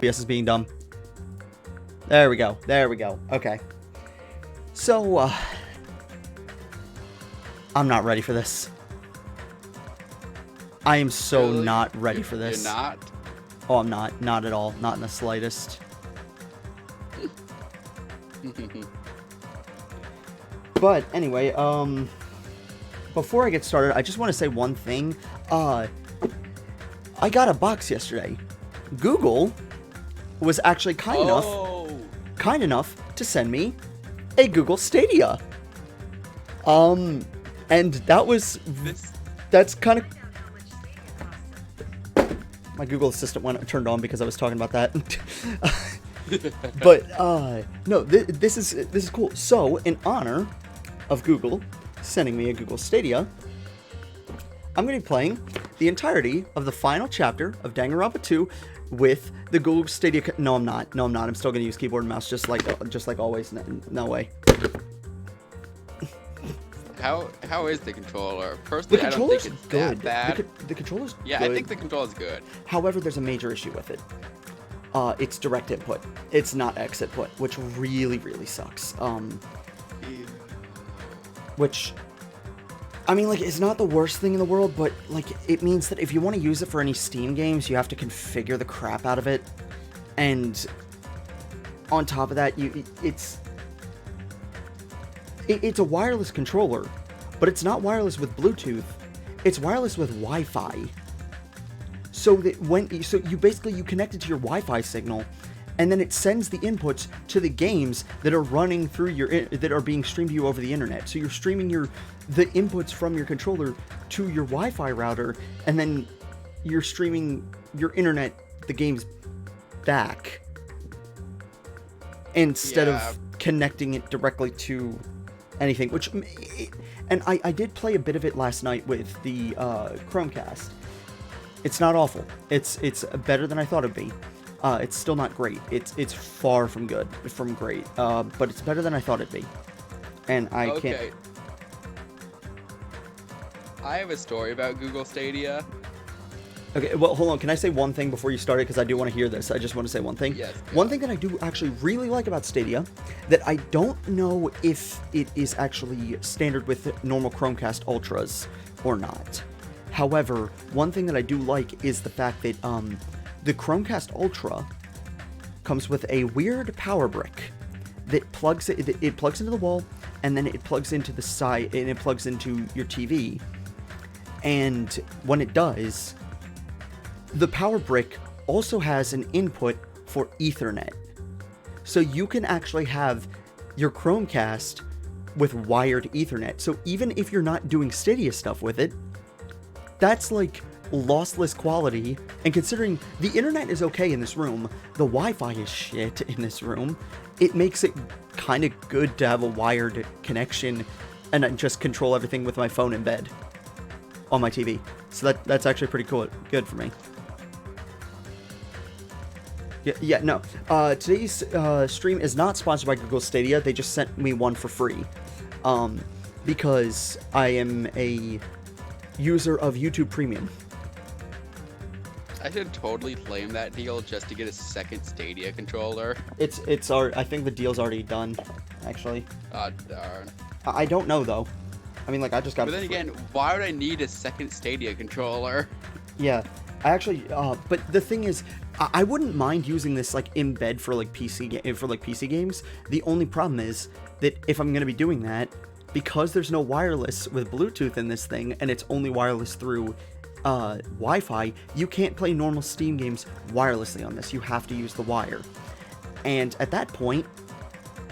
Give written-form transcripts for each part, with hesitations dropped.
OBS is being dumb. There we go. There we go. Okay. So, I'm not ready for this. I am so Really? not ready for this. You're not? Oh, I'm not. Not at all. Not in the slightest. But anyway, before I get started, I just want to say one thing. I got a box yesterday. Google was actually kind enough to send me a Google Stadia. And that was that's kind of my Google Assistant turned on because I was talking about that. But no, this is cool. So in honor of Google sending me a Google Stadia, I'm going to be playing the entirety of the final chapter of Danganronpa 2 with the Google Stadia. No, I'm not. No, I'm not. I'm still going to use keyboard and mouse just like always. No way. How is the controller? Personally, I don't think it's that bad. The controller's yeah, good. I think the controller's good. However, there's a major issue with it. It's direct input. It's not X input, which really, really sucks. Which, I mean, like, it's not the worst thing in the world, but, like, it means that if you want to use it for any Steam games, you have to configure the crap out of it. And on top of that, it's a wireless controller, but it's not wireless with Bluetooth. It's wireless with Wi-Fi. So that you connect it to your Wi-Fi signal, and then it sends the inputs to the games that are running through that are being streamed to you over the internet. So you're streaming the inputs from your controller to your Wi-Fi router, and then you're streaming your internet the games back instead of connecting it directly to anything. And I did play a bit of it last night with the Chromecast. It's not awful. It's better than I thought it'd be. It's still not great. It's far from great. But it's better than I thought it'd be. And I can't. I have a story about Google Stadia. Okay, well, hold on. Can I say one thing before you start it? Because I do want to hear this. I just want to say one thing. Yes. One thing that I do actually really like about Stadia, that I don't know if it is actually standard with normal Chromecast Ultras or not. However, one thing that I do like is the fact that the Chromecast Ultra comes with a weird power brick that plugs into the wall, and then it plugs into the side, and it plugs into your TV. And when it does, the power brick also has an input for Ethernet. So you can actually have your Chromecast with wired Ethernet. So even if you're not doing Stadia stuff with it, that's like lossless quality. And considering the internet is okay in this room, the Wi-Fi is shit in this room, it makes it kind of good to have a wired connection and I just control everything with my phone in bed on my TV. So that's actually pretty cool. Good for me. No. Today's stream is not sponsored by Google Stadia. They just sent me one for free. Because I am a user of YouTube Premium. I should totally claim that deal just to get a second Stadia controller. I think the deal's already done, actually. Oh, darn. I don't know, though. I mean, like, I just got. But then again, why would I need a second Stadia controller? Yeah, I actually. But the thing is, I wouldn't mind using this like in bed for like PC games. The only problem is that if I'm gonna be doing that, because there's no wireless with Bluetooth in this thing, and it's only wireless through Wi-Fi, you can't play normal Steam games wirelessly on this. You have to use the wire. And at that point,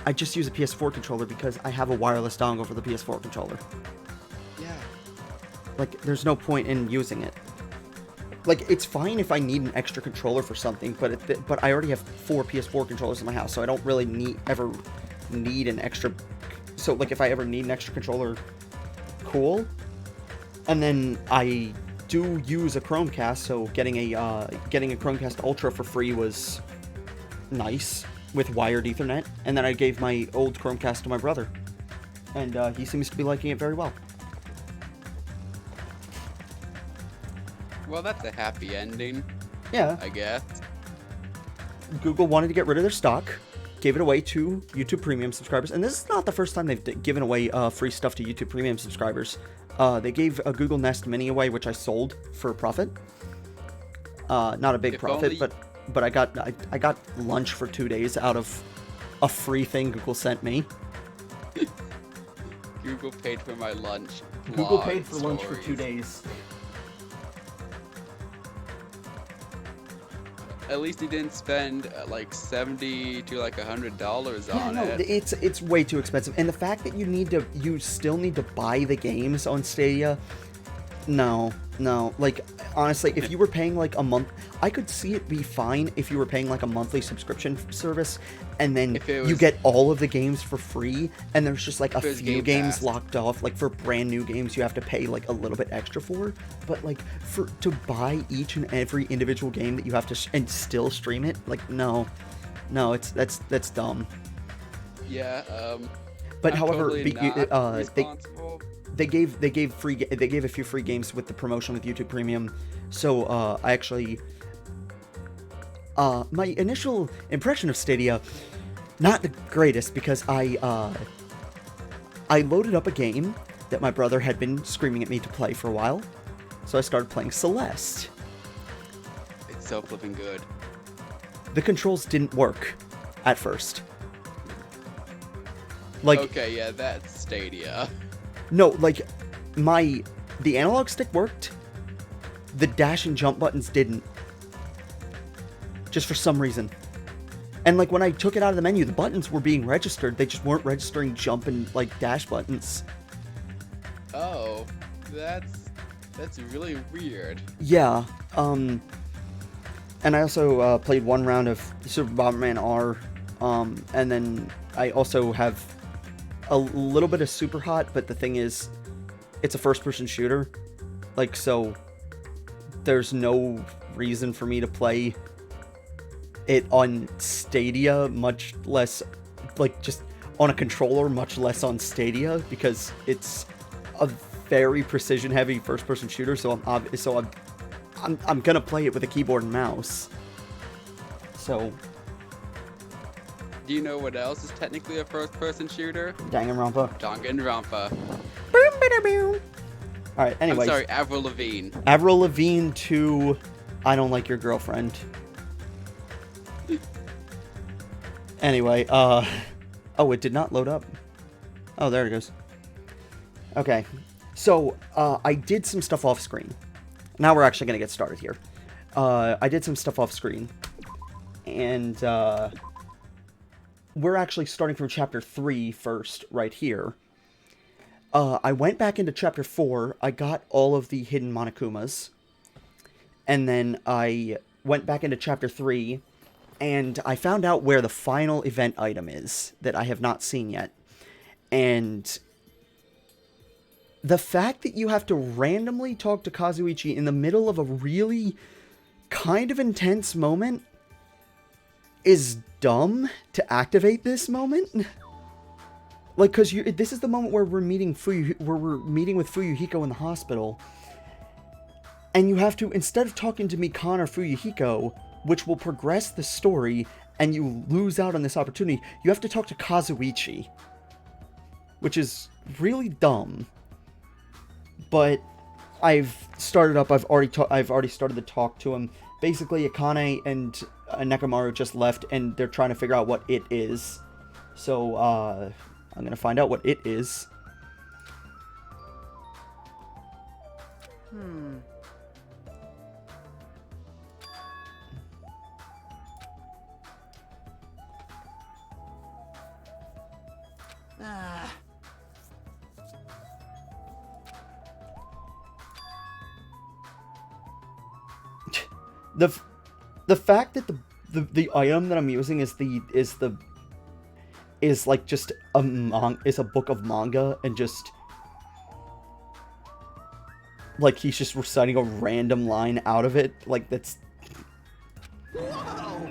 I just use a PS4 controller because I have a wireless dongle for the PS4 controller. Yeah. Like, there's no point in using it. Like, it's fine if I need an extra controller for something, but I already have 4 PS4 controllers in my house, so I don't really ever need an extra. So, like, if I ever need an extra controller, cool. And then I do use a Chromecast, so getting a Chromecast Ultra for free was nice with wired Ethernet. And then I gave my old Chromecast to my brother, and he seems to be liking it very well. Well, that's a happy ending. Yeah. I guess. Google wanted to get rid of their stock, gave it away to YouTube Premium subscribers, and this is not the first time they've given away free stuff to YouTube Premium subscribers. They gave a Google Nest Mini away, which I sold for a profit. Not a big profit, but I got lunch for 2 days out of a free thing Google sent me. Google paid for my lunch. Google paid for lunch for 2 days. At least he didn't spend like $70 to like $100 on it. It's way too expensive, and the fact that you still need to buy the games on Stadia. No, like, honestly, if you were paying like a month, I could see it be fine if you were paying like a monthly subscription service, and then you get all of the games for free, and there's just like a few games locked off, like for brand new games you have to pay like a little bit extra for, but like to buy each and every individual game that you have to and still stream it, like, no, that's dumb. Yeah, but I'm however, totally responsible. They gave a few free games with the promotion with YouTube Premium, so I actually my initial impression of Stadia, not the greatest, because I loaded up a game that my brother had been screaming at me to play for a while, so I started playing Celeste. It's so flipping good. The controls didn't work at first. Like, okay, yeah, that's Stadia. No, like, the analog stick worked, the dash and jump buttons didn't. Just for some reason. And, like, when I took it out of the menu, the buttons were being registered, they just weren't registering jump and, like, dash buttons. Oh, that's really weird. Yeah, and I also played one round of Super Bomberman R, and then I also have a little bit of Super Hot, but the thing is, it's a first-person shooter, like, so there's no reason for me to play it on Stadia, much less, like, just on a controller, much less on Stadia, because it's a very precision-heavy first-person shooter, so I'm gonna play it with a keyboard and mouse. So, do you know what else is technically a first-person shooter? Danganronpa. Danganronpa. Boom, bada, boom. All right. Anyways. I'm sorry, Avril Lavigne. Avril Lavigne to I Don't Like Your Girlfriend. Anyway, oh, it did not load up. Oh, there it goes. Okay, so I did some stuff off screen. Now we're actually gonna get started here. I did some stuff off screen, and we're actually starting from chapter 3 first, right here. I went back into chapter 4, I got all of the hidden Monokumas, and then I went back into chapter 3, and I found out where the final event item is, that I have not seen yet. And the fact that you have to randomly talk to Kazuichi in the middle of a really kind of intense moment is dumb to activate this moment. Like, because this is the moment where we're meeting with Fuyuhiko in the hospital, and you have to, instead of talking to Mikan or Fuyuhiko, which will progress the story, and you lose out on this opportunity, you have to talk to Kazuichi, which is really dumb. But I've already started to talk to him. Basically, Akane and Nekomaru just left, and they're trying to figure out what it is. So, I'm gonna find out what it is. The fact that the item that I'm using is like just is a book of manga, and just like he's just reciting a random line out of it, like that's. Whoa.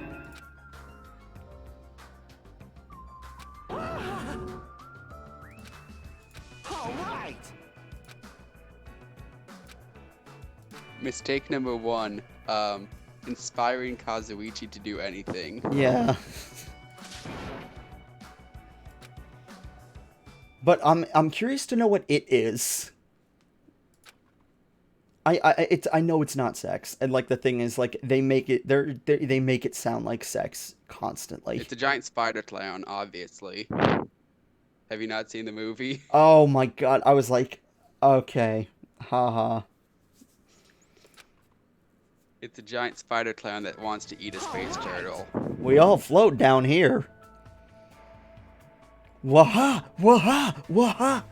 All right. Mistake number 1. inspiring Kazuichi to do anything. Yeah. But I'm curious to know what it is. I know it's not sex, and like the thing is, like they make it they make it sound like sex constantly. It's a giant spider clown, obviously. Have you not seen the movie? Oh my god, I was like, okay, haha. It's a giant spider clown that wants to eat a space turtle. We all float down here. Waha, waha, waha.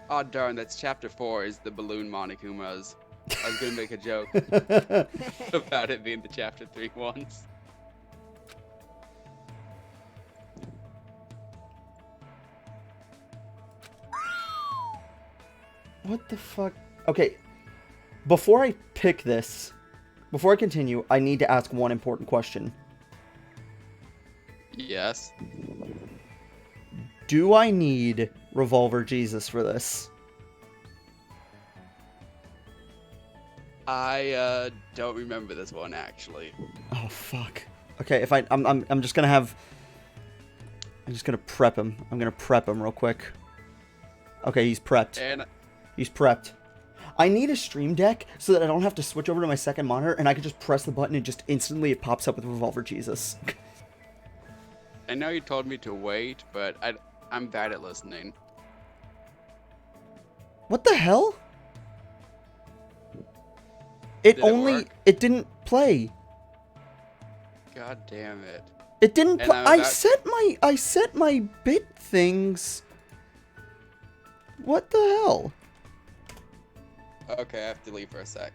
Oh darn, that's chapter 4 is the balloon Monikumas. I was gonna make a joke about it being the chapter 3 ones. What the fuck? Okay, before I pick this, before I continue, I need to ask one important question. Yes. Do I need Revolver Jesus for this? I don't remember this one actually. Oh fuck. Okay, if I'm just gonna prep him. I'm gonna prep him real quick. Okay, he's prepped. And He's prepped. I need a stream deck so that I don't have to switch over to my second monitor and I can just press the button and just instantly it pops up with Revolver Jesus. I know you told me to wait, but I'm bad at listening. What the hell? It didn't play. God damn it. It didn't play. I set my bit things. What the hell? Okay, I have to leave for a sec.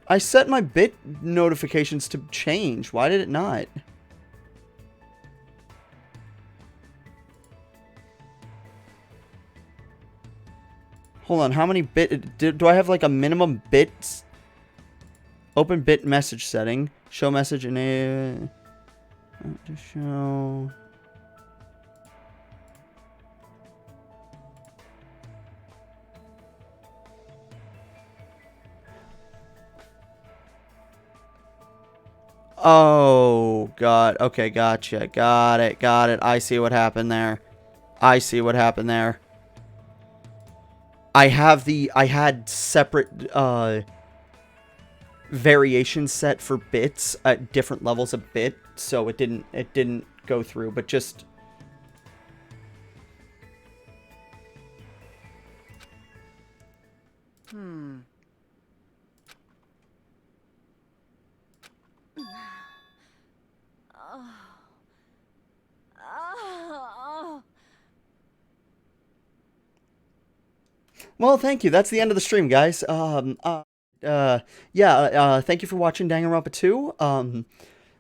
I set my bit notifications to change. Why did it not? Hold on, how many bit... Do I have like a minimum bits? Open bit message setting. Show message in a... To show... Oh, God. Okay, gotcha. Got it. I see what happened there. I had separate, variations set for bits at different levels of bit, so it didn't go through, but just... Well, thank you. That's the end of the stream, guys. Thank you for watching Danganronpa 2.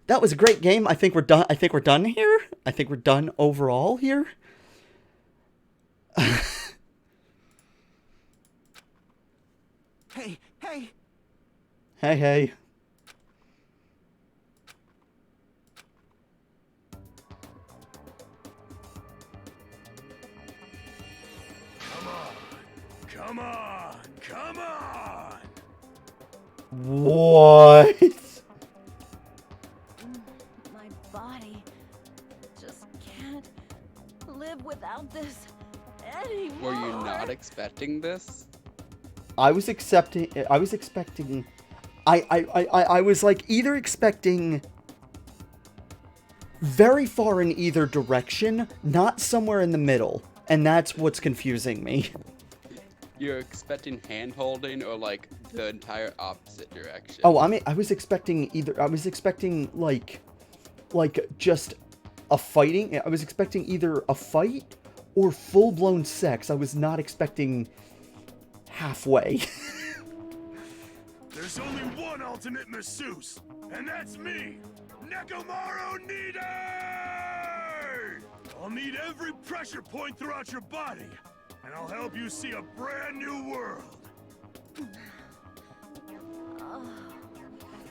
That was a great game. I think we're done. I think we're done here. I think we're done overall here. Hey. Hey. Come on! What? My body just can't live without this anymore. Were you not expecting this? I was expecting, I was like either expecting very far in either direction, not somewhere in the middle. And that's what's confusing me. You're expecting hand-holding or like the entire opposite direction? Oh, I was expecting like just a fighting. I was expecting either a fight or full-blown sex. I was not expecting halfway. There's only one ultimate masseuse, and that's me, Nekomaru Nide! I'll need every pressure point throughout your body, and I'll help you see a brand new world.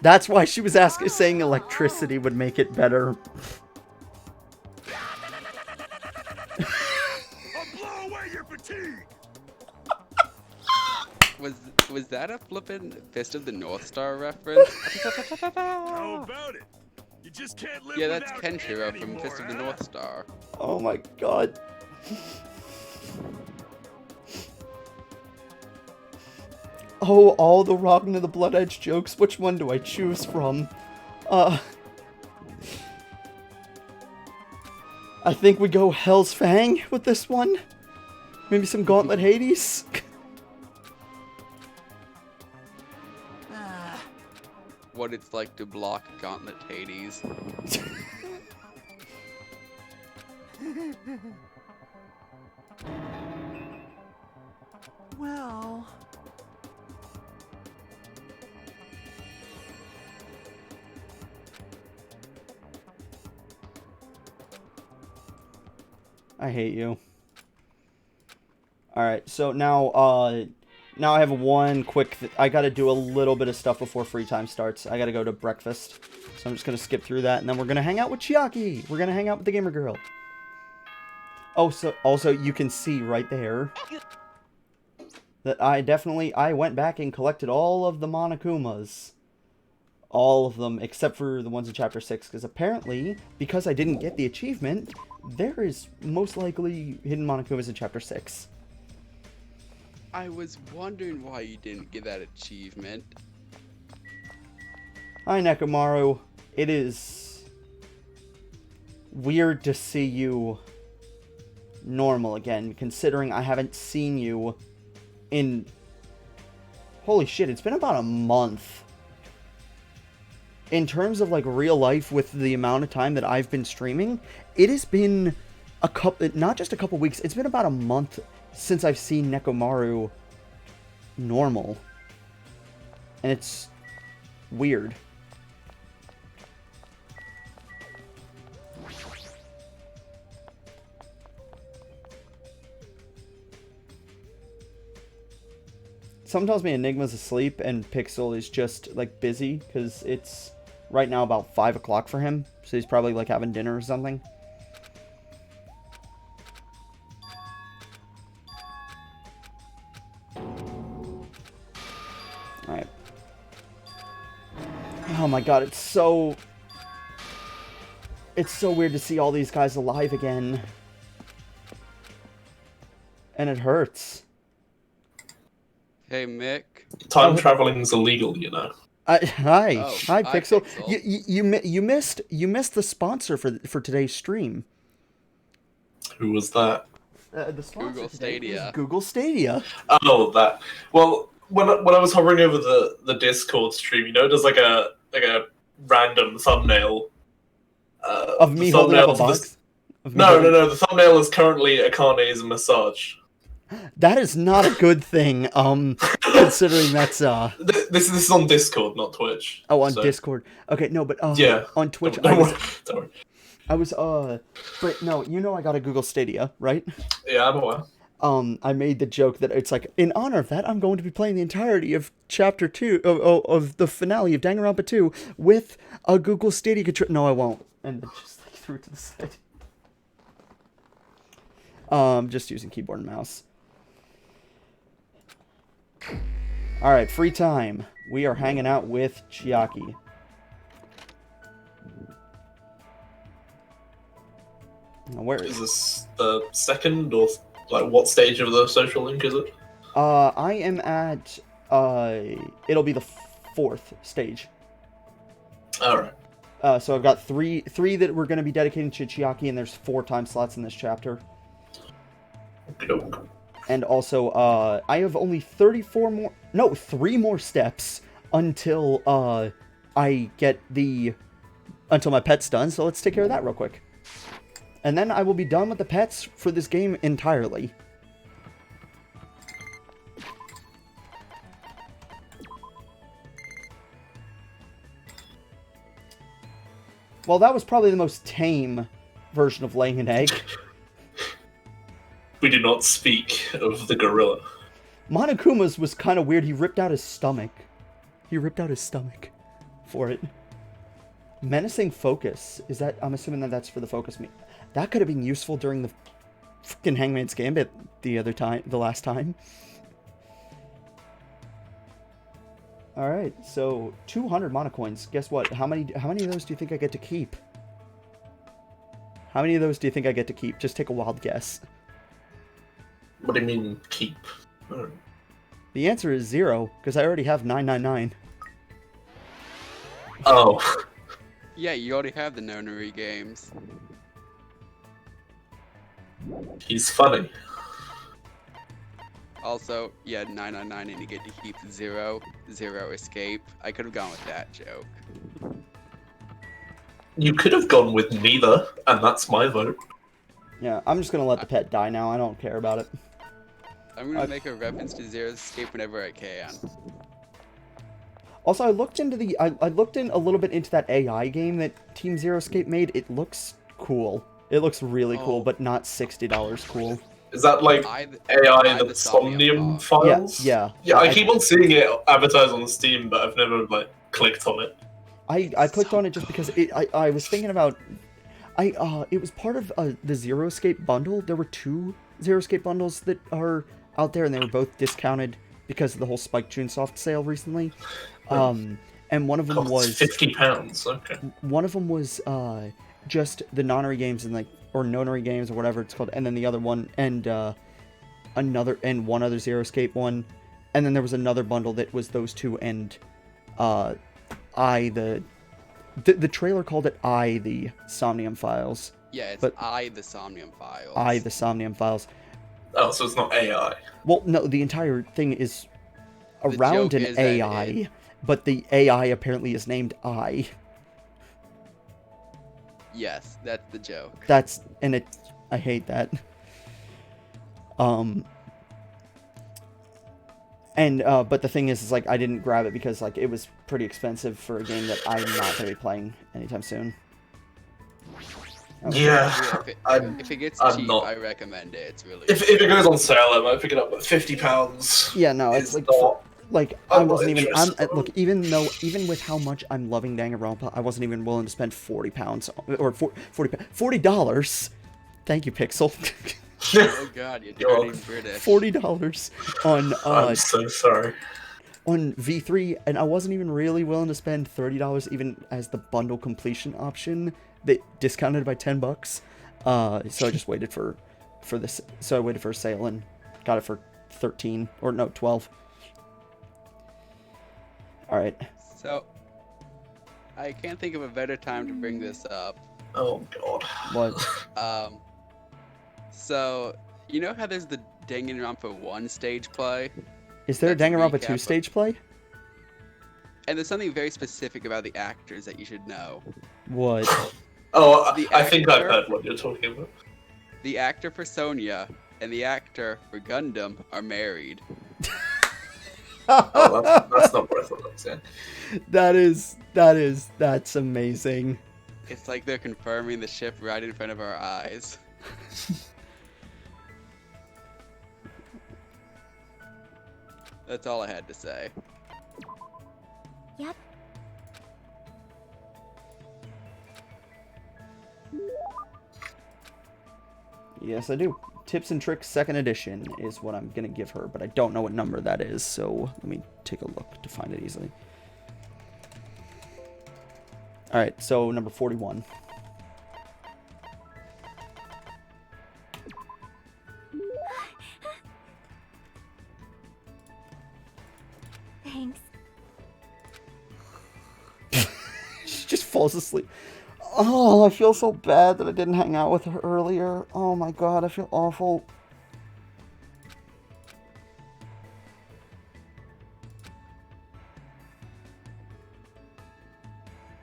That's why she was saying electricity would make it better. I'll blow away your fatigue! that a flippin' Fist of the North Star reference? How about it? You just can't live Yeah, that's without it Kenshiro from anymore, Fist of the huh? North Star. Oh my god. Oh, all the Ragnar the Blood Edge jokes. Which one do I choose from? I think we go Hell's Fang with this one. Maybe some Gauntlet Hades. What it's like to block Gauntlet Hades. Well... I hate you. Alright, so now, now I have one quick... I gotta do a little bit of stuff before free time starts. I gotta go to breakfast. So I'm just gonna skip through that, and then we're gonna hang out with Chiaki! We're gonna hang out with the gamer girl. Oh, so, also, you can see right there... that I went back and collected all of the Monokumas. All of them, except for the ones in Chapter 6, because apparently, because I didn't get the achievement, there is most likely hidden Monokumas in Chapter 6. I was wondering why you didn't get that achievement. Hi, Nekomaru. It is weird to see you normal again, considering I haven't seen you in... Holy shit, it's been about a month. In terms of, like, real life with the amount of time that I've been streaming, it has been a couple... Not just a couple weeks, it's been about a month since I've seen Nekomaru normal. And it's weird. Something tells me Enigma's asleep and Pixel is just, like, busy, because it's right now about 5 o'clock for him, so he's probably, like, having dinner or something. Alright. Oh my god, it's so weird to see all these guys alive again. And it hurts. Hey, Mick. Time traveling is illegal, you know. Hi, Oh, hi, hi, Pixel. Pixel. You missed the sponsor for today's stream. Who was that? The sponsor Google today Stadia. is Google Stadia. Oh, that. Well, when I was hovering over the Discord stream, you know, there's like a random thumbnail. Of the me holding up a thumbnail- box. Of me No, holding- no, no. The thumbnail is currently Akane's massage. That is not a good thing. Considering that's This is on Discord, not Twitch. Oh, on so- Discord. Okay, no, but Yeah. on Twitch. Don't worry. Don't worry. I was but no, you know I got a Google Stadia, right? Yeah, I'm aware. I made the joke that it's like, in honor of that, I'm going to be playing the entirety of Chapter 2 of the finale of Danganronpa 2 with a Google Stadia controller. No, I won't. And then just like threw it to the side. Just using keyboard and mouse. Alright, free time. We are hanging out with Chiaki. Now, where Is is this the second or like what stage of the social link is it? I am at it'll be the 4th stage. All right. So I've got three that we're going to be dedicating to Chiaki, and there's 4 time slots in this chapter. Okey-doke. And also, I have only 3 more steps until I get until my pet's done. So let's take care of that real quick. And then I will be done with the pets for this game entirely. Well, that was probably the most tame version of laying an egg. We do not speak of the gorilla. Monokuma's was kind of weird. He ripped out his stomach. He ripped out his stomach for it. Menacing focus. Is that... I'm assuming that that's for the focus me. That could have been useful during the freaking Hangman's Gambit the last time. All right, so 200 mana coins. Guess what? How many of those do you think I get to keep? How many of those do you think I get to keep? Just take a wild guess. What do you mean keep? The answer is 0, because I already have 999. Oh. Yeah, you already have the nonary games. He's funny. Also, yeah, 999 and you get to keep 0 escape. I could have gone with that joke. You could have gone with neither, and that's my vote. Yeah, I'm just gonna let the pet die now. I don't care about it. I'm gonna make a reference to 0 escape whenever I can. Also, I looked into I looked in a little bit into that AI game that Team Zero Escape made. It looks cool. It looks really cool, but not $60 cool. Is that like AI the Somnium files? Yeah. Yeah, I keep on seeing it advertised on Steam, but I've never like clicked on it. I clicked on it just because I was thinking about it was part of the Zero Escape bundle. There were 2 Zero Escape bundles that are out there, and they were both discounted because of the whole Spike Chunsoft sale recently. And one of them was £50. Okay. One of them was just the nonary games and or nonary games or whatever it's called, and then the other one and one other Zero Escape one, and then there was another bundle that was those 2 and the trailer called it the Somnium Files. Yeah, it's but the Somnium Files. The Somnium Files. Oh, so it's not AI. Well, no, the entire thing is around an AI, but the AI apparently is named I. Yes, that's the joke. I hate that. But the thing is like I didn't grab it because like it was pretty expensive for a game that I'm not going to be playing anytime soon. Yeah. If it gets cheap, I recommend it. It's really. If it goes on sale, I might pick it up at £50. Yeah, no, it's like I wasn't even. Look, even with how much I'm loving Danganronpa, I wasn't even willing to spend £40 or $40. Thank you, Pixel. Oh God, you're dirty British. $40 on. I'm so sorry. On V3, and I wasn't even really willing to spend $30 even as the bundle completion option. They discounted by $10. So I just waited for this. So I waited for a sale and got it for 12. All right. So I can't think of a better time to bring this up. Oh God. What? So you know how there's the Danganronpa 1 stage play? Is there a Danganronpa 2 stage play? And there's something very specific about the actors that you should know. What? I think I've heard what you're talking about. The actor for Sonya and the actor for Gundam are married. That's not what I thought I was saying. That's amazing. It's like they're confirming the ship right in front of our eyes. That's all I had to say. Yep. Yes, I do. Tips and Tricks 2nd edition is what I'm going to give her, but I don't know what number that is, so let me take a look to find it easily. Alright, so number 41. Thanks. She just falls asleep. Oh, I feel so bad that I didn't hang out with her earlier. Oh my god, I feel awful.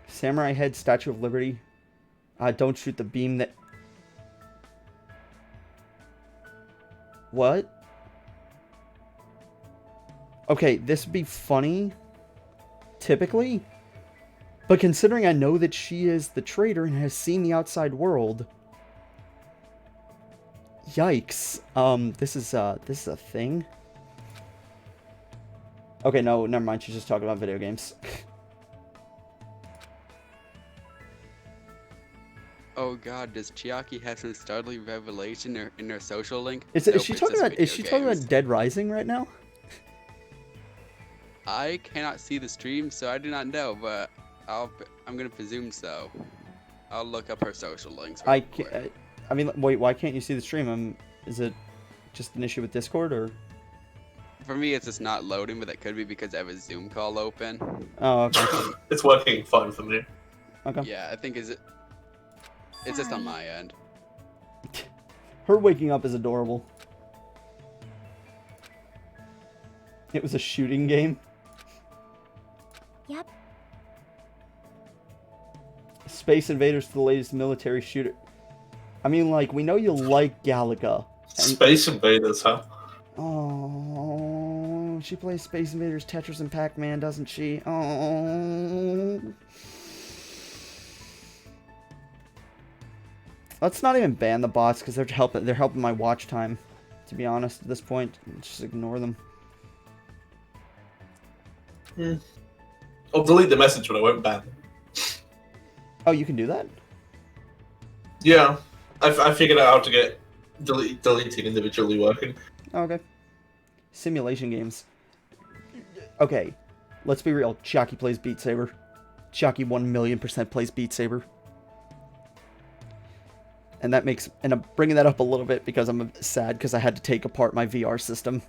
Samurai Head, Statue of Liberty. Don't shoot the beam that... What? Okay, this would be funny, typically, but considering I know that she is the traitor and has seen the outside world, yikes. This is a thing. Okay, no, never mind. She's just talking about video games. Oh God, does Chiaki have some startling revelation in her social link? Is she talking about Dead Rising right now? I cannot see the stream, so I do not know, but I'm gonna presume so. I'll look up her social links. I real can't. quick. I mean, wait. Why can't you see the stream? Is it just an issue with Discord or? For me, it's just not loading, but that could be because I have a Zoom call open. Oh, okay. It's working fine for me. Okay. Yeah, I think it's just on my end. Her waking up is adorable. It was a shooting game. Yep. Space Invaders, the latest military shooter. I mean, like, we know you like Galaga. Space Invaders, huh? Oh, she plays Space Invaders, Tetris, and Pac-Man, doesn't she? Oh. Let's not even ban the bots because they're helping my watch time. To be honest, at this point, just ignore them. I'll delete the message, but I won't ban them. Oh, you can do that? Yeah, I figured out how to get deleting individually working. Oh, okay. Simulation games. Okay, let's be real. Chucky plays Beat Saber. Chucky 1,000,000% plays Beat Saber. And I'm bringing that up a little bit because I'm sad because I had to take apart my VR system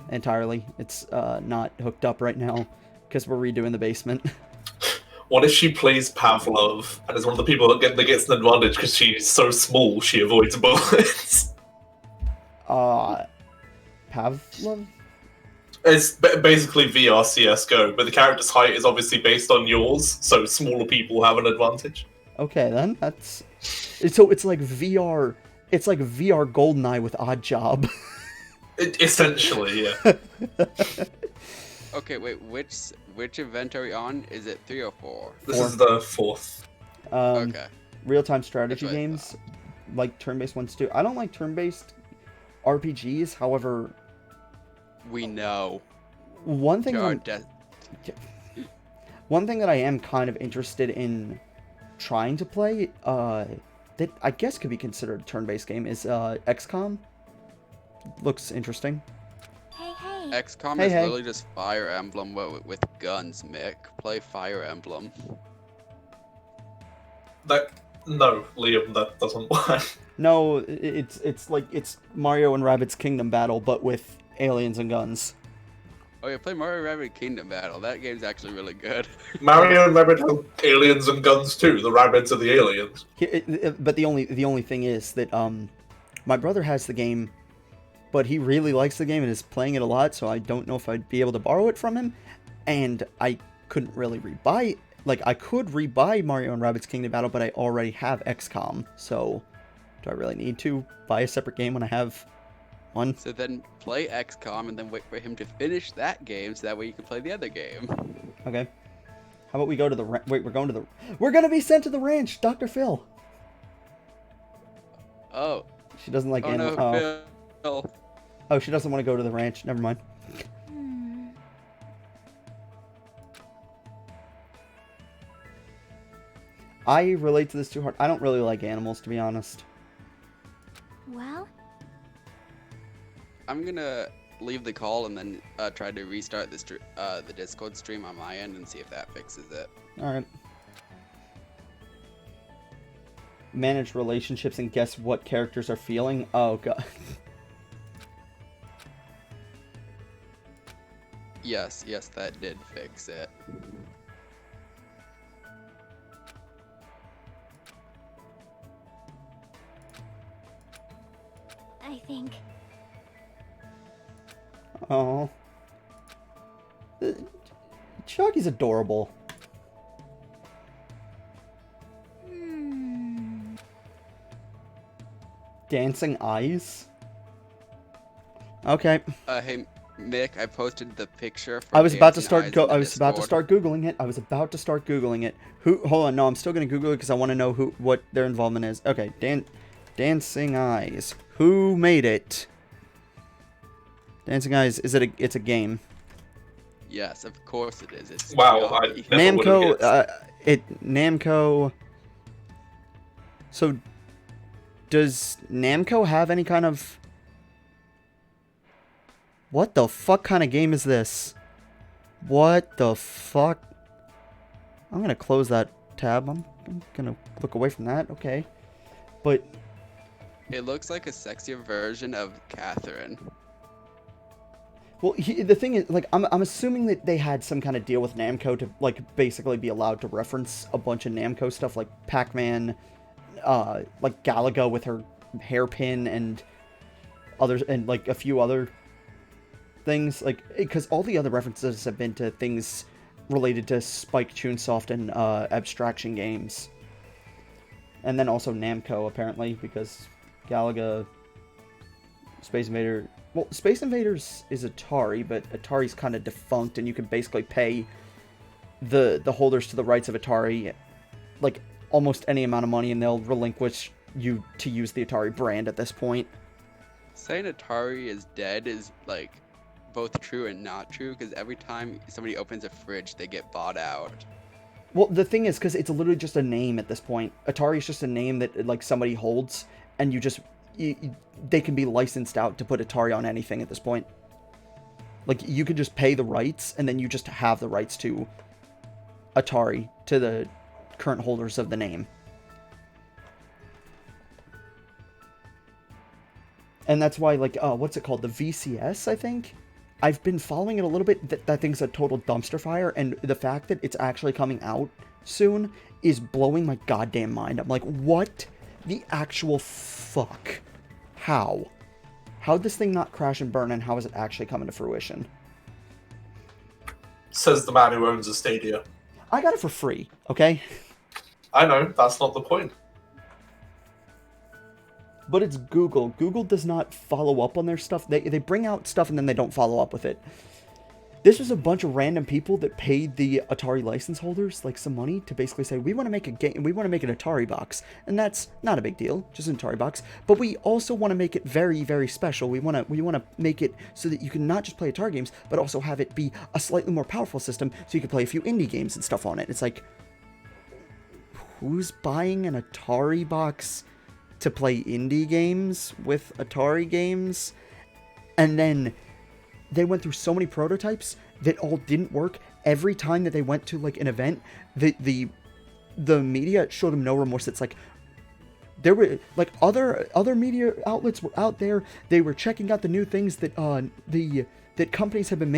entirely. It's not hooked up right now because we're redoing the basement. What if she plays Pavlov and is one of the people that gets an advantage because she's so small she avoids bullets? Pavlov? It's basically VR CS:GO, but the character's height is obviously based on yours, so smaller people have an advantage. Okay, then so it's like VR. It's like VR GoldenEye with Odd Job. Essentially, yeah. Okay, wait, which event are we on? Is it 3 or 4? This is the 4th. Okay. Real-time strategy That's what I games, like turn-based ones too. I don't like turn-based RPGs. However, We know. one thing Our I'm- death. one thing that I am kind of interested in trying to play, that I guess could be considered a turn-based game, is XCOM. Looks interesting. Hey, hey. XCOM Hey, is hey. literally just Fire Emblem with guns, Mick. Play Fire Emblem. No, Liam, that doesn't work. No, it's like it's Mario and Rabbids Kingdom Battle, but with aliens and guns. Oh yeah, play Mario Rabbit Kingdom Battle. That game's actually really good. Mario and Rabbit have aliens and guns too. The rabbits are the aliens. But the only thing is that my brother has the game, but he really likes the game and is playing it a lot. So I don't know if I'd be able to borrow it from him, and I couldn't really rebuy. Like I could rebuy Mario and Rabbids Kingdom Battle, but I already have XCOM. So do I really need to buy a separate game when I have one? So then play XCOM and then wait for him to finish that game so that way you can play the other game. Okay. How about we go to the wait? We're gonna be sent to the ranch, Dr. Phil. Oh. She doesn't like Oh animals. no, Phil. Oh, she doesn't want to go to the ranch. Never mind. Hmm. I relate to this too hard. I don't really like animals, to be honest. Well, I'm gonna leave the call and then try to restart the Discord stream on my end and see if that fixes it. Alright. Manage relationships and guess what characters are feeling. Oh, God. Yes, that did fix it. I think. Oh. Chucky's adorable. Hmm. Dancing eyes? Okay. Hey, Mick, I posted the picture. I was about to Dancing Eyes start. in the I was about to Discord. start googling it. I was about to start googling it. Hold on. No, I'm still gonna Google it because I want to know what their involvement is. Okay, Dancing Eyes. Who made it? Dancing Eyes. It's a game. Yes, of course it is. It's Wow, Chucky. I never would've guessed. Namco. So, does Namco have any kind of? What the fuck kind of game is this? What the fuck? I'm gonna close that tab. I'm gonna look away from that. Okay. But It looks like a sexier version of Catherine. well, the thing is, like, I'm assuming that they had some kind of deal with Namco to, like, basically be allowed to reference a bunch of Namco stuff, like Pac-Man, like Galaga with her hairpin and others, and like a few other things, like, because all the other references have been to things related to Spike Chunsoft and Abstraction Games, and then also Namco apparently, because Galaga, Space Invader. Well, Space Invaders is Atari, but Atari's kind of defunct, and you can basically pay the holders to the rights of Atari like almost any amount of money, and they'll relinquish you to use the Atari brand at this point. Saying Atari is dead is like both true and not true, because every time somebody opens a fridge, they get bought out. Well, the thing is, because it's literally just a name at this point. Atari is just a name that like somebody holds, and they can be licensed out to put Atari on anything at this point. Like, you could just pay the rights, and then you just have the rights to Atari, to the current holders of the name. And that's why, like, what's it called? The VCS, I think? I've been following it a little bit. That thing's a total dumpster fire, and the fact that it's actually coming out soon is blowing my goddamn mind. I'm like, what the actual fuck? How? How'd this thing not crash and burn, and how is it actually coming to fruition? Says the man who owns a Stadia. I got it for free, okay? I know, that's not the point. But it's Google. Google does not follow up on their stuff. They bring out stuff and then they don't follow up with it. This was a bunch of random people that paid the Atari license holders like some money to basically say, we want to make a game, we want to make an Atari box. And that's not a big deal, just an Atari box. But we also want to make it very, very special. We want to make it so that you can not just play Atari games, but also have it be a slightly more powerful system so you can play a few indie games and stuff on it. It's like, who's buying an Atari box to play indie games with Atari games? And then they went through so many prototypes that all didn't work. Every time that they went to like an event, the media showed them no remorse. It's like there were like other media outlets were out there. They were checking out the new things that that companies have been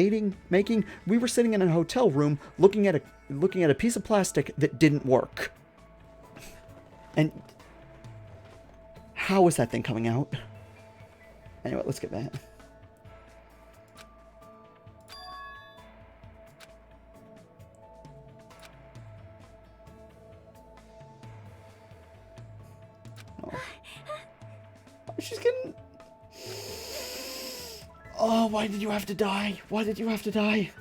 making. We were sitting in a hotel room looking at a piece of plastic that didn't work. And how is that thing coming out? Anyway, let's get that. Oh. She's getting... Oh, why did you have to die? Why did you have to die?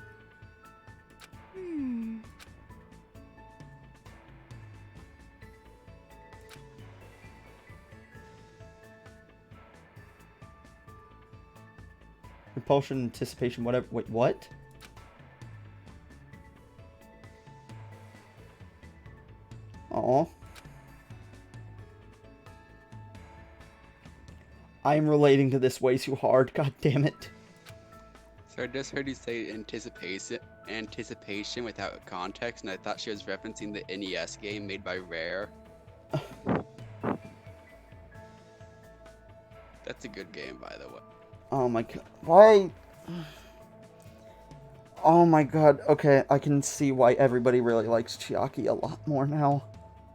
Repulsion, anticipation, whatever. Wait, what? Aw. I am relating to this way too hard. God damn it. So I just heard you say anticipation without context, and I thought she was referencing the NES game made by Rare. That's a good game, by the way. Oh my god. Why? Oh my god. Okay, I can see why everybody really likes Chiaki a lot more now.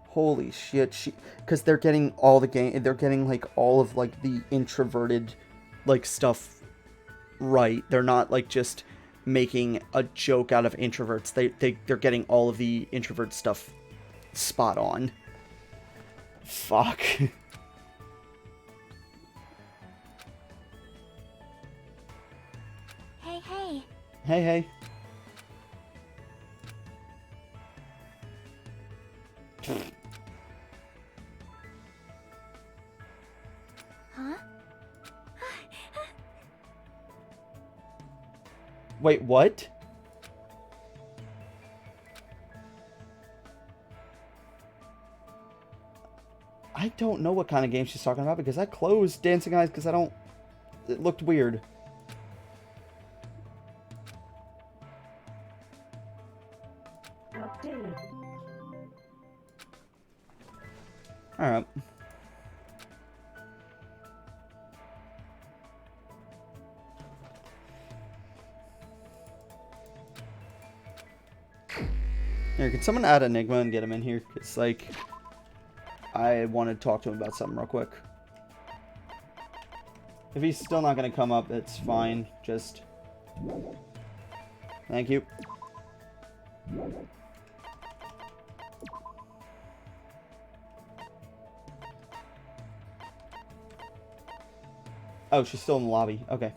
Holy shit. Because they're getting all the game. They're getting like all of like the introverted like stuff right. They're not like just making a joke out of introverts. They're getting all of the introvert stuff spot on. Fuck. Hey. Huh? Wait, what? I don't know what kind of game she's talking about because I closed Dancing Eyes because it looked weird. Alright. Here, can someone add Enigma and get him in here? It's like, I want to talk to him about something real quick. If he's still not going to come up, it's fine. Just... Thank you. Oh, she's still in the lobby. Okay.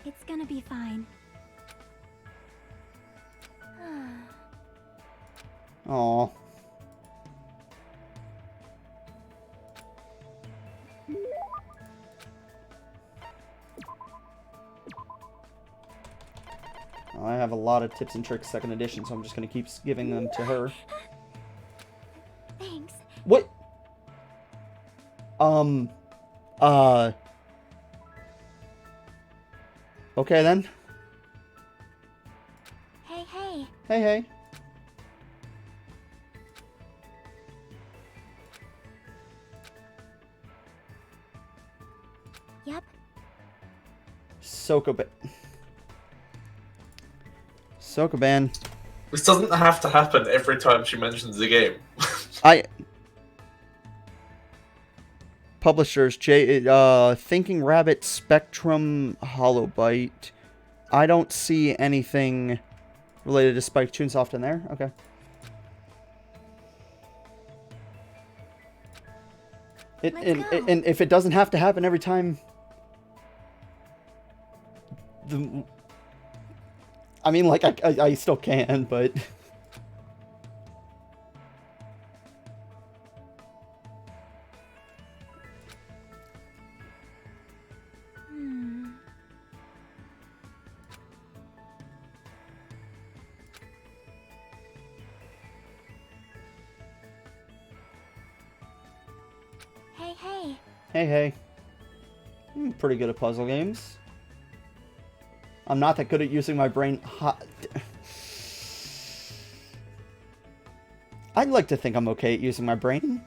It's gonna be fine. Aww. I have a lot of tips and tricks second edition, so I'm just gonna keep giving them to her. Thanks. What? Okay then. Hey, hey. Hey, hey. Yep. Sokoban. This doesn't have to happen every time she mentions the game. Publishers, Thinking Rabbit, Spectrum, Holobyte. I don't see anything related to Spike Chunsoft in there. Okay. And if it doesn't have to happen every time... I mean, like, I still can, but... Hey, hey. Hey, hey. I'm pretty good at puzzle games. I'm not that good at using my brain. I'd like to think I'm okay at using my brain.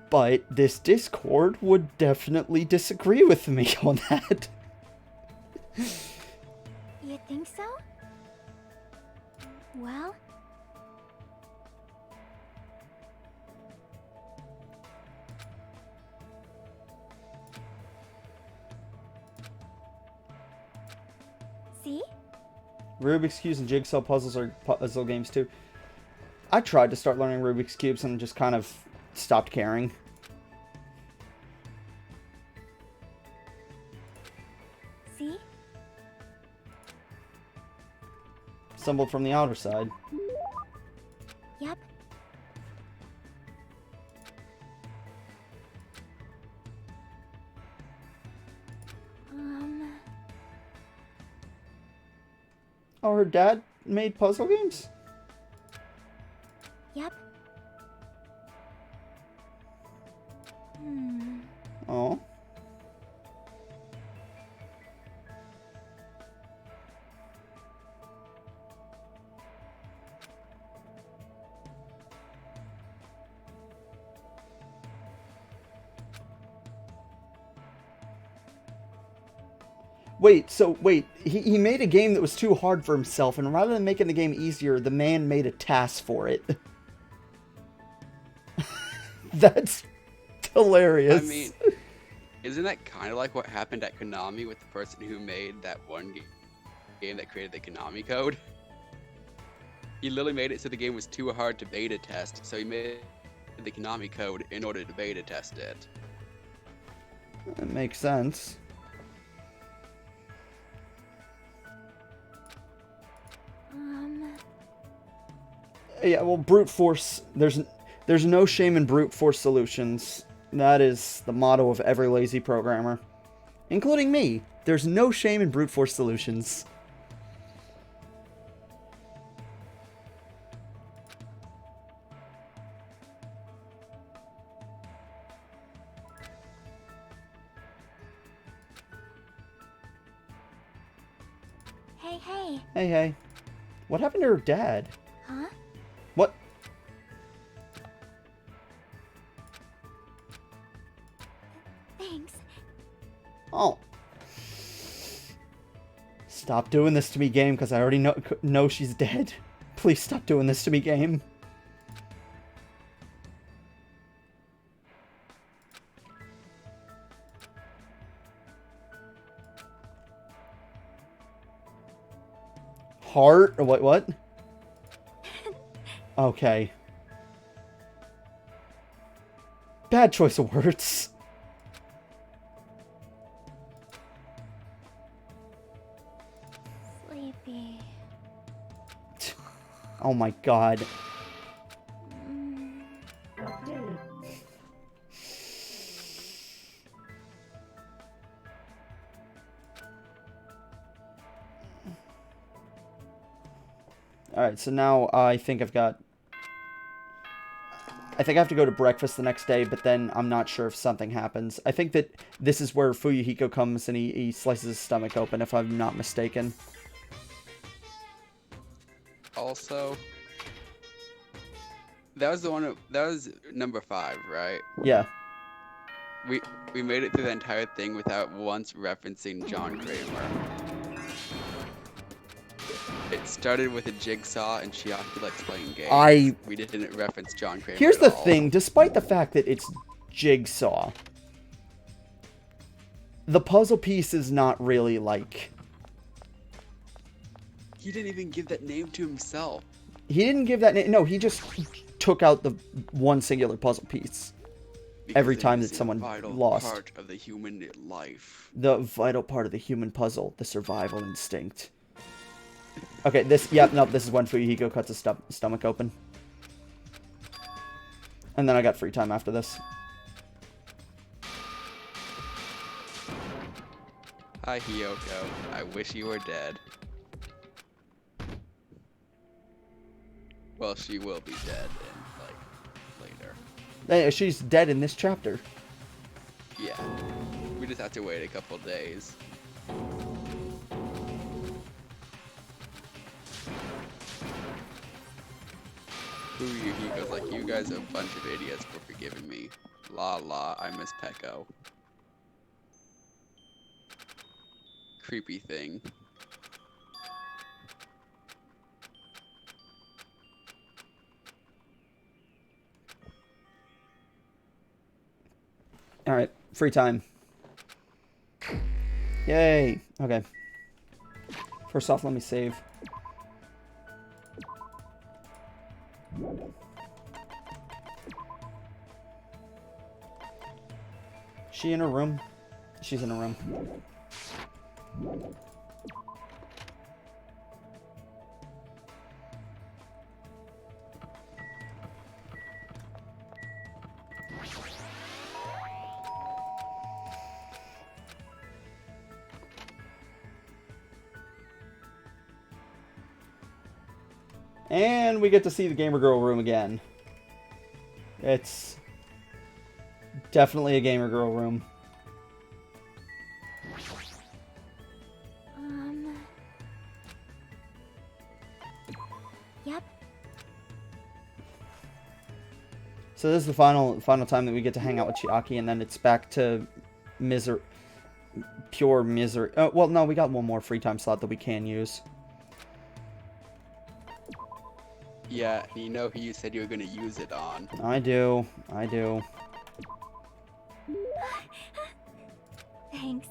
But this Discord would definitely disagree with me on that. You think so? Well... See? Rubik's Cubes and Jigsaw puzzles are puzzle games too. I tried to start learning Rubik's Cubes and just kind of stopped caring. See? Stumbled from the outer side. Yep. Oh, her dad made puzzle games? Yep. Oh. Wait, he made a game that was too hard for himself, and rather than making the game easier, the man made a task for it. That's hilarious. I mean, isn't that kind of like what happened at Konami with the person who made that one game that created the Konami code? He literally made it so the game was too hard to beta test, so he made the Konami code in order to beta test it. That makes sense. Yeah, well, brute force. There's no shame in brute force solutions. That is the motto of every lazy programmer, including me. There's no shame in brute force solutions. Hey, hey. Hey, hey. What happened to her dad? Huh? What? Thanks. Oh. Stop doing this to me, game, because I already know she's dead. Please stop doing this to me, game. Heart? Or what? Okay. Bad choice of words. Sleepy. Oh my god. Mm. Alright, so now I think I have to go to breakfast the next day, but then I'm not sure if something happens. I think that this is where Fuyuhiko comes and he slices his stomach open, if I'm not mistaken. Also, that was number 5, right? Yeah. We made it through the entire thing without once referencing John Kramer. It started with a jigsaw and Chiaki likes playing games. We didn't reference John Kramer. Here's at the all. thing, despite the fact that it's Jigsaw, the puzzle piece is not really like... He didn't even give that name to himself. He didn't give that name. No, he just took out the one singular puzzle piece. Every Because it time is that a someone vital lost. part of the human life. The vital part of the human puzzle, the survival instinct. Okay, this is when Fuyuhiko cuts his stomach open. And then I got free time after this. Hi, Hiyoko. I wish you were dead. Well, she will be dead in, later. Hey, she's dead in this chapter. Yeah. We just have to wait a couple days. Fuyuhiko's like, you guys are a bunch of idiots for forgiving me. La la, I miss Peko. Creepy thing. Alright, free time. Yay! Okay. First off, let me save. She in her room? She's in her room. And we get to see the gamer girl room again. It's definitely a gamer girl room. Yep. So this is the final time that we get to hang out with Chiaki, and then it's back to pure misery. Oh, well, no, we got one more free time slot that we can use. Yeah, you know who you said you were gonna use it on. I do. Thanks.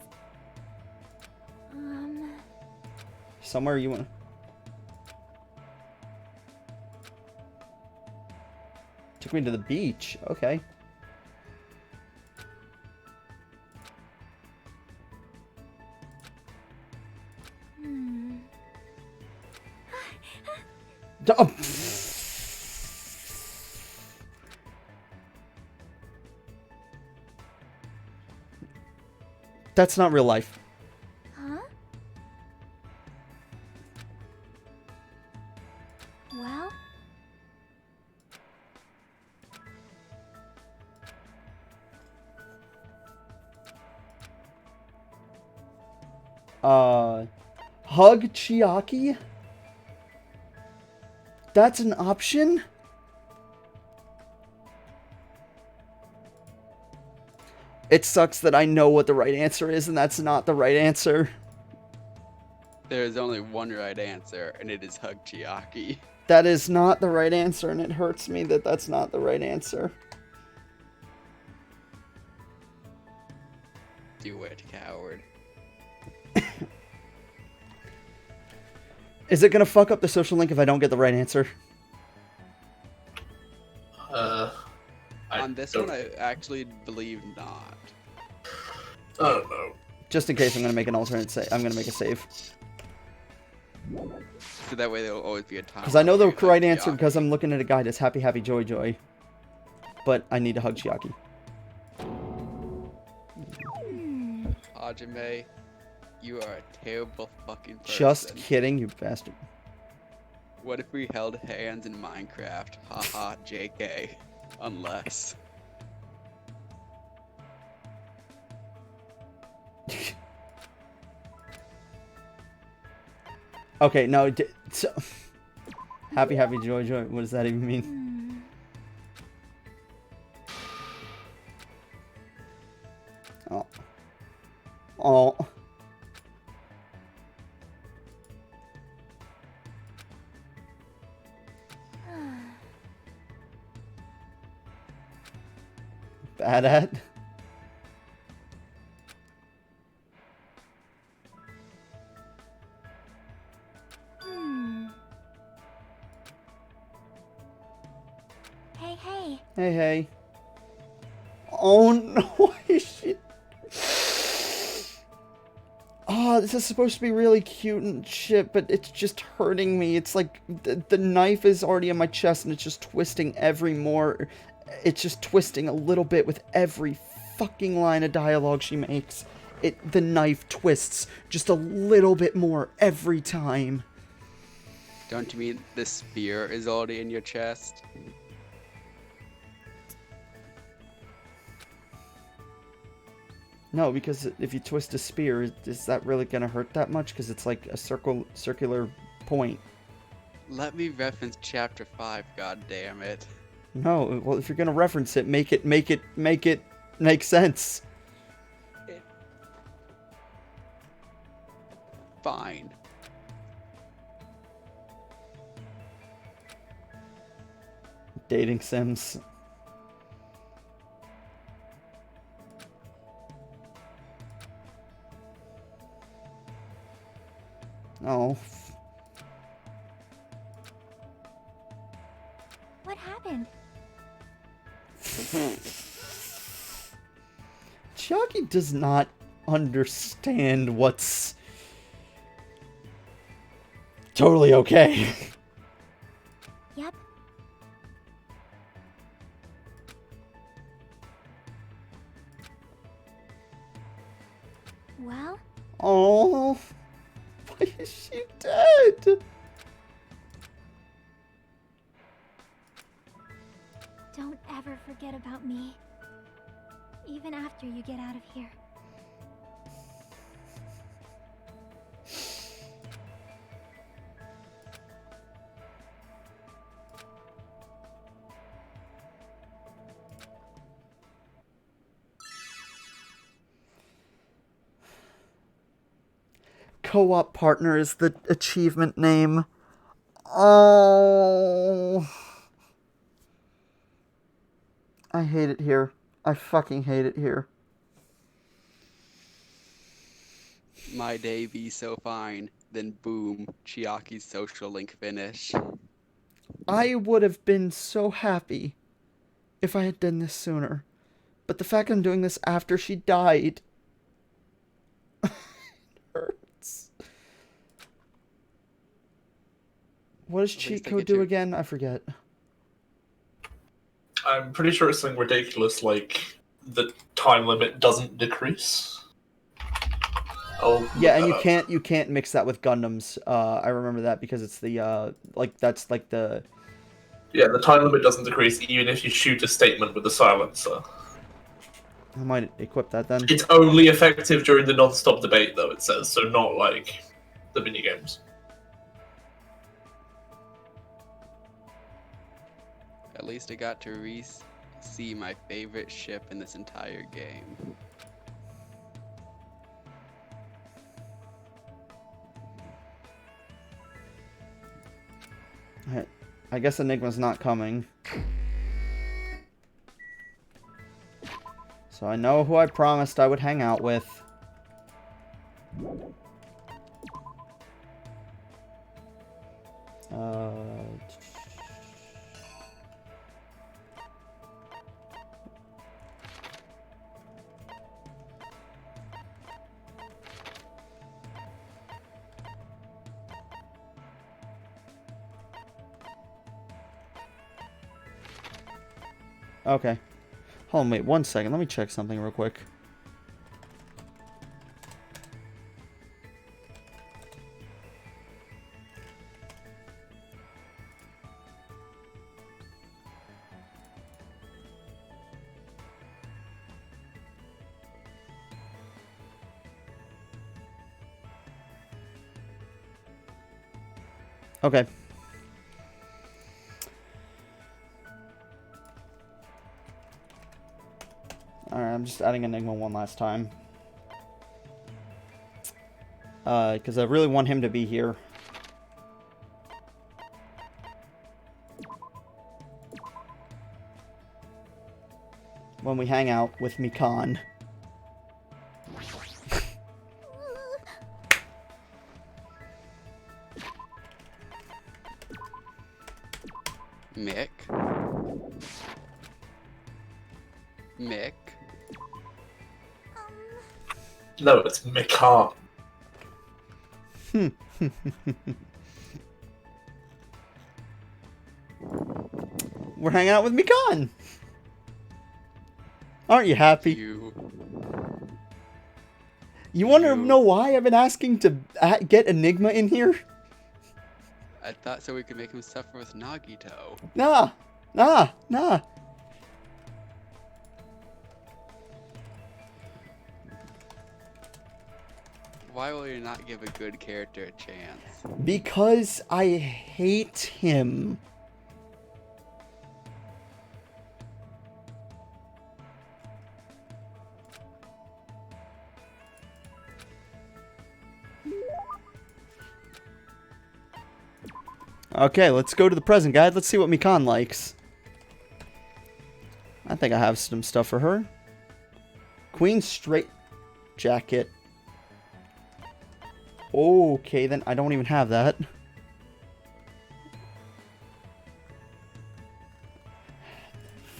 Somewhere you want... Took me to the beach. Okay. Oh. That's not real life. Huh? Well, Hug Chiaki? That's an option? It sucks that I know what the right answer is, and that's not the right answer. There is only one right answer, and it is Hug Chiaki. That is not the right answer, and it hurts me that that's not the right answer. Do it, coward. Is it gonna fuck up the social link if I don't get the right answer? On this one, I actually believe not. I don't know. Just in case, I'm gonna make an alternate save. I'm gonna make a save. So that way there will always be a time. Because I know the where you correct hug answer Chiaki. because I'm looking at a guide. It's Happy Happy Joy Joy. But I need to hug Chiaki. Hajime, you are a terrible fucking person. Just kidding, you bastard. What if we held hands in Minecraft? Haha, JK. Unless. Okay, no. So, Happy Happy Joy Joy. What does that even mean? Oh. Oh. Bad at? Hey, hey. Hey, hey. Oh no, why is she... Oh, this is supposed to be really cute and shit, but it's just hurting me. It's like the knife is already in my chest and it's just twisting it's just twisting a little bit with every fucking line of dialogue she makes. The knife twists just a little bit more every time. Don't you mean the spear is already in your chest? No, because if you twist a spear, is that really gonna hurt that much? Because it's like a circular point. Let me reference chapter 5, god damn it. No, well, if you're gonna reference it, make it make sense. Fine. Dating sims. Oh. What happened? Chiaki does not understand what's totally okay. Yep. Well, Oh. Why is she dead? don't ever forget about me. Even after you get out of here. Co-op partner is the achievement name. Oh. I hate it here. I fucking hate it here. My day be so fine. Then boom, Chiaki's social link finish. I would have been so happy if I had done this sooner. But the fact I'm doing this after she died hurts. What does At cheat least I code get do your- again? I forget. I'm pretty sure it's something ridiculous like the time limit doesn't decrease. I'll Yeah, look and that up. you can't mix that with Gundams. I remember that because it's the like that's like the Yeah, the time limit doesn't decrease even if you shoot a statement with a silencer. I might equip that then. It's only effective during the non-stop debate, though, it says, so not like the minigames. At least I got to see my favorite ship in this entire game. I guess Enigma's not coming. So I know who I promised I would hang out with. Okay. Hold on, wait 1 second. Let me check something real quick. Okay. Alright, I'm just adding Enigma one last time. Because I really want him to be here. When we hang out with Mikan. Mick. Mick. No, it's Mikan. We're hanging out with Mikan! Aren't you happy? You want to know why I've been asking to get Enigma in here? I thought so we could make him suffer with Nagito. Nah. Why will you not give a good character a chance? Because I hate him. Okay, let's go to the present guide. Let's see what Mikan likes. I think I have some stuff for her. Queen straight jacket. Okay, then I don't even have that.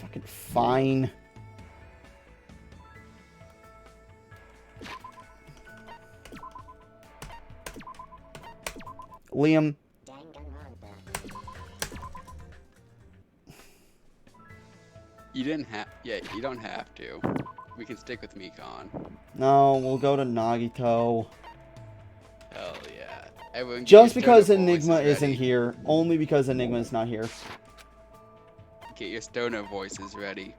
Fucking fine. Liam. You didn't have. Yeah, you don't have to. We can stick with Mikan. No, we'll go to Nagito. Hell yeah. Everyone get Just your because stoner Enigma voices isn't ready. here. Only because Enigma is not here. Get your stoner voices ready.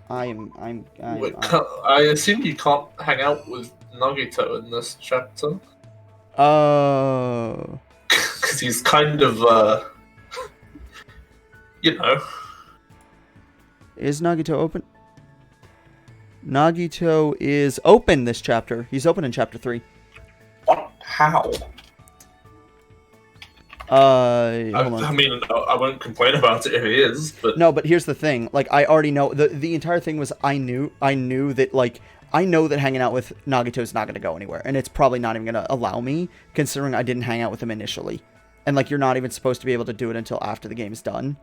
Oh my god. I'm Wait, I assume you can't hang out with Nagito in this chapter? Oh. Because he's kind of, you know. Is Nagito open? Nagito is open this chapter. He's open in chapter 3. What? How? Hold on. I mean, I won't complain about it if he is, but... No, but here's the thing. Like, I already know... The entire thing was I knew that, like... I know that hanging out with Nagito is not going to go anywhere. And it's probably not even going to allow me, considering I didn't hang out with him initially. And, like, you're not even supposed to be able to do it until after the game's done.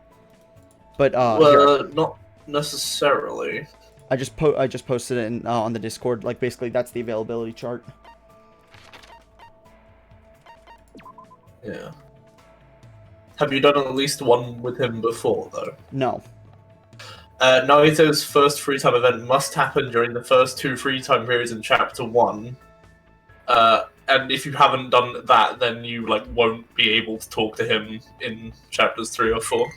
But, well, not necessarily. I just posted it on the Discord. Like, basically, that's the availability chart. Yeah. Have you done at least one with him before, though? No. Naruto's first free time event must happen during the first 2 free time periods in Chapter 1. And if you haven't done that, then you won't be able to talk to him in chapters 3 or 4.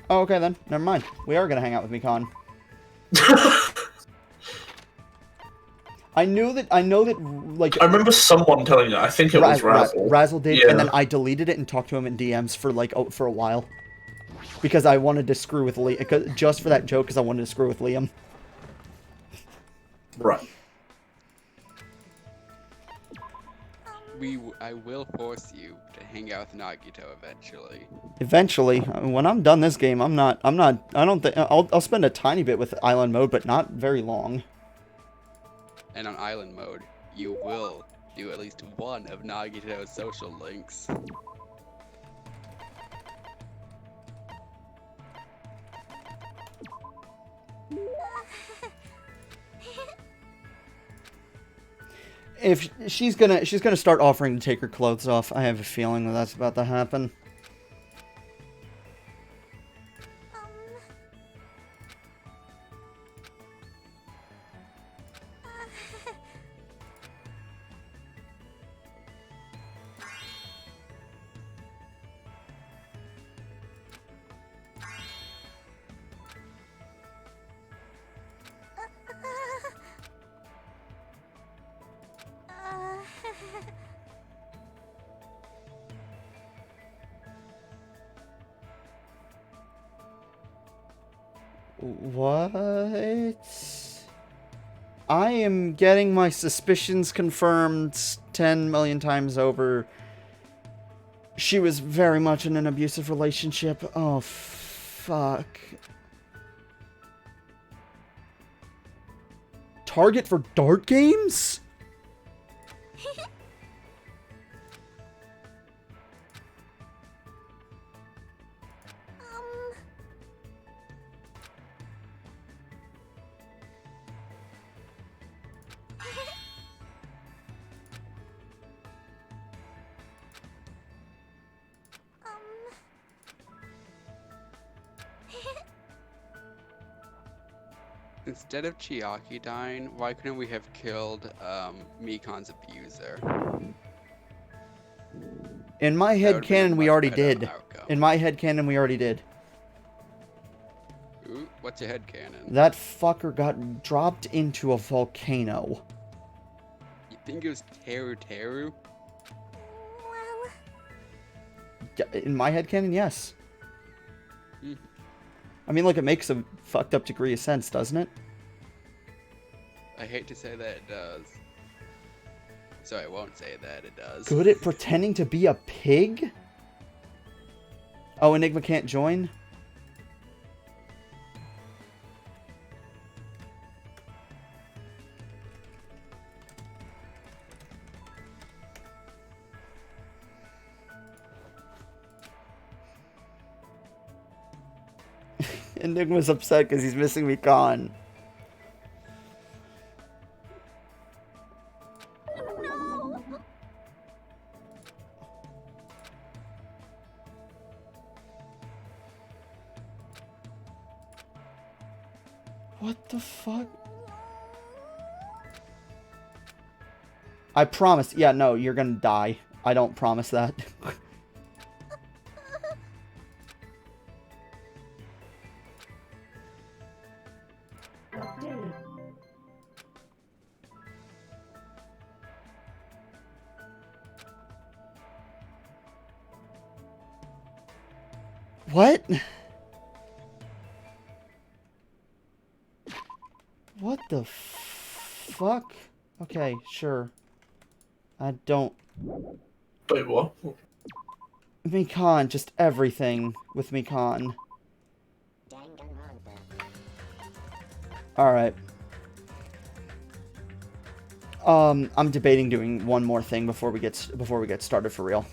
Oh, okay then. Never mind. We are gonna hang out with Mikan. I know that, like... I remember someone telling you. I think it was Razzle. Razzle did, Yeah. and then I deleted it and talked to him in DMs for a while. Because I wanted to screw with Liam, just for that joke, because I wanted to screw with Liam. Right. I will force you to hang out with Nagito eventually. Eventually, when I'm done this game, I don't think, I'll spend a tiny bit with Island Mode, but not very long. And on Island Mode, you will do at least one of Nagito's social links. If she's gonna start offering to take her clothes off, I have a feeling that that's about to happen. What? I am getting my suspicions confirmed 10 million times over. She was very much in an abusive relationship. Oh, fuck. Target for dart games? Instead of Chiaki dying, why couldn't we have killed Mikan's abuser? In my That head would've been a canon, we much already better did. outcome. In my head canon, we already did. Ooh, what's your headcanon? That fucker got dropped into a volcano. You think it was Teru Teru? Well, In my head canon, yes. Hmm. I mean, look, it makes a fucked up degree of sense, doesn't it? I hate to say that it does. So I won't say that it does. Good at pretending to be a pig? Oh, Enigma can't join? Enigma's upset because he's missing Mikan. no. What the fuck? I promise. Yeah, no, you're gonna die. I don't promise that. What? What the fuck? Okay, sure. I don't... Wait, what? Mikan, just everything with Mikan. Alright. I'm debating doing one more thing before we get started for real.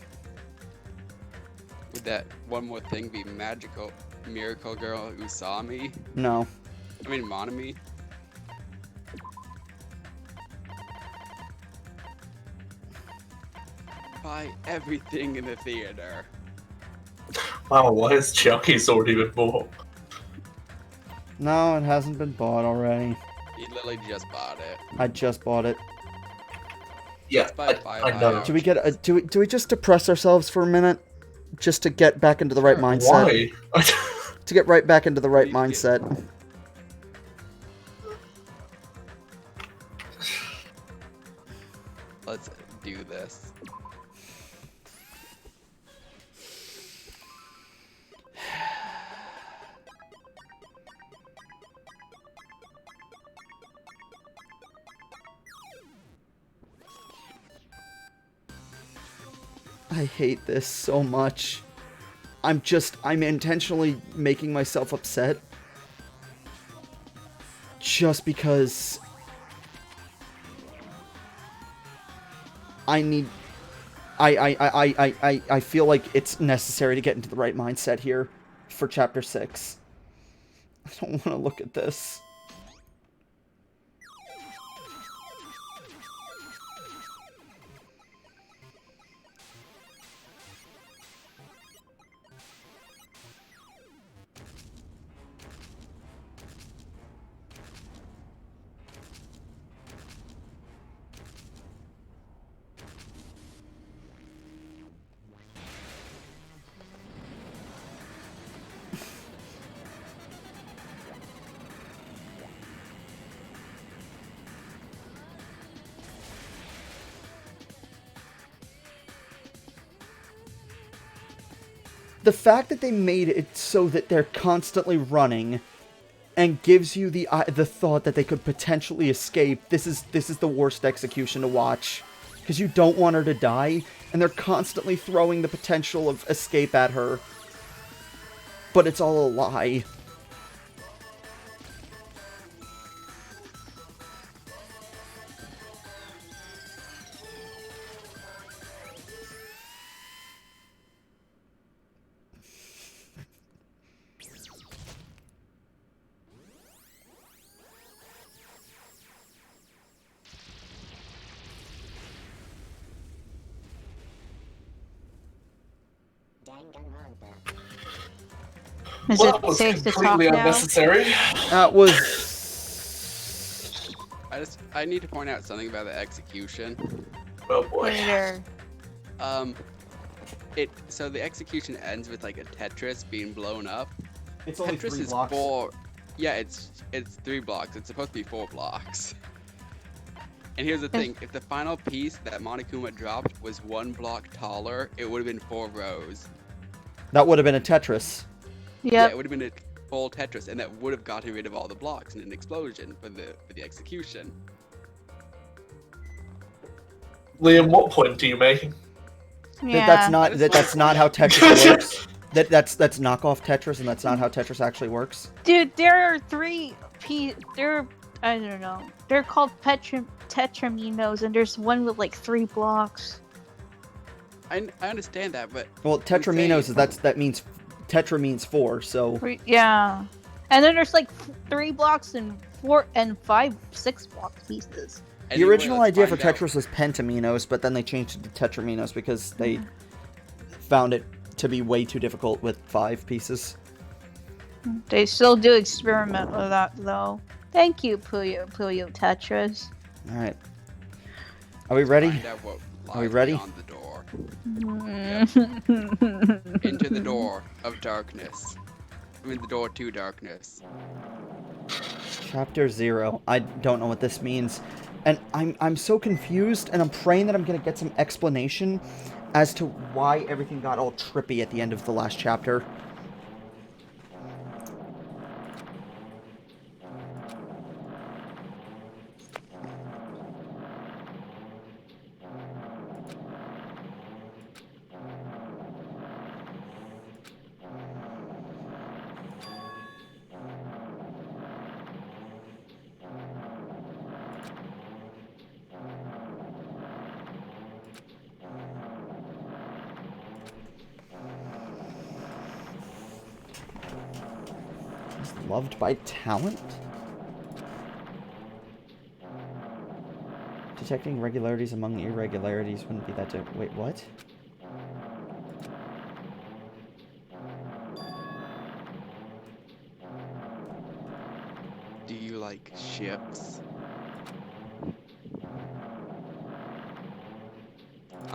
Would that one more thing be magical miracle girl Usami? No. I mean Monami? Buy everything in the theater. Wow, why has Chiaki's already been bought? No, it hasn't been bought already. He literally just bought it. I just bought it. Yeah, Let's buy five I know. high Do we get a, do we just depress ourselves for a minute? Just to get back into the right Sure. mindset? Why? To get right back into the right Need to get- mindset. Let's do this. I hate this so much. I'm intentionally making myself upset. Just because I need... I feel like it's necessary to get into the right mindset here for Chapter 6. I don't want to look at this. The fact that they made it so that they're constantly running and gives you the thought that they could potentially escape. This is the worst execution to watch, because you don't want her to die, and they're constantly throwing the potential of escape at her, but it's all a lie. Is Well, it that was safe to talk completely now? unnecessary. That was... I need to point out something about the execution. Oh boy. Later. So the execution ends with like a Tetris being blown up. It's only Tetris 3 is blocks. 4. Yeah, it's 3 blocks. It's supposed to be 4 blocks. And here's the thing: if the final piece that Monokuma dropped was 1 block taller, it would have been 4 rows. That would have been a Tetris. Yeah, Yep. it would have been a full Tetris, and that would have gotten rid of all the blocks in an explosion for the execution. Liam, what point are you making? Yeah. That's not I just that's not how Tetris works. That's knockoff Tetris, and that's not how Tetris actually works. Dude, there are 3 They're I don't know. They're called tetraminos, and there's one with like 3 blocks. I understand that, but Well, tetraminos is that means tetra means 4, so Yeah. And then there's like 3 blocks and 4 and 5, 6 block pieces. the anyway, original let's idea for find out. Tetris was pentaminos, but then they changed it to tetraminos because they found it to be way too difficult with 5 pieces. They still do experiment with that though. Thank you, Puyo Tetris. All right, are we ready? Find out what Are we lies ready? beyond the door. Into the door of darkness. I mean, the door to darkness. Chapter 0. I don't know what this means, and I'm so confused, and I'm praying that I'm gonna get some explanation as to why everything got all trippy at the end of the last chapter. Loved by talent? Detecting regularities among irregularities wouldn't be that difficult. Wait, what? Do you like ships?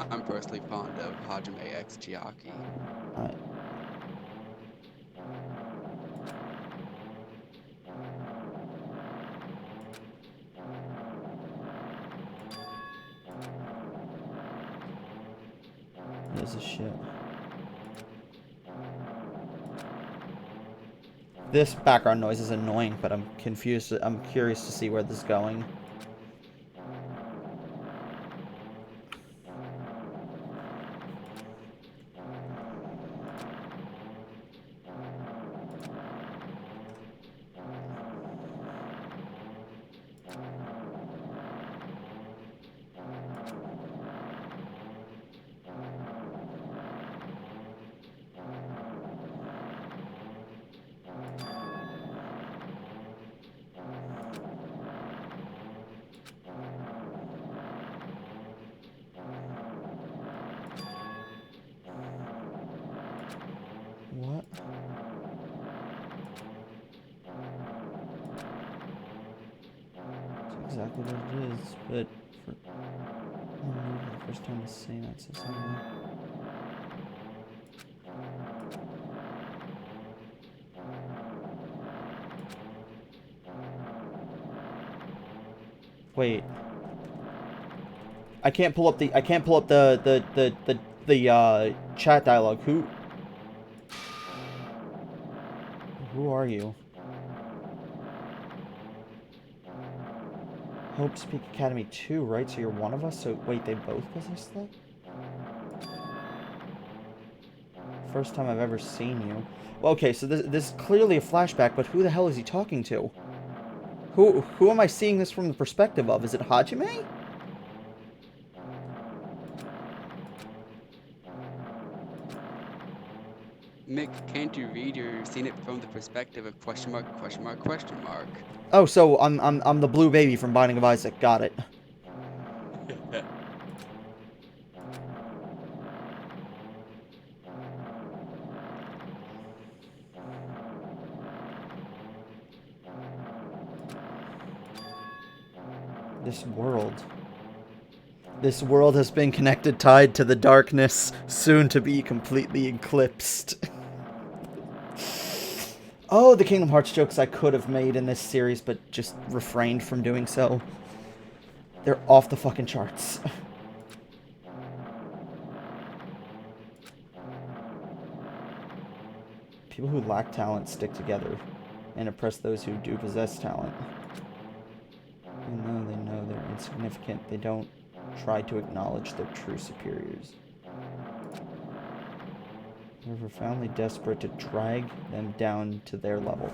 I'm personally fond of Hajime X Chiaki. I, This is shit. This background noise is annoying, but I'm confused. I'm curious to see where this is going. What? That's exactly what it is, but for the first time to say that to someone. Wait. I can't pull up the chat dialogue. Who are you? Hope Speak Academy 2, right? So you're one of us? So wait, they both possess that? First time I've ever seen you. Well, okay, so this is clearly a flashback, but who the hell is he talking to? Who am I seeing this from the perspective of? Is it Hajime? Mick, can't you read? You're seeing it from the perspective of question mark, question mark, question mark. Oh, so I'm the blue baby from Binding of Isaac. Got it. This world has been connected, tied to the darkness, soon to be completely eclipsed. Oh, the Kingdom Hearts jokes I could have made in this series, but just refrained from doing so. They're off the fucking charts. People who lack talent stick together and oppress those who do possess talent. Even though they know they're insignificant, they don't try to acknowledge their true superiors. They're profoundly desperate to drag them down to their level.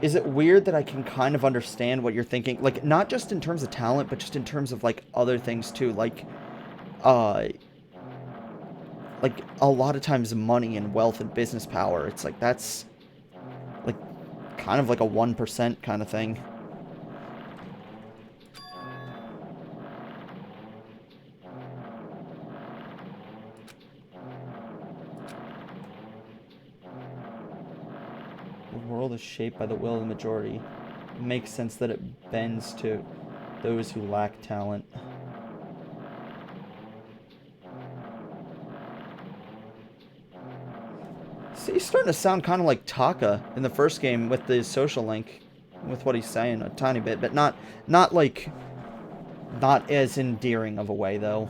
Is it weird that I can kind of understand what you're thinking? Like, not just in terms of talent, but just in terms of, like, other things, too. Like, a lot of times money and wealth and business power, it's like, that's, like, kind of like a 1% kind of thing. The world is shaped by the will of the majority. It makes sense that it bends to those who lack talent. See, he's starting to sound kind of like Taka in the first game with the social link, with what he's saying a tiny bit, but not as endearing of a way, though.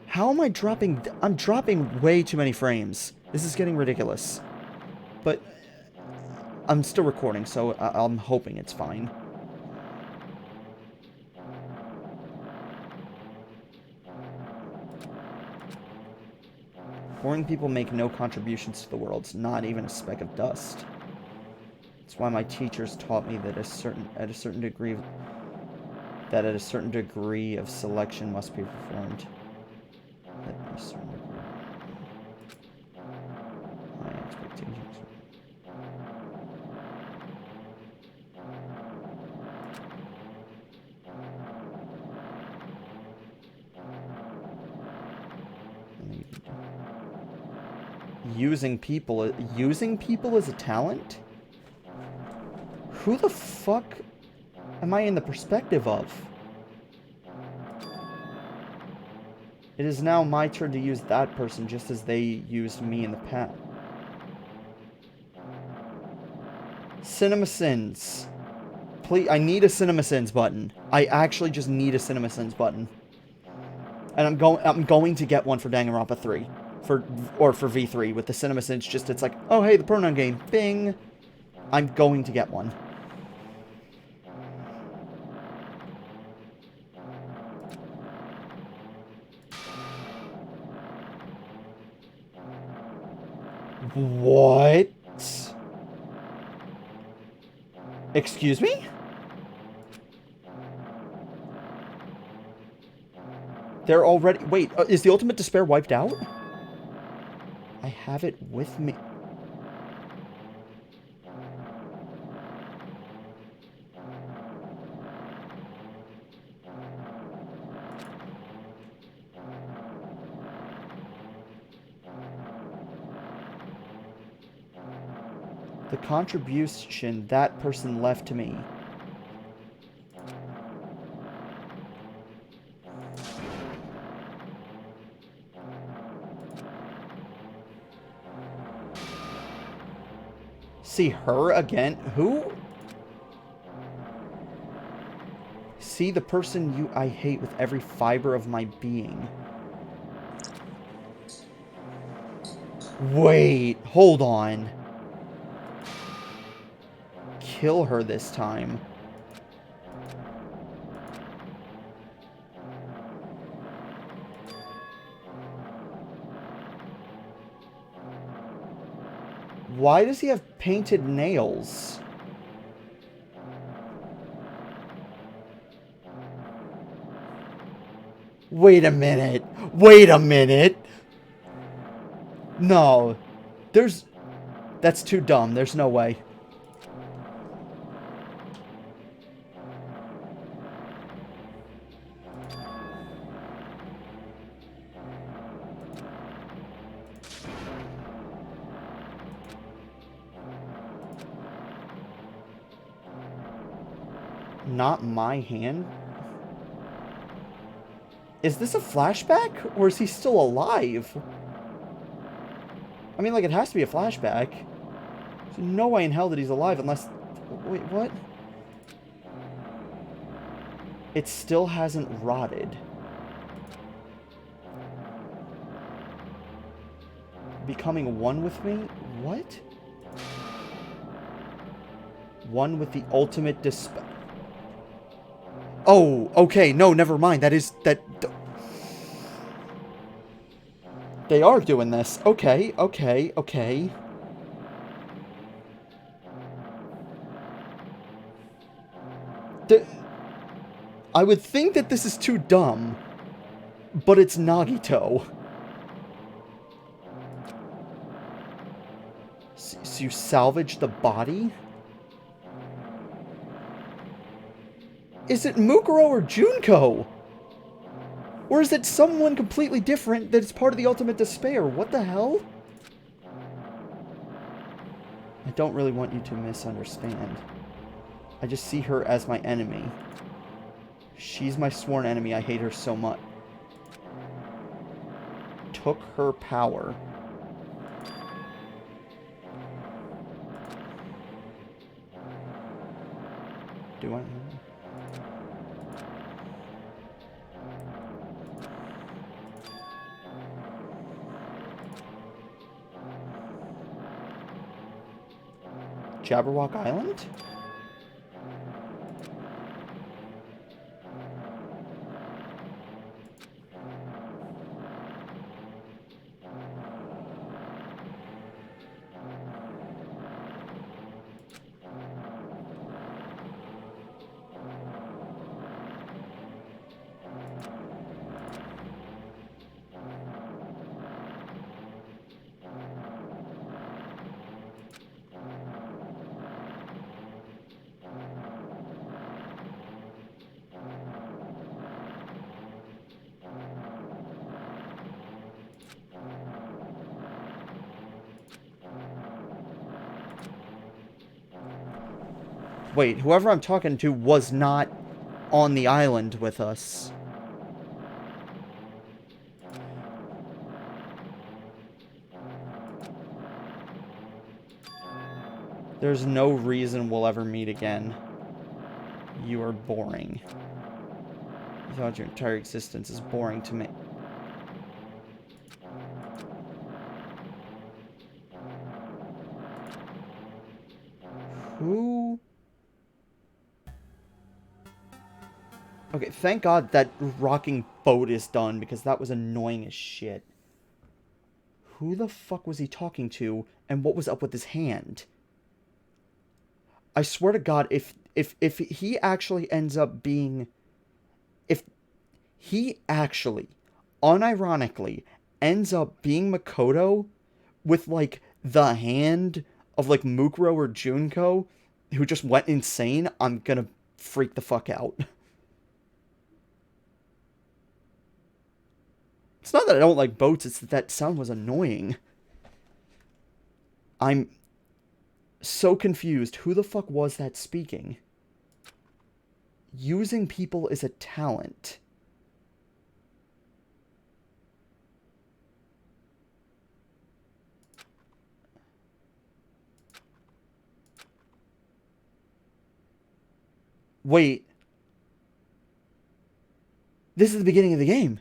How am I dropping? I'm dropping way too many frames. This is getting ridiculous. But I'm still recording, so I'm hoping it's fine. Boring people make no contributions to the world, not even a speck of dust. That's why my teachers taught me that at a certain degree of selection must be performed. That a certain degree. My expectations. Using people as a talent? Who the fuck am I in the perspective of? It is now my turn to use that person just as they used me in the past. CinemaSins. Please, I need a CinemaSins button. I actually just need a CinemaSins button. And I'm going to get one for Danganronpa 3. For V3 with the CinemaSins. Just, it's like, oh hey, the pronoun game. Bing. I'm going to get one. What? Excuse me? They're already... Wait, is the Ultimate Despair wiped out? I have it with me. The contribution that person left to me. See her again? Who? See the person I hate with every fiber of my being. Wait, hold on. Kill her this time. Why does he have painted nails? Wait a minute. Wait a minute. No. That's too dumb. There's no way. Not my hand? Is this a flashback? Or is he still alive? I mean, like, it has to be a flashback. There's no way in hell that he's alive unless... Wait, what? It still hasn't rotted. Becoming one with me? What? One with the ultimate despair. Oh, okay. No, never mind. That... They are doing this. Okay, okay, okay. I would think that this is too dumb, but it's Nagito. So you salvage the body? Is it Mukuro or Junko? Or is it someone completely different that's part of the Ultimate Despair? What the hell? I don't really want you to misunderstand. I just see her as my enemy. She's my sworn enemy. I hate her so much. Took her power. Do I? Jabberwock Island? Wait, whoever I'm talking to was not on the island with us. There's no reason we'll ever meet again. You are boring. You thought your entire existence is boring to me. Who? Okay, thank God that rocking boat is done, because that was annoying as shit. Who the fuck was he talking to, and what was up with his hand? I swear to God, if he actually ends up being... If he actually, unironically, ends up being Makoto with, like, the hand of, like, Mukuro or Junko, who just went insane, I'm gonna freak the fuck out. It's not that I don't like boats, it's that that sound was annoying. I'm so confused. Who the fuck was that speaking? Using people is a talent. Wait. This is the beginning of the game.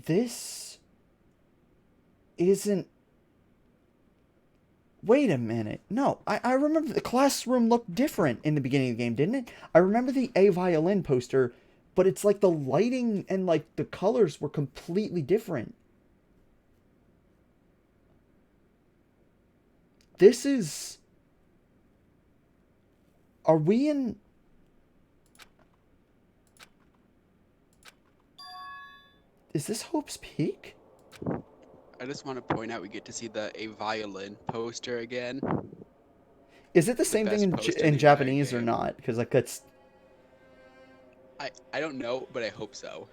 This isn't... Wait a minute. No, I remember the classroom looked different in the beginning of the game, didn't it? I remember the A Violin poster, but it's like the lighting and like the colors were completely different. This is... Are we in... Is this Hope's Peak? I just want to point out we get to see A Violin poster again. Is it the same thing best poster in in the entire Japanese or game. not? Because like that's... I don't know, but I hope so.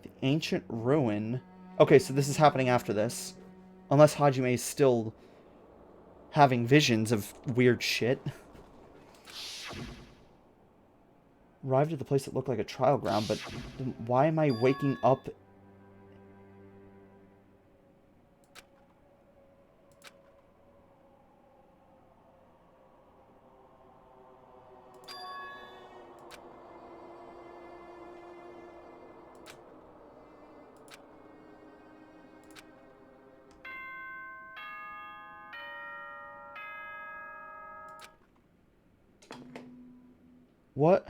The ancient ruin. Okay, so this is happening after this. Unless Hajime is still having visions of weird shit. Arrived at the place that looked like a trial ground, but why am I waking up? What?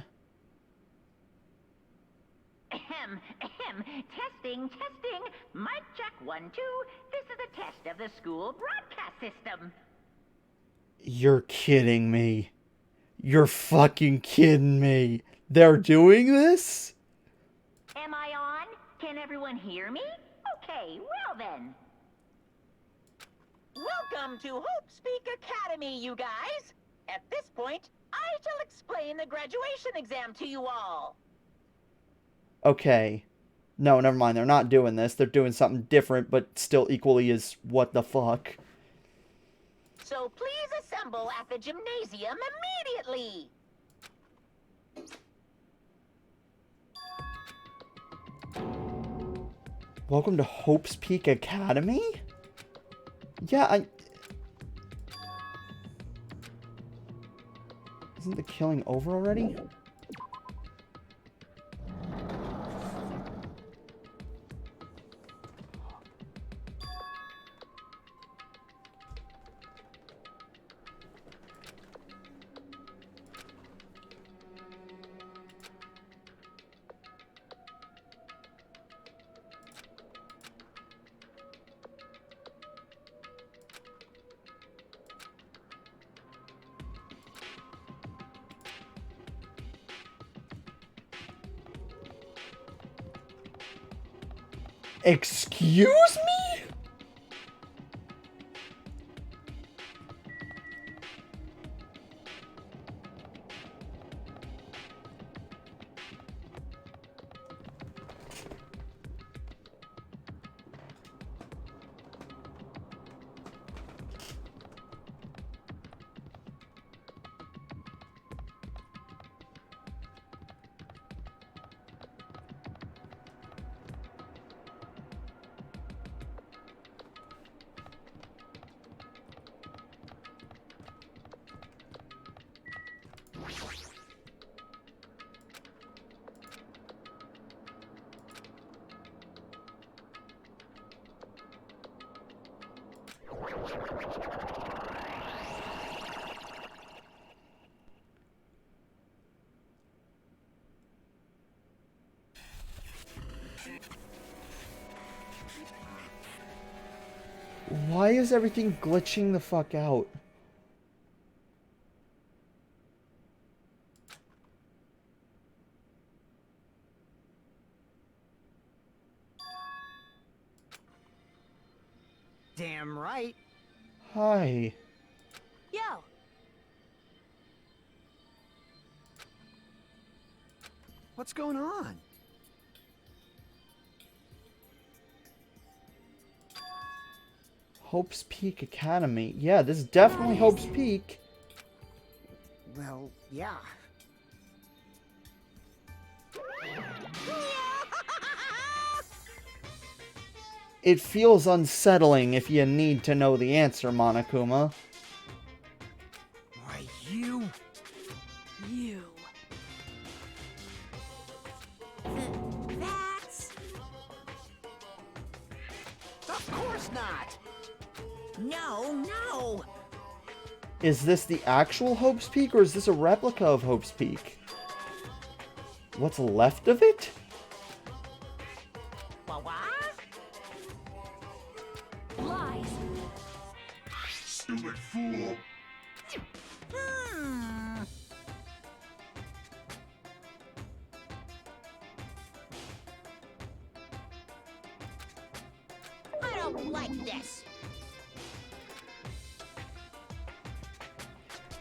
Ahem, ahem. Testing, testing. Mic check 1, 2. This is a test of the school broadcast system. You're kidding me. You're fucking kidding me. They're doing this? Am I on? Can everyone hear me? Okay, well then. Welcome to Hope Speak Academy, you guys. At this point, I shall explain the graduation exam to you all. Okay. No, never mind. They're not doing this. They're doing something different, but still equally as what the fuck. So please assemble at the gymnasium immediately. Welcome to Hope's Peak Academy? Yeah, Isn't the killing over already? Excuse me? Why is everything glitching the fuck out? Damn right. Hi. Yo. What's going on? Hope's Peak Academy. Yeah, this is definitely Hope's Peak. Well, yeah. It feels unsettling if you need to know the answer, Monokuma. Why, you... That's... Of course not! No! Is this the actual Hope's Peak, or is this a replica of Hope's Peak? What's left of it? What? Lies. Stupid fool. I don't like this.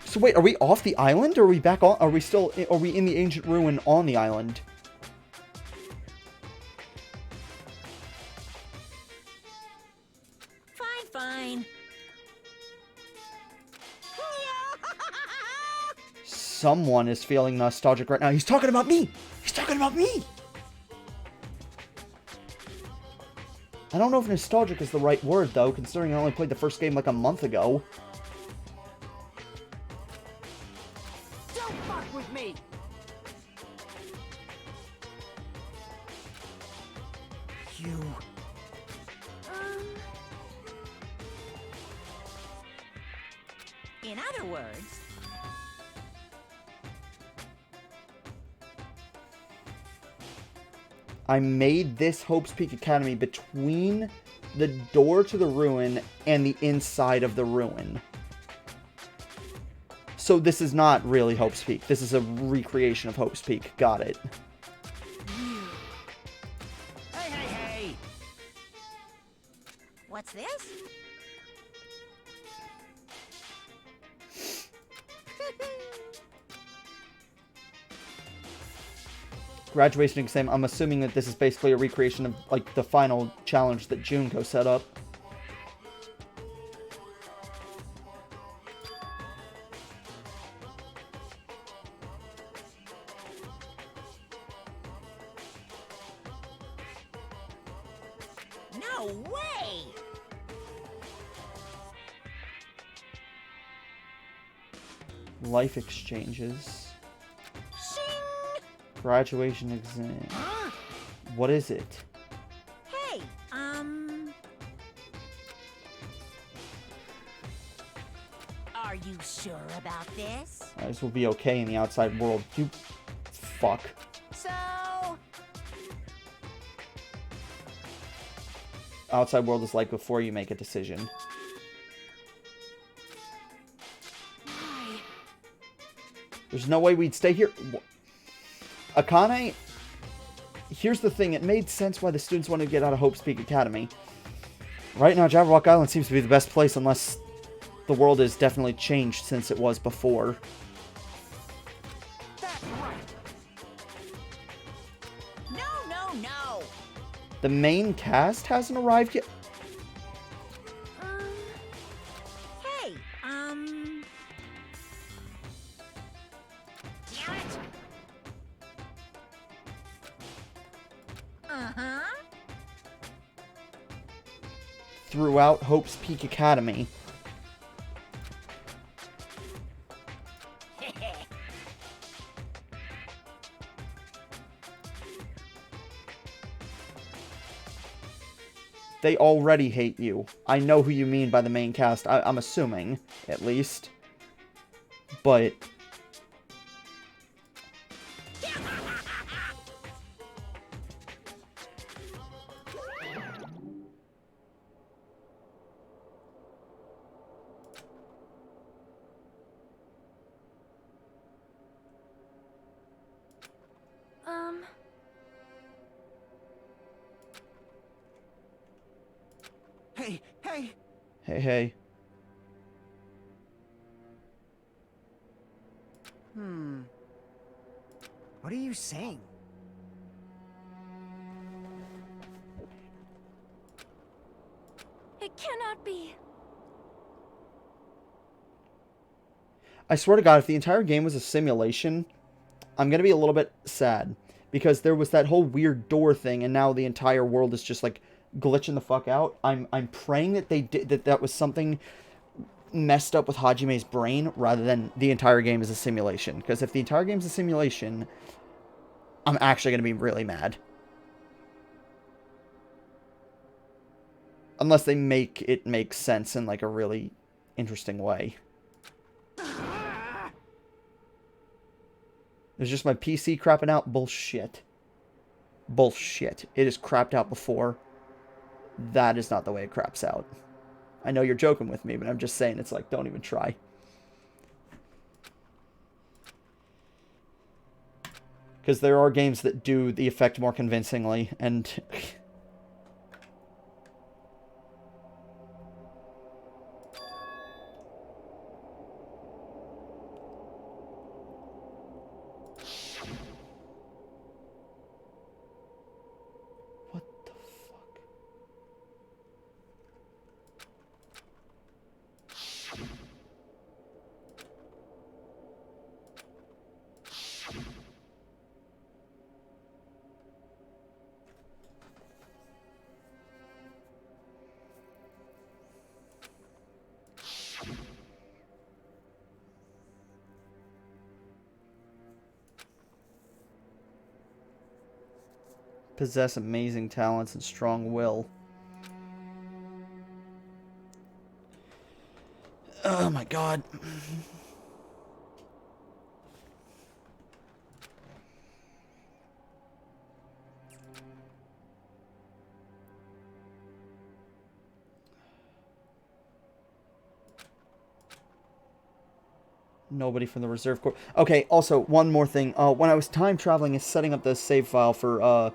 So wait, are we off the island, or are we back on? Are we still? Are we in the ancient ruin on the island? Fine. Someone is feeling nostalgic right now. He's talking about me! He's talking about me! I don't know if nostalgic is the right word, though, considering I only played the first game like a month ago. Don't fuck with me! You... In other words, I made this Hope's Peak Academy between the door to the ruin and the inside of the ruin. So this is not really Hope's Peak. This is a recreation of Hope's Peak. Got it. Hey! what's this? Graduation exam. I'm assuming that this is basically a recreation of, like, the final challenge that Junko set up. No way! Life exchanges. Shing! Graduation exam. Huh? What is it? Hey, are you sure about this? This will be okay in the outside world. You fuck. So, Outside world is like before you make a decision. There's no way we'd stay here. Akane? here's the thing. It made sense why the students wanted to get out of Hope's Peak Academy. Right now, Jabberwock Island seems to be the best place unless the world has definitely changed since it was before. That's right. No. The main cast hasn't arrived yet. Hey, damn it. Uh-huh. Throughout Hope's Peak Academy. They already hate you. I know who you mean by the main cast. I'm assuming, at least. But... Hey. Hey. What are you saying? It cannot be. I swear to God, if the entire game was a simulation, I'm gonna be a little bit sad. Because there was that whole weird door thing, and now the entire world is just, like, glitching the fuck out. I'm praying that they did that was something messed up with Hajime's brain, rather than the entire game is a simulation. Because if the entire game is a simulation, I'm actually gonna be really mad. Unless they make it make sense in, like, a really interesting way. It's just my PC crapping out. Bullshit. Bullshit. It is crapped out before. That is not the way it craps out. I know you're joking with me, but I'm just saying, it's like, don't even try. Because there are games that do the effect more convincingly, and... What the fuck? Possess amazing talents and strong will. Oh my god. Nobody from the reserve corps. Okay, also, one more thing. When I was time traveling and setting up the save file for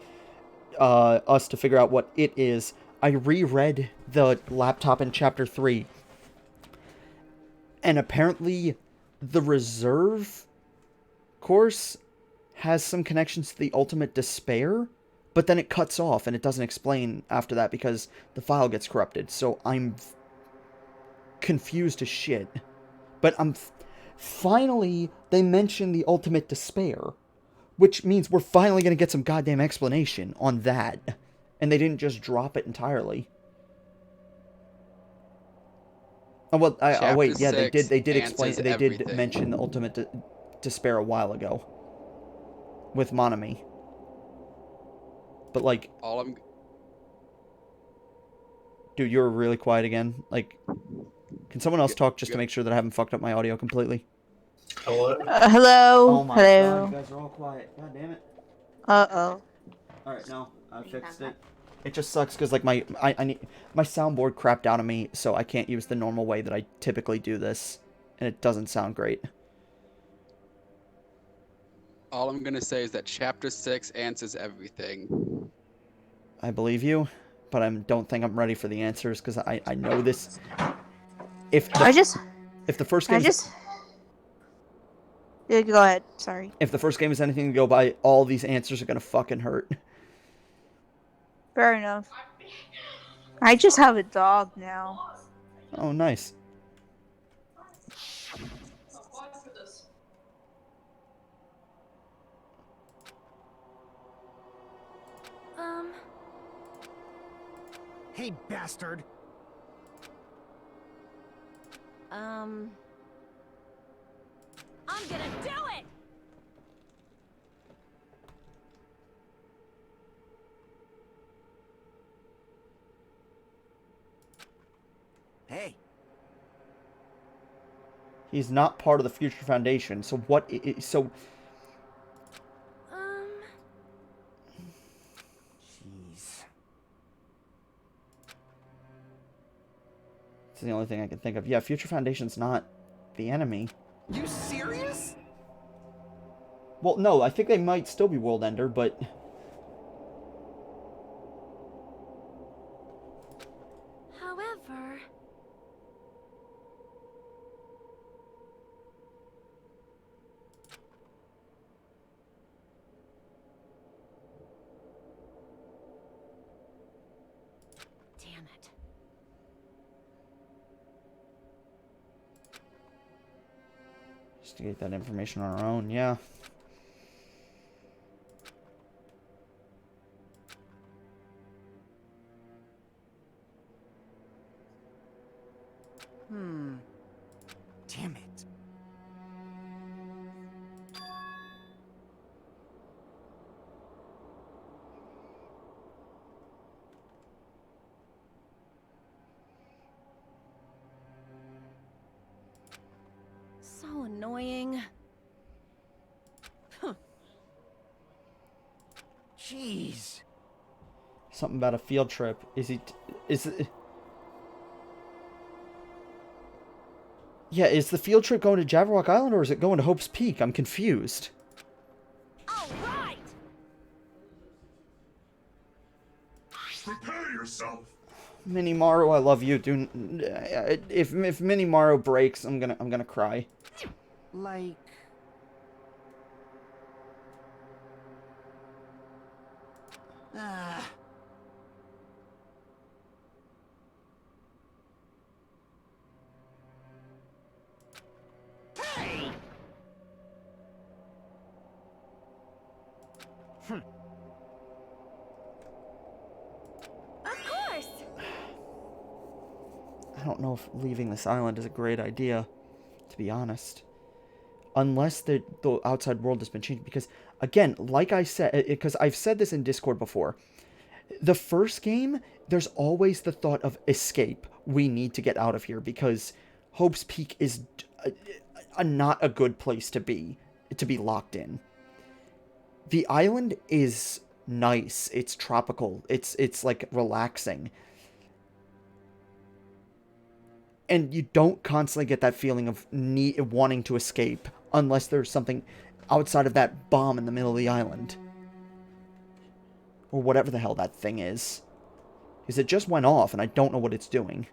us to figure out what it is, I reread the laptop in Chapter 3. And apparently, the reserve course has some connections to the ultimate despair, but then it cuts off and it doesn't explain after that because the file gets corrupted. So I'm confused as shit. But finally, they mention the ultimate despair, which means we're finally going to get some goddamn explanation on that. And they didn't just drop it entirely. Oh, well, wait, yeah, they did explain, they did mention the ultimate despair a while ago. With Monami. But, like... Dude, you're really quiet again. Like, can someone else talk just to make sure that I haven't fucked up my audio completely? Hello? Hello? Oh my god, you guys are all quiet. God damn it. Uh-oh. Alright, no, I fixed it. It just sucks because, like, my soundboard crapped out on me, so I can't use the normal way that I typically do this. And it doesn't sound great. All I'm gonna say is that Chapter 6 answers everything. I believe you, but I don't think I'm ready for the answers because I know this. If the first game Yeah, go ahead. Sorry. if the first game is anything to go by, all these answers are gonna fucking hurt. Fair enough. I just have a dog now. Oh, nice. Hey, bastard. I'm gonna do it! Hey. He's not part of the Future Foundation, so what? So Jeez. it's the only thing I can think of. Yeah, Future Foundation's not the enemy. You serious? Well, no, I think they might still be World Ender, but However... Damn it. just to get that information on our own, yeah. Damn it. So annoying. Jeez. Something about a field trip. Is it? Yeah, is the field trip going to Jabberwock Island or is it going to Hope's Peak? I'm confused. All right! Prepare yourself. Minimaru, I love you, dude. If Minimaru breaks, I'm gonna cry. Like... Ah. Hey! Of course! I don't know if leaving this island is a great idea, to be honest. Unless the outside world has been changed. Because, again, like I said, because I've said this in Discord before, the first game, there's always the thought of escape. We need to get out of here because Hope's Peak is not a good place to be locked in. The island is nice. It's tropical. It's like relaxing. And you don't constantly get that feeling of wanting to escape unless there's something outside of that bomb in the middle of the island. Or whatever the hell that thing is. Because it just went off and I don't know what it's doing.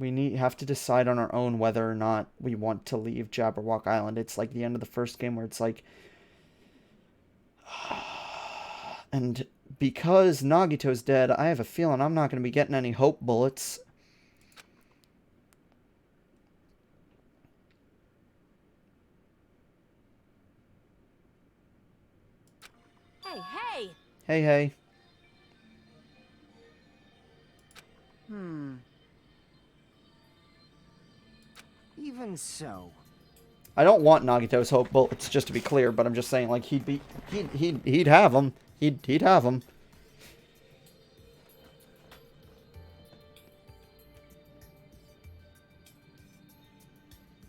We have to decide on our own whether or not we want to leave Jabberwock Island. It's like the end of the first game where it's like... And because Nagito's dead, I have a feeling I'm not going to be getting any hope bullets. Hey, hey! Hey, hey. Even so. I don't want Nagito's hope bullets, just to be clear, but I'm just saying, like, he'd have them. He'd have them.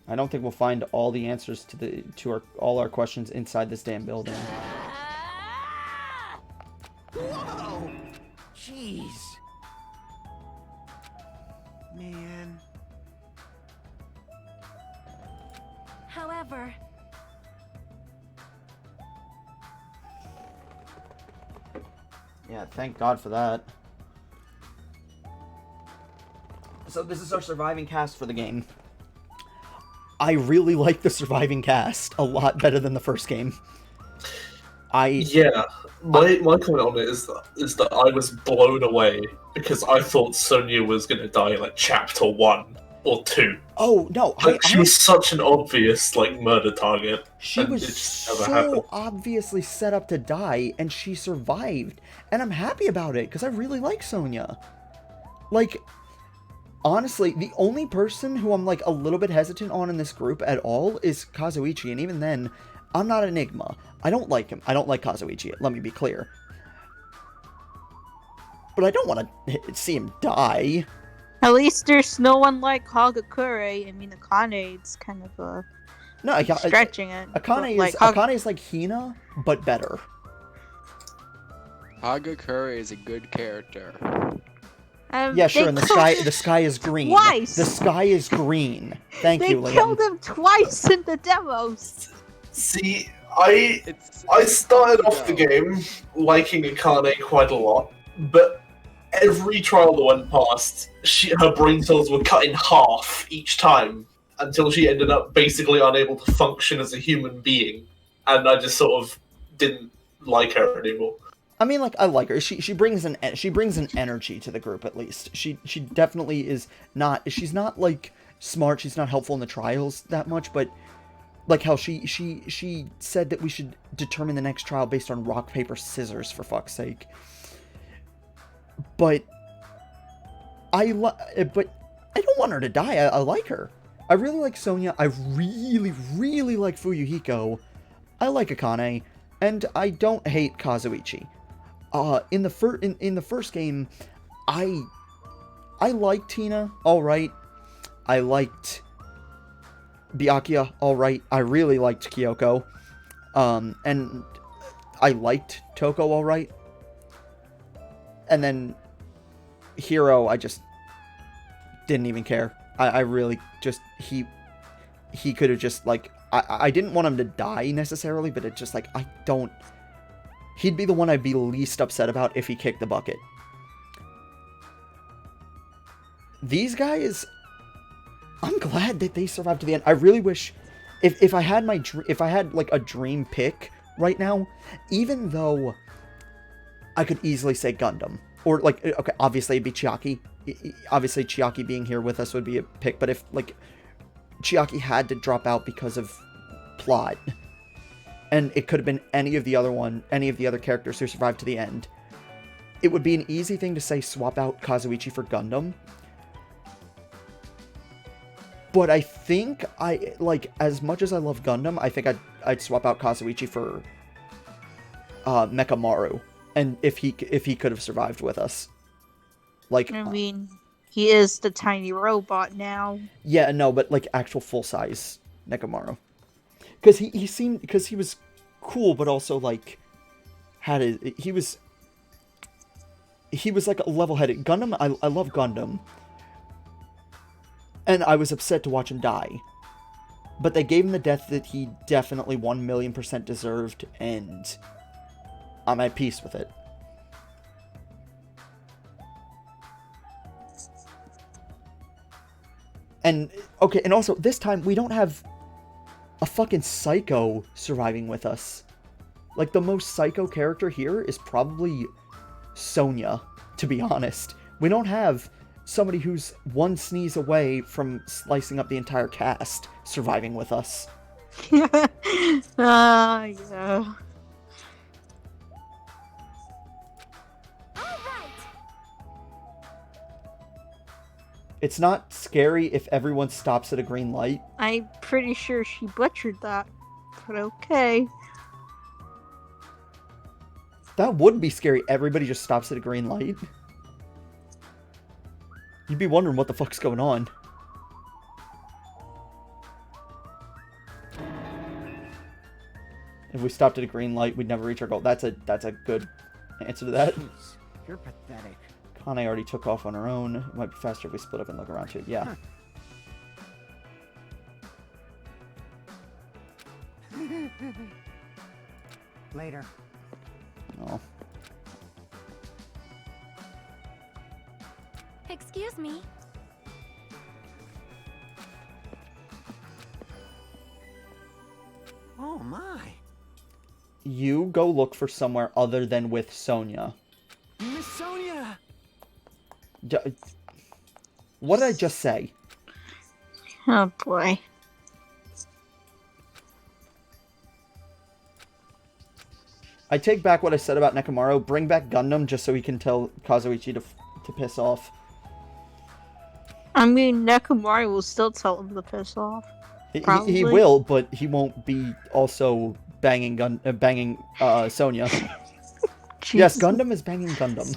I don't think we'll find all the answers to all our questions inside this damn building. Whoa! Jeez. Man. However, Yeah, thank God for that. So this is our surviving cast for the game. I really like the surviving cast a lot better than the first game. Yeah, my comment on it is that I was blown away because I thought Sonya was gonna die in like chapter 1 or 2. Oh no, Like, she was such an obvious like murder target. She and was it just never so happened. obviously set up to die, and she survived, and I'm happy about it because I really like Sonya. Like, honestly, the only person who I'm like a little bit hesitant on in this group at all is Kazuichi, and even then, I'm not Enigma. I don't like him. I don't like Kazuichi. Let me be clear. But I don't want to see him die. At least there's no one like Hagakure. I mean, Akane's kind of No, stretching it. Akane is like Hina, but better. Hagakure is a good character. Yeah, sure, and the sky is green. Twice! The sky is green. Thank you, Liam. They killed him twice in the demos! See, I started off the game liking Akane quite a lot, but every trial that went past, her brain cells were cut in half each time until she ended up basically unable to function as a human being, and I just sort of didn't like her anymore. I mean, like, I like her. She brings an energy to the group, at least. She definitely is not. She's not like smart. She's not helpful in the trials that much, but like how she said that we should determine the next trial based on rock paper scissors, for fuck's sake. But I don't want her to die. I like her. I really like Sonya. I really like Fuyuhiko. I like Akane, and I don't hate Kazuichi. In the first game, I liked Tina, alright. I liked Byakuya, alright. I really liked Kyoko. And I liked Toko, alright. And then Hiro, I just didn't even care. I really just, he could have just, like, I didn't want him to die necessarily, but it's just like, he'd be the one I'd be least upset about if he kicked the bucket. These guys, I'm glad that they survived to the end. I really wish, if I had like a dream pick right now, even though I could easily say Gundam, or like, okay, obviously it'd be Chiaki. Obviously Chiaki being here with us would be a pick, but if like Chiaki had to drop out because of plot, and it could have been any of the other characters who survived to the end, it would be an easy thing to say swap out Kazuichi for Gundam. But I think as much as I love Gundam, I think I'd swap out Kazuichi for Mechamaru, and if he could have survived with us. Like, I mean, he is the tiny robot now. Yeah, no, but like actual full size Mechamaru. Because he was cool, but also like he was like a level-headed Gundam. I love Gundam, and I was upset to watch him die, but they gave him the death that he definitely 1,000,000% deserved, and I'm at peace with it. And okay, and also this time we don't have a fucking psycho surviving with us. Like, the most psycho character here is probably Sonya, to be honest. We don't have somebody who's one sneeze away from slicing up the entire cast surviving with us. Yeah. It's not scary if everyone stops at a green light. I'm pretty sure she butchered that. But okay. That would be scary. Everybody just stops at a green light. You'd be wondering what the fuck's going on. If we stopped at a green light, we'd never reach our goal. That's a good answer to that. Jeez, you're pathetic. Kane already took off on her own. It might be faster if we split up and look around too. Yeah. Later. Oh. Excuse me. Oh my. You go look for somewhere other than with Sonia. Miss Sonia! What did I just say? Oh boy. I take back what I said about Nekomaru. Bring back Gundam just so he can tell Kazuichi to piss off. I mean, Nekomaru will still tell him to piss off. He will, but he won't be also banging Sonia. Yes, Gundam is banging Gundam.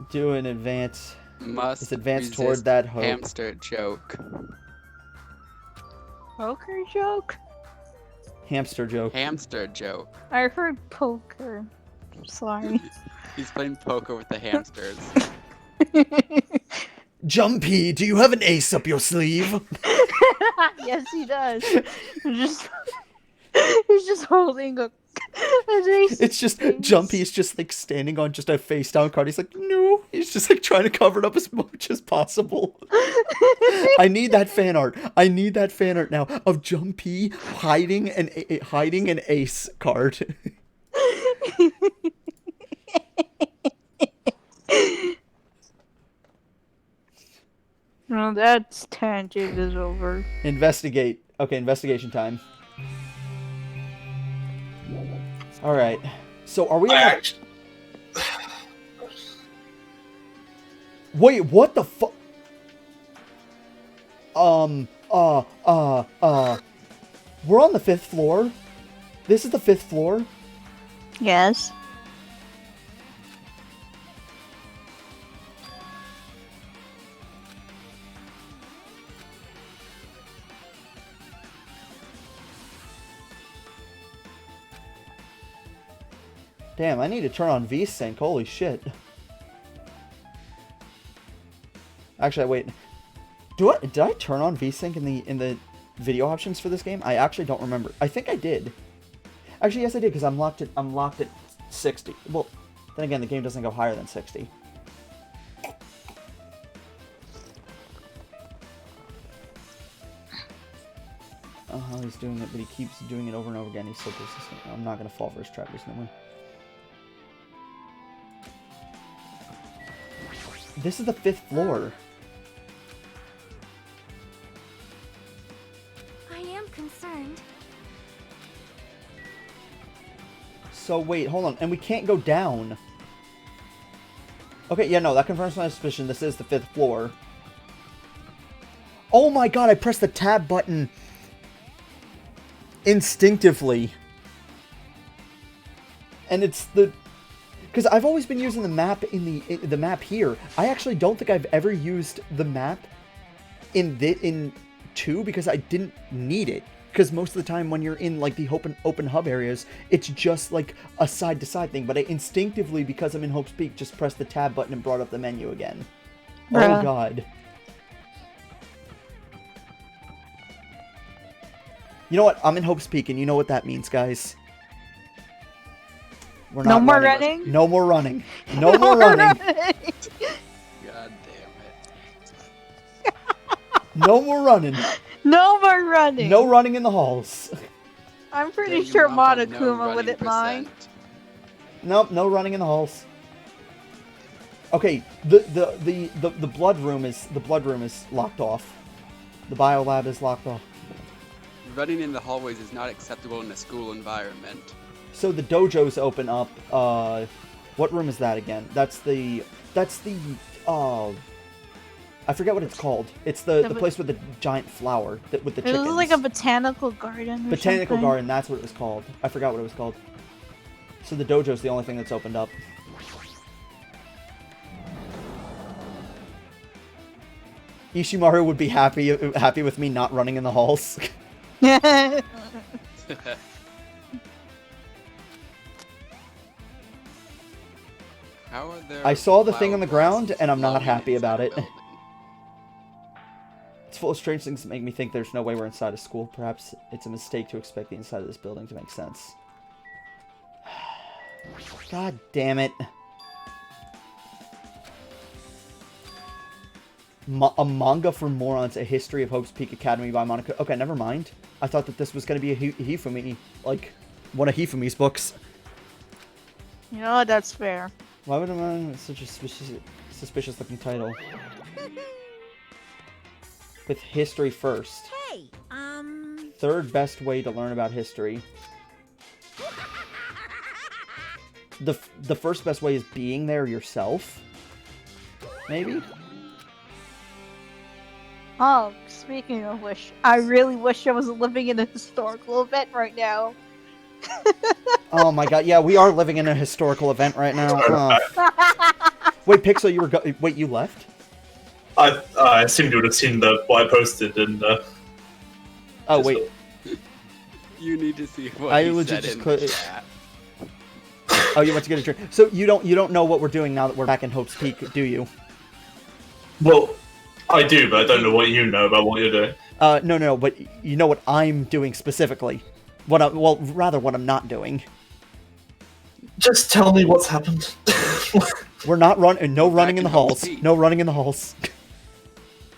Do an advance. Must advance toward resist that hope. hamster joke. Poker joke? Hamster joke. Hamster joke. I heard poker. Sorry. He's playing poker with the hamsters. Jumpy, do you have an ace up your sleeve? Yes, he does. He's just holding an ace. It's just Jumpy is just like standing on just a face down card. He's like, no. He's just like trying to cover it up as much as possible. I need that fan art. I need that fan art now of Jumpy hiding an ace card. No, that's tangent is over. Investigate. Okay, investigation time. Alright. So are we Wait, what the fuck? We're on the 5th floor? This is the 5th floor? Yes. Damn, I need to turn on VSync. Holy shit. Actually, wait. Did I turn on VSync in the video options for this game? I actually don't remember. I think I did. Actually, yes, I did because I'm locked at 60. Well, then again, the game doesn't go higher than 60. Oh, he's doing it, but he keeps doing it over and over again. He's so persistent. I'm not gonna fall for his trap recently. This is the 5th floor. I am concerned. So wait, hold on. And we can't go down. Okay, yeah, no, that confirms my suspicion. This is the 5th floor. Oh my god, I pressed the tab button instinctively. And it's the... Because I've always been using the map in the map here. I actually don't think I've ever used the map in 2 because I didn't need it. Because most of the time when you're in like the open hub areas, it's just like a side to side thing. But I instinctively, because I'm in Hope's Peak, just pressed the tab button and brought up the menu again. Bruh. Oh god. You know what? I'm in Hope's Peak, and you know what that means, guys. We're No not more running. running? No more running. No more running. God damn it. No more running. No more running. No running in the halls. I'm pretty Danganronpa, sure no Monokuma running wouldn't mind. percent. Nope, no running in the halls. Okay, the blood room is locked off. The biolab is locked off. running in the hallways is not acceptable in a school environment. So the dojos open up. What room is that again? That's the. I forget what it's called. It's the place with the giant flower with the It chickens. was like a botanical garden. Or Botanical something. garden. That's what it was called. I forgot what it was called. So the dojo's the only thing that's opened up. Ishimaru would be happy with me not running in the halls. How are there I saw the thing on the wild ground, monsters and I'm not floating happy inside about a it. building? It's full of strange things that make me think there's no way we're inside a school. Perhaps it's a mistake to expect the inside of this building to make sense. God damn it. A manga for morons, A History of Hope's Peak Academy by Monica. Okay, never mind. I thought that this was going to be a Hifumi, like, one of Hifumi's books. You know, that's fair. Why would I such a suspicious looking title? With history first. Hey, Third best way to learn about history. The first best way is being there yourself. Maybe? Oh, speaking of which, I really wish I was living in a historical event right now. Oh my god, yeah, we are living in a historical event right now. Wait, Pixel, you were wait, you left? I assumed you would have seen what I posted and. Oh wait, You need to see what I he legit said just in click- the chat. oh, you went to get a drink. So you don't know what we're doing now that we're back in Hope's Peak, do you? Well, I do, but I don't know what you know about what you're doing. No, but you know what I'm doing specifically. Well, rather what I'm not doing. Just tell me what's happened. We're not running. No running in the in Hope's halls. Peak. No running in the halls.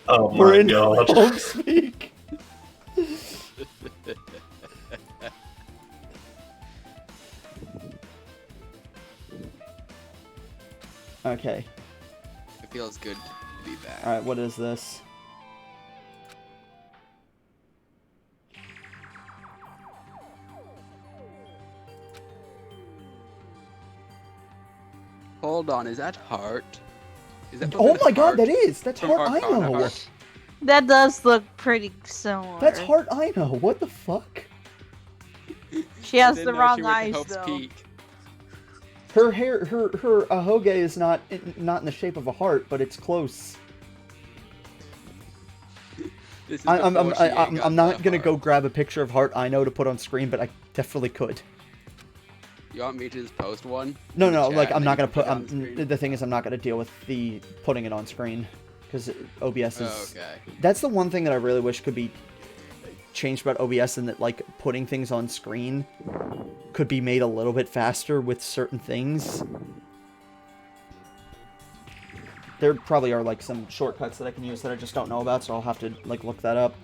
Oh We're my in god. Hope's Peak. Okay. It feels good to be back. All right. What is this? Hold on, is that Heart? Is that Oh fucking my god, Heart? that is. That's From Heart I Arcana know. Heart? That does look pretty similar. That's Heart I know. What the fuck? She I has didn't the know wrong she went to eyes, Hope's though. Peak. Her hair, her ahoge is not in the shape of a heart, but it's close. This is I'm before she ain't got not the gonna heart. go grab a picture of Heart I know to put on screen, but I definitely could. You want me to just post one? No, in the no, chat like and I'm then not you gonna can put. it on screen? The thing is, I'm not gonna deal with the putting it on screen because OBS is. Oh, okay. That's the one thing that I really wish could be changed about OBS, and that like putting things on screen could be made a little bit faster with certain things. There probably are like some shortcuts that I can use that I just don't know about, so I'll have to like look that up.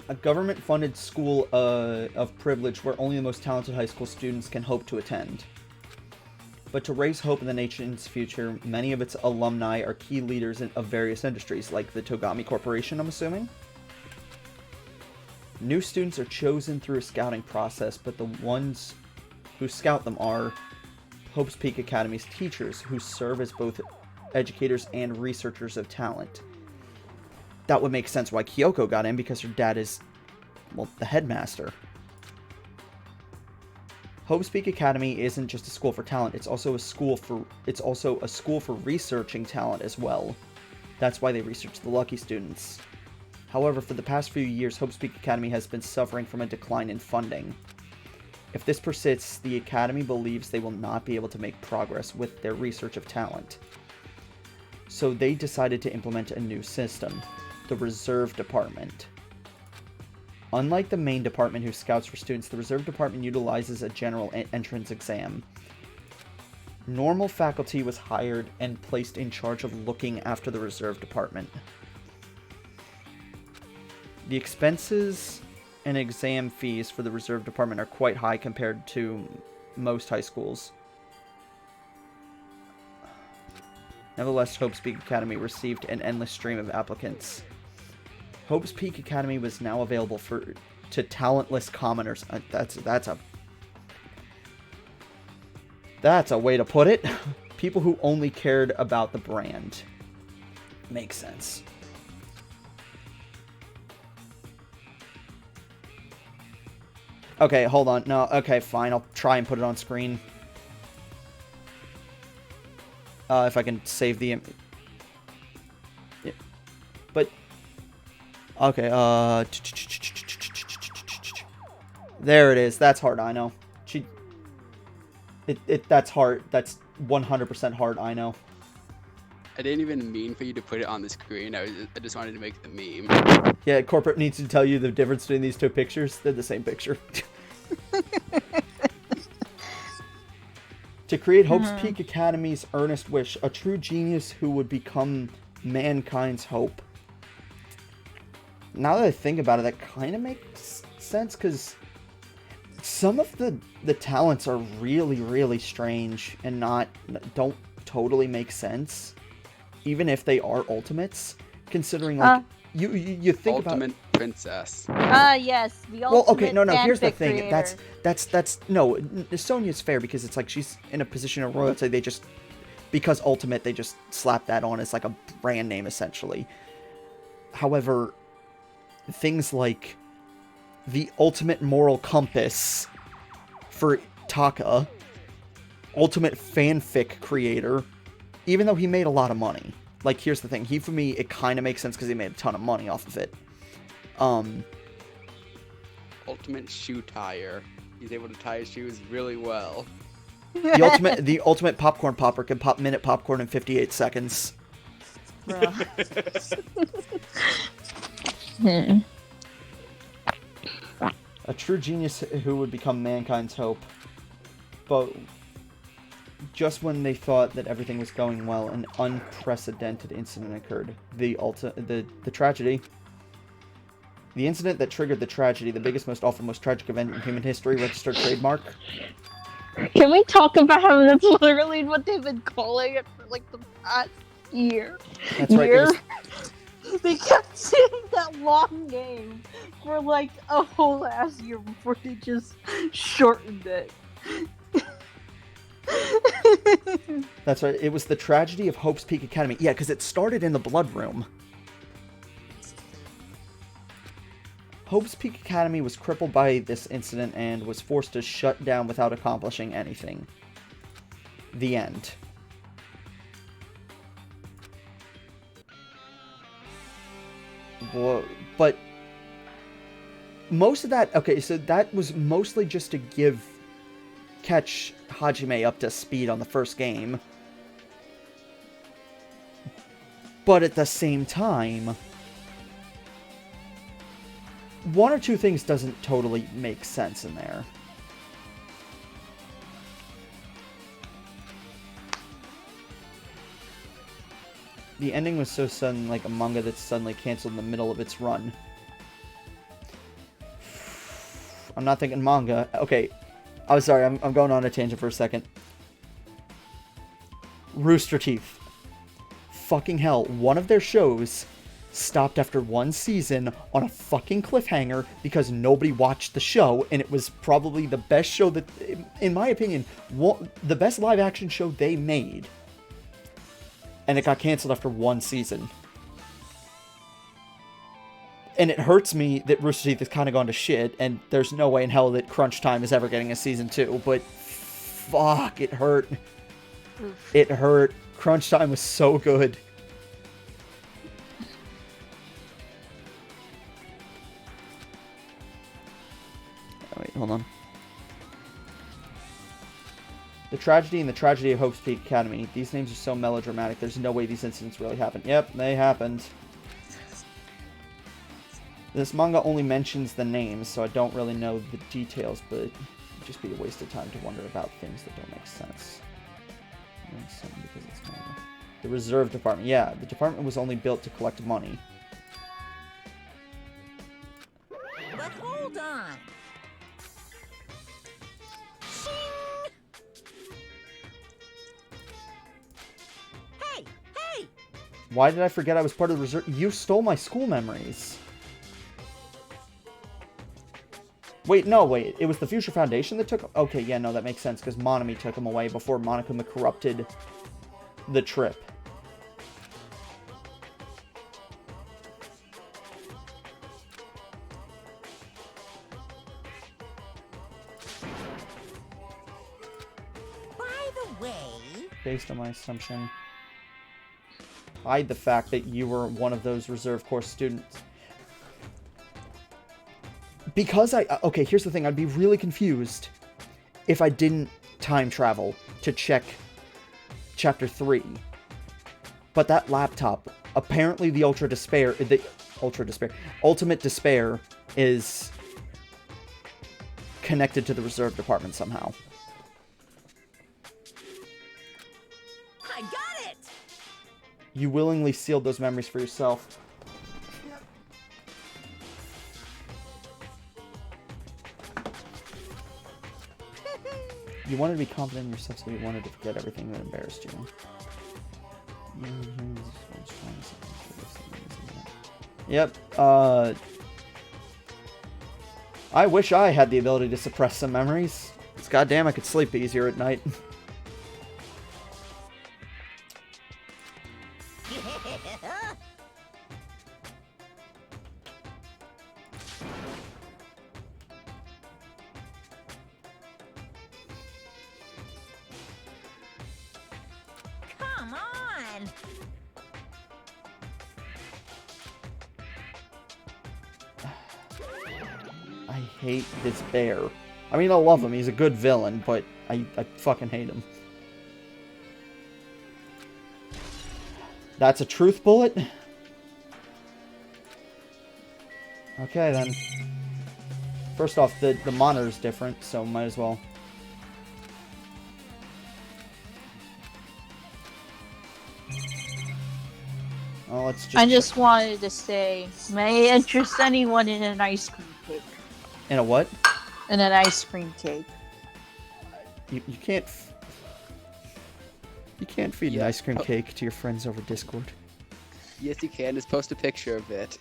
A government-funded school of privilege where only the most talented high school students can hope to attend. But to raise hope in the nation's future, many of its alumni are key leaders of various industries, like the Togami Corporation, I'm assuming? New students are chosen through a scouting process, but the ones who scout them are Hope's Peak Academy's teachers, who serve as both educators and researchers of talent. That would make sense why Kyoko got in, because her dad is, well, the headmaster. Hope's Peak Academy isn't just a school for talent, it's also a school for researching talent as well. That's why they research the lucky students. However, for the past few years, Hope's Peak Academy has been suffering from a decline in funding. If this persists, the Academy believes they will not be able to make progress with their research of talent. So they decided to implement a new system, the Reserve Department. Unlike the main department who scouts for students, the Reserve Department utilizes a general entrance exam. Normal faculty was hired and placed in charge of looking after the Reserve Department. The expenses and exam fees for the Reserve Department are quite high compared to most high schools. Nevertheless, Hope's Peak Academy received an endless stream of applicants. Hope's Peak Academy was now available to talentless commoners. That's a way to put it. People who only cared about the brand. Makes sense. Okay, hold on. No, okay, fine. I'll try and put it on screen. If I can save the... Yeah. But... Okay, there it is. That's hard, I know. That's hard. That's 100% hard, I know. I didn't even mean for you to put it on the screen. I just wanted to make the meme. Yeah, corporate needs to tell you the difference between these two pictures. They're the same picture. To create Hope's Peak Academy's earnest wish, a true genius who would become mankind's hope. Now that I think about it, that kind of makes sense, because some of the talents are really, really strange and don't totally make sense. Even if they are ultimates, considering, like, you think about... Ultimate princess. Yes, the ultimate. Well, okay, no, here's the thing. creator. No, Sonia's fair, because it's like she's in a position of royalty. They just, because ultimate, they just slap that on as like a brand name, essentially. However, things like the ultimate moral compass for Taka, ultimate fanfic creator, even though he made a lot of money. Like, here's the thing. For me, it kind of makes sense because he made a ton of money off of it. Ultimate shoe tire. He's able to tie his shoes really well. The ultimate popcorn popper can pop minute popcorn in 58 seconds. A true genius who would become mankind's hope. But just when they thought that everything was going well, an unprecedented incident occurred. The tragedy. The incident that triggered the tragedy, the biggest, most awful, most tragic event in human history, registered trademark. Can we talk about how that's literally what they've been calling it for like the past year? That's right. They kept saying that long name for like a whole last year before they just shortened it. That's right. It was the tragedy of Hope's Peak Academy. Yeah, because it started in the Blood Room. Hope's Peak Academy was crippled by this incident and was forced to shut down without accomplishing anything. The end. But most of that... Okay, so that was mostly just to catch Hajime up to speed on the first game. But at the same time, one or two things doesn't totally make sense in there. The ending was so sudden, like a manga that's suddenly canceled in the middle of its run. I'm not thinking manga. Okay, I'm sorry, I'm going on a tangent for a second. Rooster Teeth. Fucking hell, one of their shows stopped after one season on a fucking cliffhanger because nobody watched the show, and it was probably the best show that, in my opinion, the best live action show they made. And it got canceled after one season. And it hurts me that Rooster Teeth has kind of gone to shit, and there's no way in hell that Crunch Time is ever getting a season 2, but fuck, it hurt. Oof. It hurt. Crunch Time was so good. Oh, wait, hold on. The tragedy and the tragedy of Hope's Peak Academy. These names are so melodramatic. There's no way these incidents really happened. Yep, they happened. This manga only mentions the names, so I don't really know the details, but it'd just be a waste of time to wonder about things that don't make sense. Because it's manga. The reserve department. Yeah, the department was only built to collect money. But hold on. Shing! Hey, Why did I forget I was part of the reserve? You stole my school memories. Wait, no, wait. It was the Future Foundation that took... Okay, yeah, no, that makes sense, because Monami took them away before Monokuma corrupted the trip. By the way, Based on my assumption, hide the fact that you were one of those reserve course students. Because okay, here's the thing. I'd be really confused if I didn't time travel to check Chapter 3. But that laptop, apparently the Ultimate Despair is connected to the reserve department somehow. I got it! You willingly sealed those memories for yourself. You wanted to be confident in yourself, so you wanted to forget everything that embarrassed you. Yep, I wish I had the ability to suppress some memories. It's goddamn, I could sleep easier at night. Come on! I hate this bear. I mean, I love him. He's a good villain, but I fucking hate him. That's a truth bullet? Okay, then. First off, the monitor's different, so might as well. Oh, let's just... I just wanted to say, may I interest anyone in an ice cream cake? In a what? In an ice cream cake. You can't... You can't feed an ice cream cake to your friends over Discord. Yes, you can. Just post a picture of it.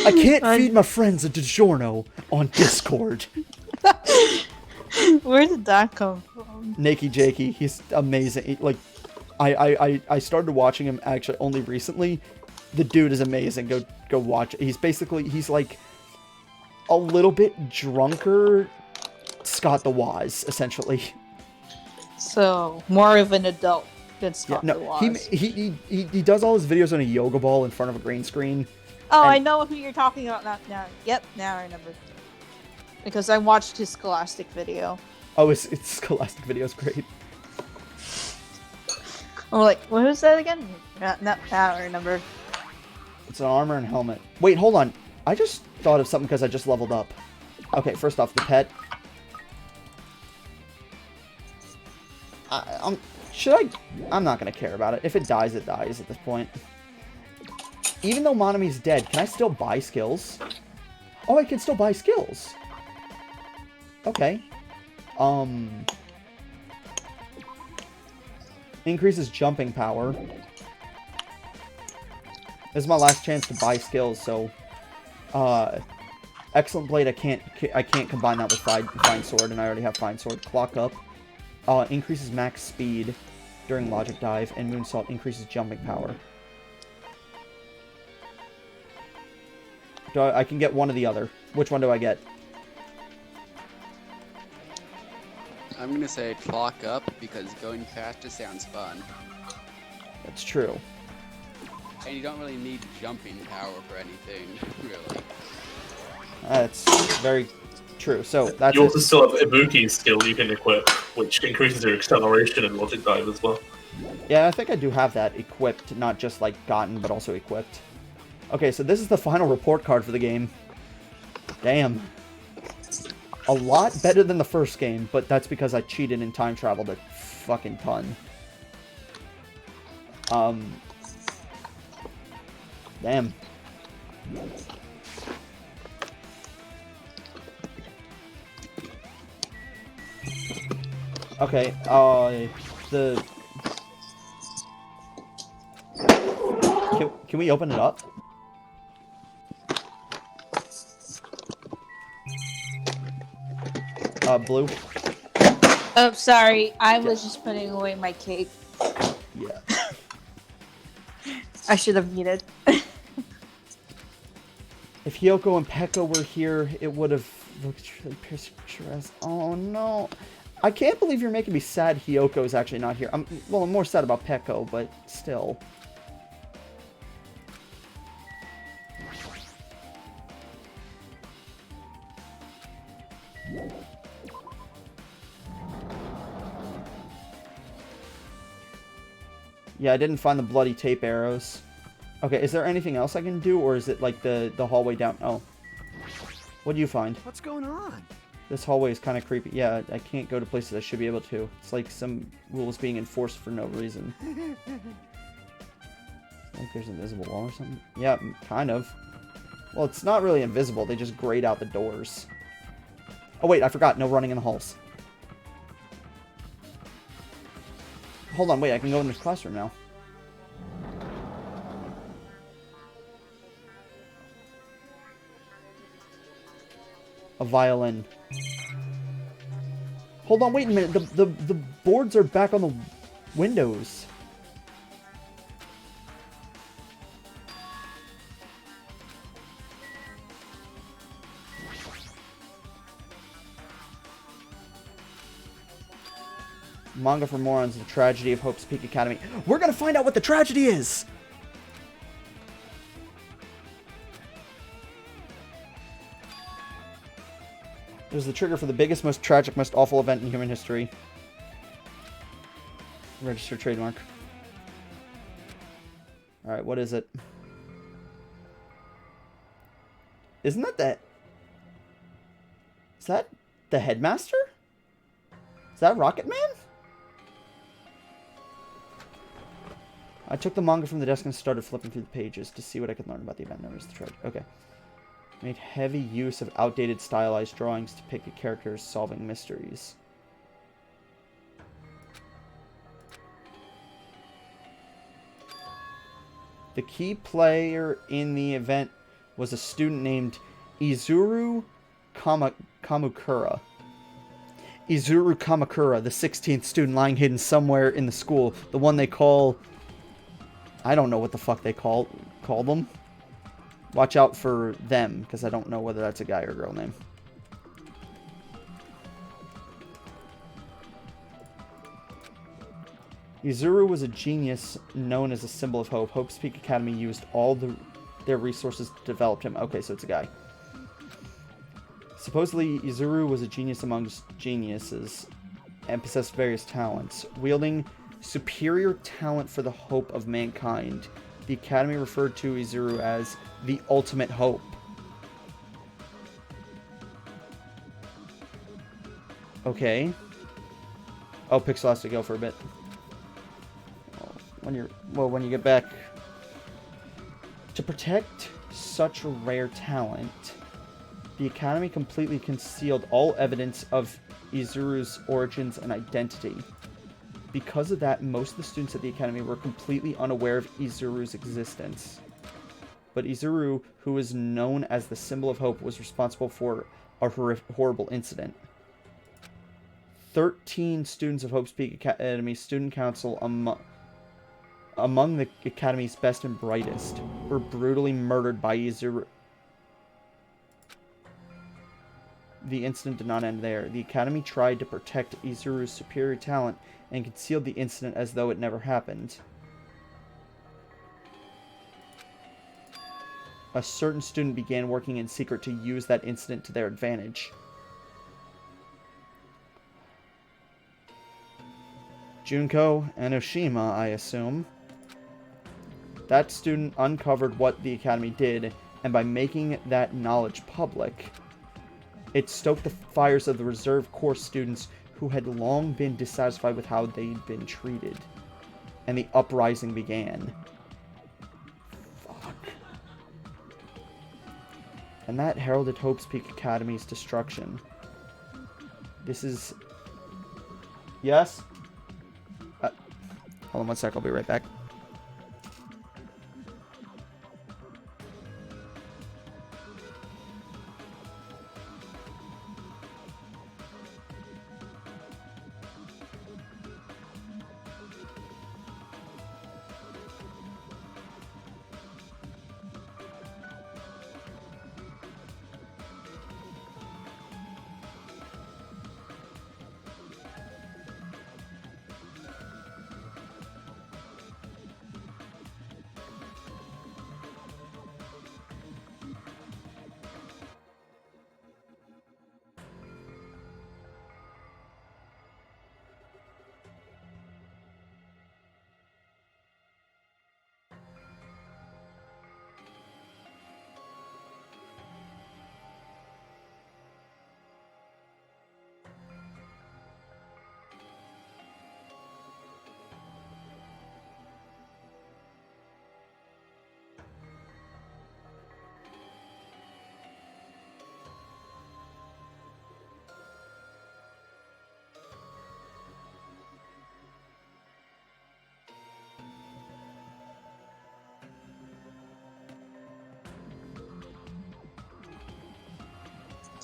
I can't feed my friends a DiGiorno on Discord. Where did that come from? Nakey Jakey, he's amazing. I started watching him actually only recently. The dude is amazing. Go watch it. He's like a little bit drunker Scott the Wise, essentially. So, more of an adult than Scott Yeah, the no, Wise. he does all his videos on a yoga ball in front of a green screen. Oh, and- I know who you're talking about now. Yep, now I remember. Because I watched his Scholastic video. Oh, it's Scholastic video's great. I'm like, what was that again? Now I remember. It's an armor and helmet. Wait, hold on. I just thought of something because I just leveled up. Okay, first off, the pet. I'm not gonna care about it. If it dies, it dies at this point. Even though Monami's dead, can I still buy skills? Oh, I can still buy skills. Okay. Increases jumping power. This is my last chance to buy skills, so... Excellent Blade, I can't combine that with Fine Sword, and I already have Fine Sword. Clock Up. Increases max speed during Logic Dive, and Moonsault increases jumping power. I can get one or the other. Which one do I get? I'm gonna say clock up because going faster sounds fun. That's true. And you don't really need jumping power for anything, really. That's very true. So that's You also still have Ibuki's skill you can equip, which increases your acceleration and logic dive as well. Yeah, I think I do have that equipped, not just like gotten, but also equipped. Okay, so this is the final report card for the game. Damn. A lot better than the first game, but that's because I cheated and time traveled a fucking ton. Damn. Okay, Can we open it up? Blue? Oh, sorry. I was just putting away my cape. Yeah. I should have muted. If Hiyoko and Pekka were here, it would have looked really picturesque. Oh no. I can't believe you're making me sad Hiyoko is actually not here. I'm more sad about Pekka, but still. Yeah, I didn't find the bloody tape arrows. Okay, is there anything else I can do, or is it like the hallway down? Oh. What do you find? What's going on? This hallway is kind of creepy. Yeah, I can't go to places I should be able to. It's like some rules being enforced for no reason. Like there's an invisible wall or something? Yeah, kind of. Well, it's not really invisible. They just grate out the doors. Oh, wait, I forgot. No running in the halls. Hold on, wait. I can go in this classroom now. A violin. Hold on, wait a minute. The boards are back on the windows. Manga for Morons, The Tragedy of Hope's Peak Academy. We're gonna find out what the tragedy is! It was the trigger for the biggest, most tragic, most awful event in human history. Registered trademark. Alright, what is it? Isn't that the... Is that the headmaster? Is that Rocket Man? I took the manga from the desk and started flipping through the pages to see what I could learn about the event known as the tragedy. Okay. Made heavy use of outdated stylized drawings to depict the characters solving mysteries. The key player in the event was a student named Izuru Kamukura. Izuru Kamakura, the 16th student lying hidden somewhere in the school. The one they call... I don't know what the fuck they call them. Watch out for them, because I don't know whether that's a guy or girl name. Izuru was a genius known as a symbol of hope. Hope's Peak Academy used all their resources to develop him. Okay, so it's a guy. Supposedly, Izuru was a genius amongst geniuses and possessed various talents. Wielding superior talent for the hope of mankind, the Academy referred to Izuru as the ultimate hope. Okay. Oh, Pixel has to go for a bit. When you get back. To protect such a rare talent, the Academy completely concealed all evidence of Izuru's origins and identity. Because of that, most of the students at the Academy were completely unaware of Izuru's existence. But Izuru, who is known as the symbol of hope, was responsible for a horrible incident. 13 students of Hope's Peak Academy Student Council, among the Academy's best and brightest, were brutally murdered by Izuru. The incident did not end there. The Academy tried to protect Izuru's superior talent and concealed the incident as though it never happened. A certain student began working in secret to use that incident to their advantage. Junko Enoshima, I assume. That student uncovered what the Academy did, and by making that knowledge public, it stoked the fires of the reserve corps students who had long been dissatisfied with how they'd been treated. And the uprising began. Fuck. And that heralded Hope's Peak Academy's destruction. This is... Yes? Hold on one sec, I'll be right back.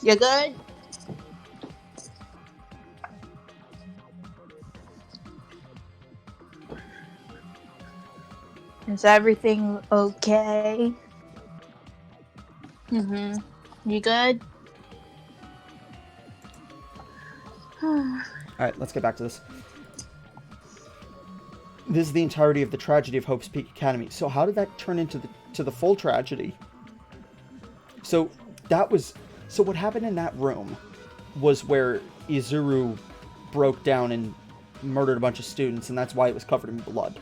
You good? Is everything okay? You good? Alright, let's get back to this. This is the entirety of the tragedy of Hope's Peak Academy. So how did that turn into the full tragedy? So what happened in that room was where Izuru broke down and murdered a bunch of students, and that's why it was covered in blood.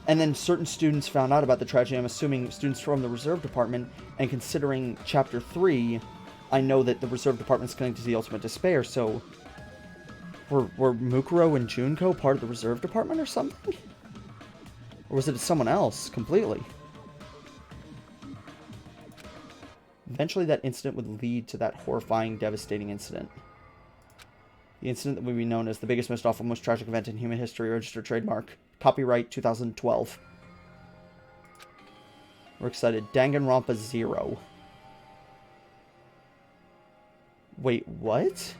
And then certain students found out about the tragedy. I'm assuming students from the Reserve Department, and considering Chapter 3, I know that the Reserve Department is connected to the Ultimate Despair, so were Mukuro and Junko part of the Reserve Department or something? Or was it someone else completely? Eventually that incident would lead to that horrifying, devastating incident. The incident that would be known as the biggest, most awful, most tragic event in human history, registered trademark. Copyright 2012. We're excited. Danganronpa 0. Wait, what?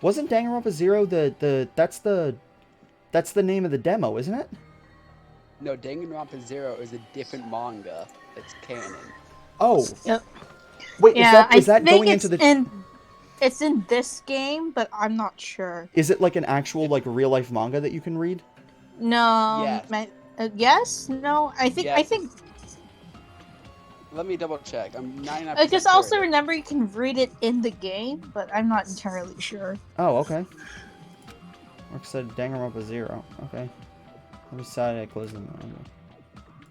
Wasn't Danganronpa 0 that's the name of the demo, isn't it? No, Danganronpa 0 is a different manga that's canon. Oh. Yep. Wait, Yeah, is that going it's into the... It's in this game, but I'm not sure. Is it like an actual, like, real-life manga that you can read? No. Yes. Yes? No? I think... Let me double check. I'm 99% I just sure also of it. remember you can read it in the game, but I'm not entirely sure. Oh, okay. Mark said Danganronpa 0. Okay. I decided I closed the manga.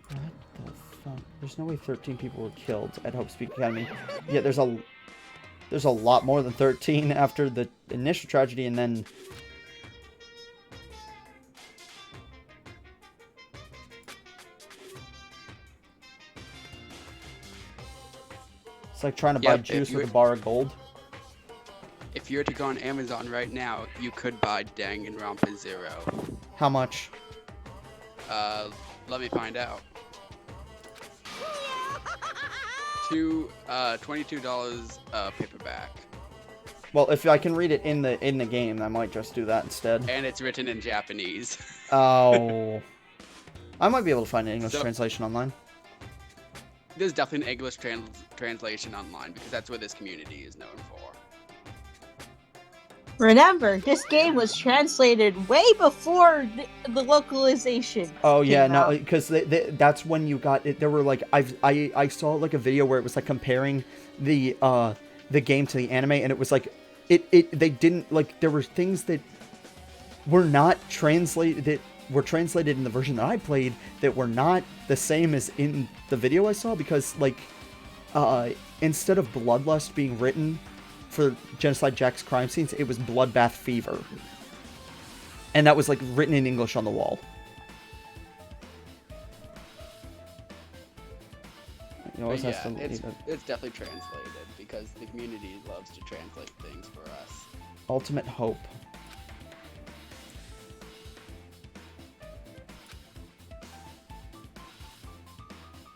What the fuck? There's no way 13 people were killed at Hope's Peak Academy. Yeah, there's a lot more than 13 after the initial tragedy, and then... It's like trying to buy juice with a bar of gold. If you were to go on Amazon right now, you could buy Danganronpa 0. How much? Let me find out. $22 paperback. Well, if I can read it in the game, I might just do that instead. And it's written in Japanese. Oh. I might be able to find an English translation online. There's definitely an English translation online, because that's what this community is known for. Remember, this game was translated way before the localization. Oh yeah, no, because that's when you got it. There were like I saw like a video where it was like comparing the game to the anime, and it was like they didn't like, there were things that were not translated, that were translated in the version that I played, that were not the same as in the video I saw, because like instead of Bloodlust being written for Genocide Jack's crime scenes, it was Bloodbath Fever. And that was like written in English on the wall. You always Yeah, have to it's definitely translated, because the community loves to translate things for us. Ultimate Hope.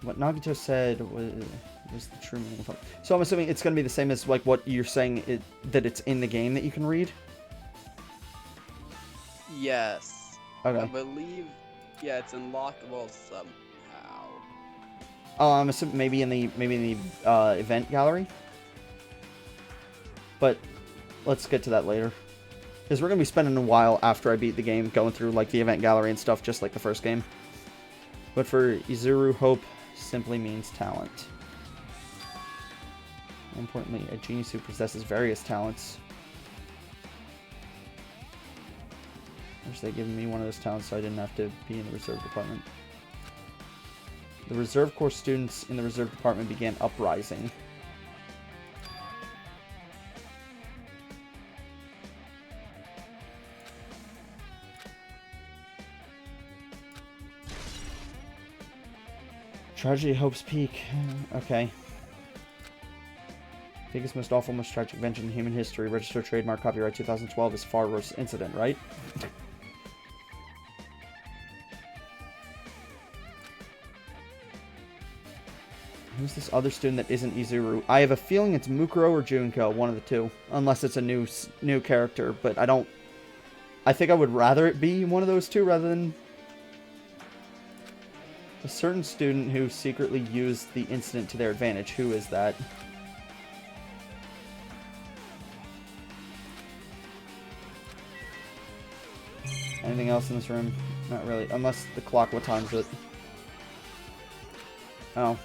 What Nagito said was the true meaning of hope. So I'm assuming it's going to be the same as like what you're saying, that it's in the game that you can read? Yes. Okay. I believe, yeah, it's unlockable somehow. Oh, I'm assuming maybe in the event gallery. But let's get to that later, because we're gonna be spending a while after I beat the game going through like the event gallery and stuff, just like the first game. But for Izuru, hope simply means talent. More importantly, a genius who possesses various talents. I wish they'd given me one of those talents so I didn't have to be in the reserve department. The Reserve Corps students in the Reserve Department began uprising. Tragedy Hope's Peak. Okay. Biggest, most awful, most tragic event in human history. Registered trademark, copyright 2012 is far worse incident, right? Who's this other student that isn't Izuru? I have a feeling it's Mukuro or Junko, one of the two. Unless it's a new character, but I think I would rather it be one of those two rather than... A certain student who secretly used the incident to their advantage. Who is that? Anything else in this room? Not really. Unless the clock, what time is it? Oh.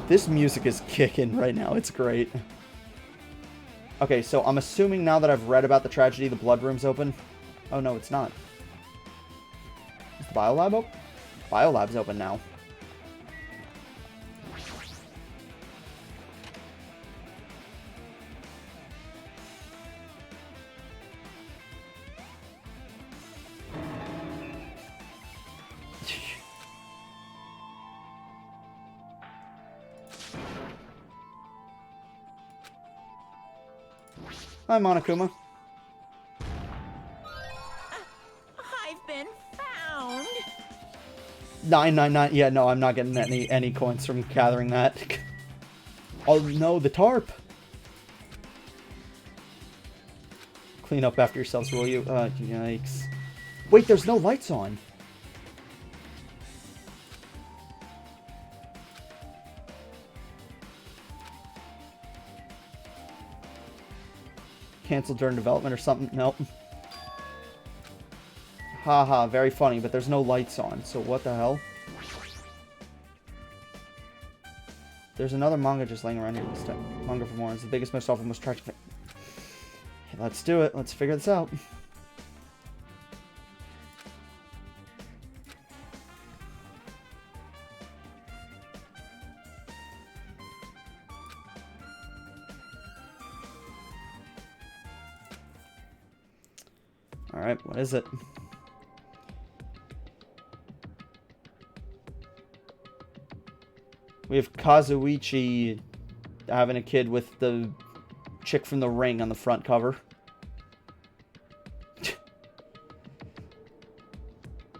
This music is kicking right now. It's great. Okay, so I'm assuming now that I've read about the tragedy, the blood room's open. Oh, no, it's not. Is the biolab open? Biolab's open now. Hi, Monokuma. I've been found. 999. Yeah, no, I'm not getting any coins from gathering that. Oh no, the tarp. Clean up after yourselves, will you? Yikes. Wait, there's no lights on. Canceled during development or something? Nope. Haha, very funny, but there's no lights on, so what the hell? There's another manga just laying around here this time. Manga for more. It's the biggest, most awful, most tragic thing. Okay, let's do it. Let's figure this out. Alright, what is it? We have Kazuichi having a kid with the chick from The Ring on the front cover.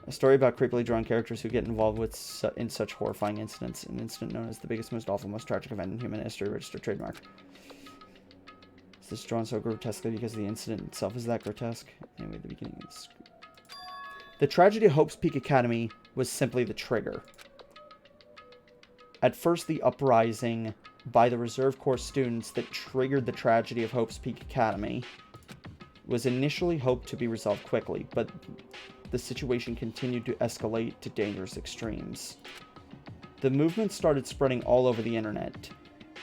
A story about creepily drawn characters who get involved with in such horrifying incidents. An incident known as the biggest, most awful, most tragic event in human history, registered trademark. Is this drawn so grotesquely because the incident itself is that grotesque? Anyway, the beginning of this. The tragedy of Hope's Peak Academy was simply the trigger. At first, the uprising by the Reserve Corps students that triggered the tragedy of Hope's Peak Academy was initially hoped to be resolved quickly, but the situation continued to escalate to dangerous extremes. The movement started spreading all over the internet,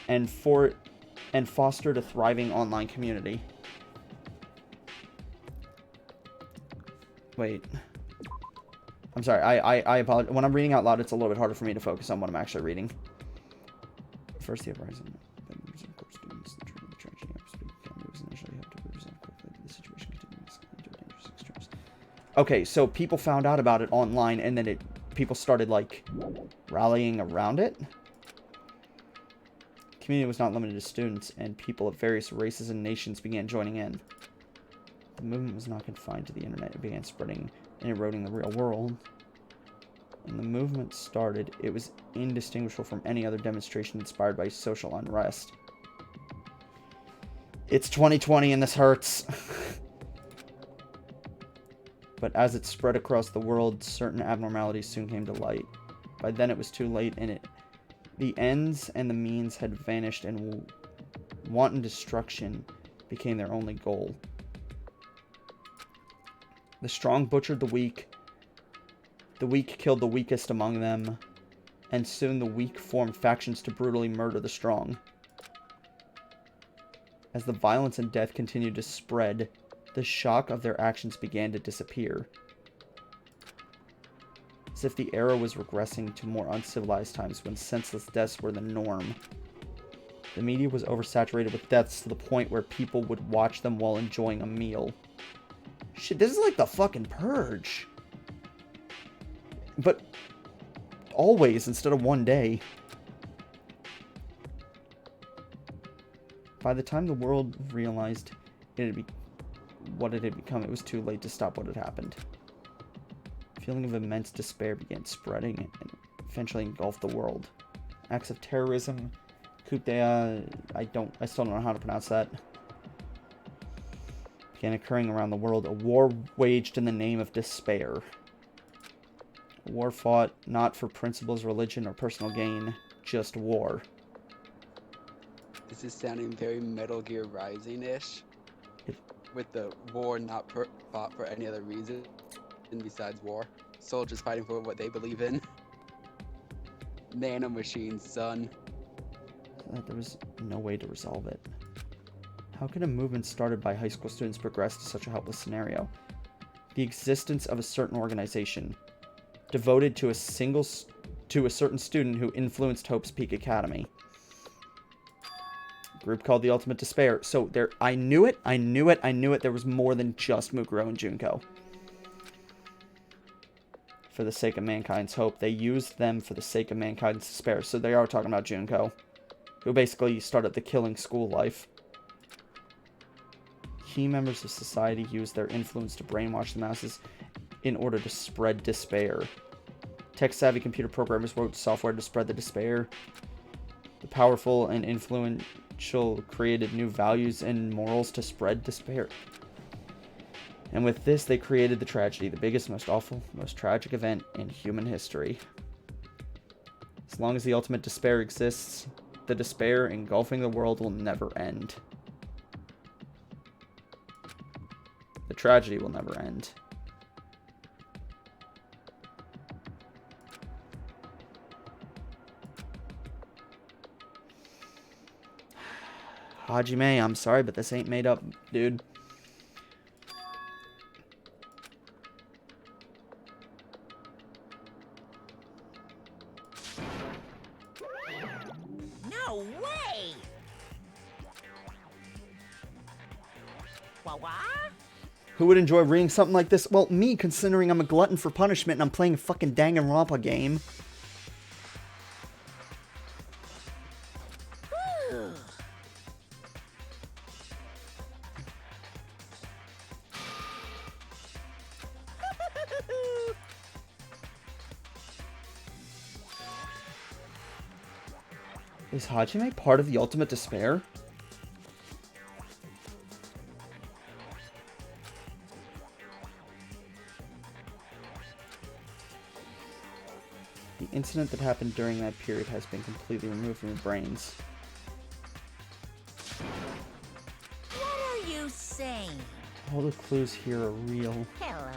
and fostered a thriving online community. Wait. I'm sorry, I apologize. When I'm reading out loud, it's a little bit harder for me to focus on what I'm actually reading. First, the uprising. Of course, students, the tragedy of Speak Academy was initially hoped to be resolved quickly, but the situation continued to escalate to dangerous extremes. Okay, so people found out about it online, and then people started, like, rallying around it. The community was not limited to students, and people of various races and nations began joining in. The movement was not confined to the internet. It began spreading and eroding the real world. When the movement started, it was indistinguishable from any other demonstration inspired by social unrest. It's 2020 and this hurts. But as it spread across the world, certain abnormalities soon came to light. By then it was too late, and the ends and the means had vanished, and wanton destruction became their only goal. The strong butchered the weak killed the weakest among them, and soon the weak formed factions to brutally murder the strong. As the violence and death continued to spread, the shock of their actions began to disappear. As if the era was regressing to more uncivilized times when senseless deaths were the norm. The media was oversaturated with deaths to the point where people would watch them while enjoying a meal. Shit, this is like the fucking Purge. But always instead of one day. By the time the world realized what it had become, it was too late to stop what had happened. Feeling of immense despair began spreading and eventually engulfed the world. Acts of terrorism, coup d'etat, I still don't know how to pronounce that, began occurring around the world. A war waged in the name of despair. A war fought not for principles, religion, or personal gain, just war. This is sounding very Metal Gear Rising-ish, with the war not fought for any other reason besides war. Soldiers fighting for what they believe in. Nanomachines, son. There was no way to resolve it. How could a movement started by high school students progress to such a helpless scenario? The existence of a certain organization devoted to a certain student who influenced Hope's Peak Academy. A group called the Ultimate Despair. So I knew it. There was more than just Mukuro and Junko. For the sake of mankind's hope. They used them for the sake of mankind's despair. So they are talking about Junko, who basically started the killing school life. Key members of society used their influence to brainwash the masses in order to spread despair. Tech-savvy computer programmers wrote software to spread the despair. The powerful and influential created new values and morals to spread despair. And with this, they created the tragedy, the biggest, most awful, most tragic event in human history. As long as the ultimate despair exists, the despair engulfing the world will never end. The tragedy will never end. Hajime, I'm sorry, but this ain't made up, dude. No way! What? Who would enjoy reading something like this? Well, me, considering I'm a glutton for punishment and I'm playing a fucking Danganronpa game. Is Hajime part of the Ultimate Despair? The incident that happened during that period has been completely removed from your brains. What are you saying? All the clues here are real. Hello.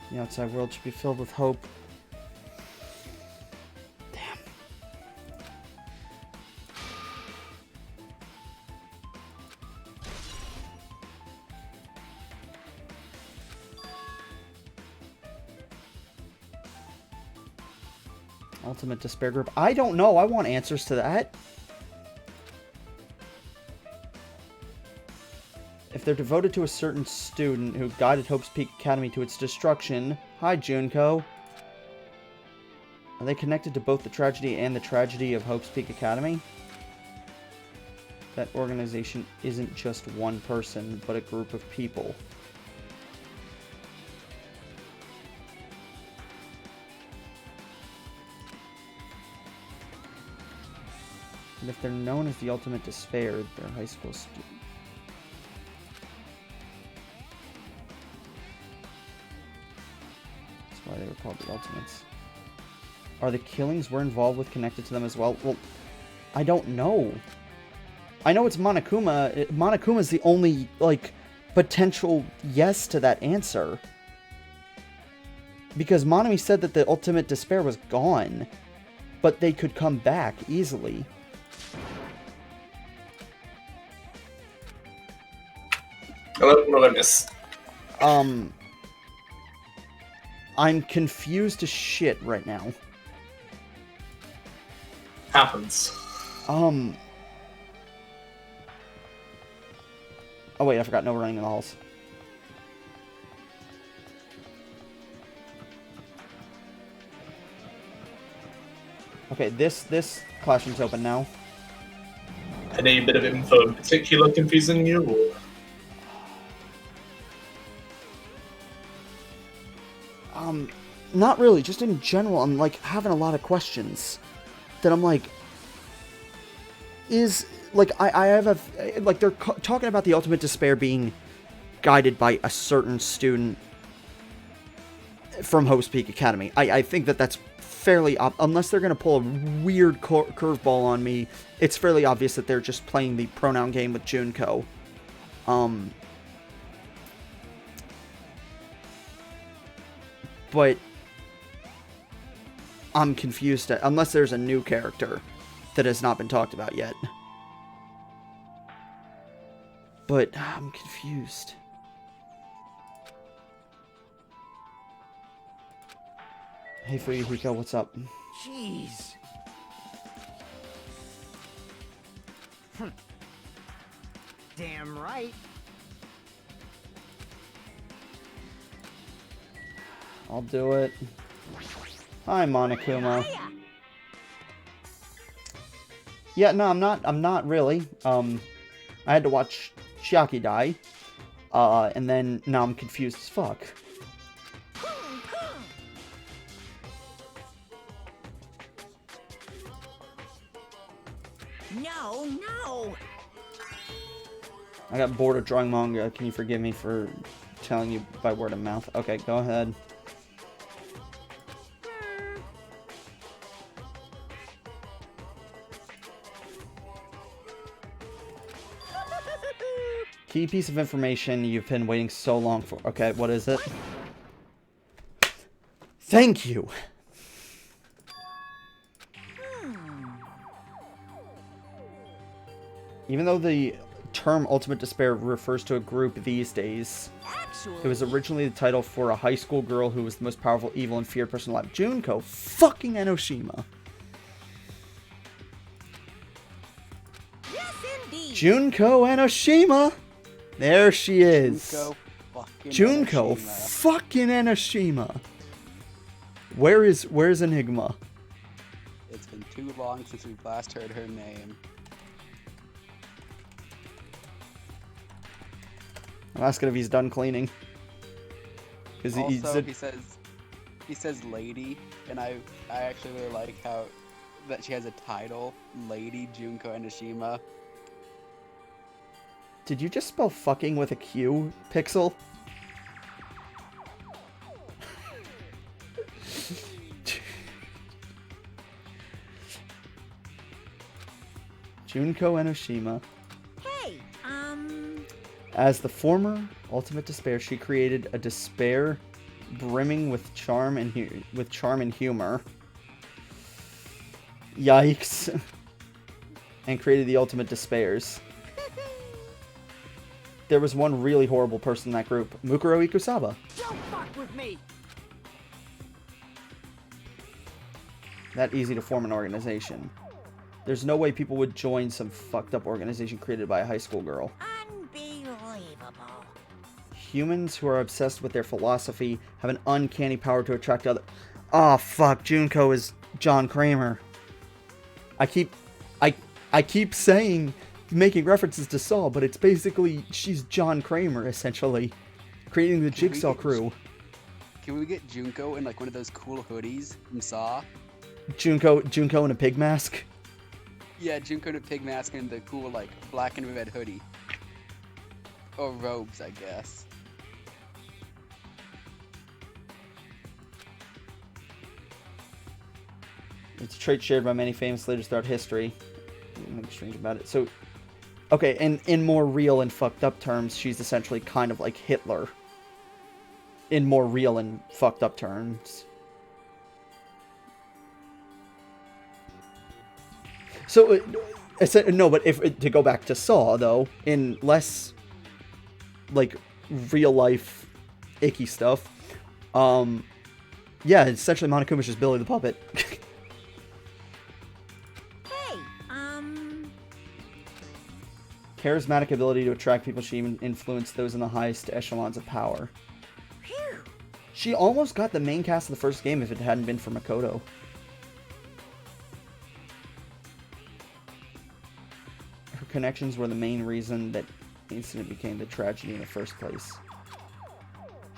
The outside world should be filled with hope. Damn. Ultimate Despair Group. I don't know. I want answers to that. If they're devoted to a certain student who guided Hope's Peak Academy to its destruction... Hi, Junko. Are they connected to both the tragedy and the tragedy of Hope's Peak Academy? That organization isn't just one person, but a group of people. And if they're known as the Ultimate Despair, they're high school students. Why they were called the Ultimates. Are the killings we're involved with connected to them as well? Well, I don't know. I know it's Monokuma. Monokuma's the only, like, potential yes to that answer. Because Monami said that the ultimate despair was gone, but they could come back easily. Hello, what did I miss? I'm confused as shit right now. Happens. Oh wait, I forgot no running in the halls. Okay, this classroom's open now. Any bit of info in particular confusing you? Or? Not really, just in general, I'm like having a lot of questions that I'm like, I have a, like they're talking about the ultimate despair being guided by a certain student from Hope's Peak Academy. I think that that's fairly, unless they're going to pull a weird curveball on me, it's fairly obvious that they're just playing the pronoun game with Junko. But I'm confused, unless there's a new character that has not been talked about yet. But I'm confused. Hey, Fuyuhiko, what's up? Jeez. Damn right. I'll do it. Hi, Monokuma. Yeah, no, I'm not really. I had to watch Chiaki die. And then now I'm confused as fuck. No. I got bored of drawing manga. Can you forgive me for telling you by word of mouth? Okay, go ahead. Key piece of information you've been waiting so long for. Okay, what is it? Thank you! Even though the term Ultimate Despair refers to a group these days, it was originally the title for a high school girl who was the most powerful, evil, and feared person alive. Junko fucking Enoshima. Yes, indeed. Junko Enoshima! There she is. Junko Junko fucking Enoshima. fucking Enoshima. Where's Enigma? It's been too long since we've last heard her name. I'm asking if he's done cleaning. Because Also, he says lady, and I actually really like how that she has a title, Lady Junko Enoshima. Did you just spell fucking with a Q, Pixel? Junko Enoshima. Hey, As the former Ultimate Despair, she created a despair brimming with charm and humor. Yikes. And created the Ultimate Despairs. There was one really horrible person in that group, Mukuro Ikusaba. Don't fuck with me. That easy to form an organization. There's no way people would join some fucked up organization created by a high school girl. unbelievable. Humans who are obsessed with their philosophy have an uncanny power to attract other. Oh fuck, Junko is John Kramer. I keep saying, making references to Saw, but it's basically she's John Kramer essentially, creating the Jigsaw crew. Can we get Junko in like one of those cool hoodies from Saw? Junko in a pig mask. Yeah, Junko in a pig mask and the cool like black and red hoodie. Or robes, I guess. It's a trait shared by many famous leaders throughout history. Nothing strange about it. So, Okay, and in more real and fucked up terms, she's essentially kind of like Hitler. In more real and fucked up terms. So, no, but if to go back to Saw, though, in less, like, real-life icky stuff, yeah, essentially Monokuma's just Billy the Puppet. Hey, Charismatic ability to attract people, she even influenced those in the highest echelons of power. Phew. She almost got the main cast of the first game if it hadn't been for Makoto. Her connections were the main reason that the incident became the tragedy in the first place.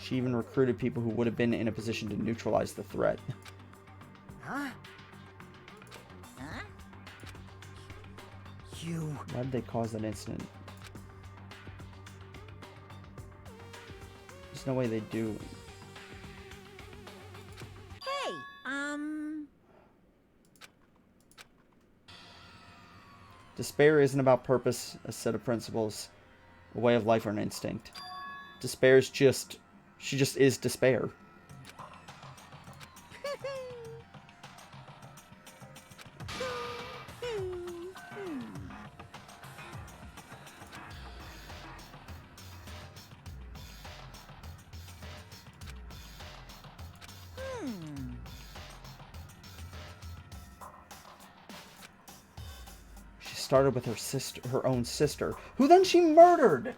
She even recruited people who would have been in a position to neutralize the threat. Huh? Huh? You... Why did they cause that incident? There's no way they do. Hey, Despair isn't about purpose, a set of principles, a way of life, or an instinct. Despair's just... She just is despair. She started with her own sister, who then she murdered.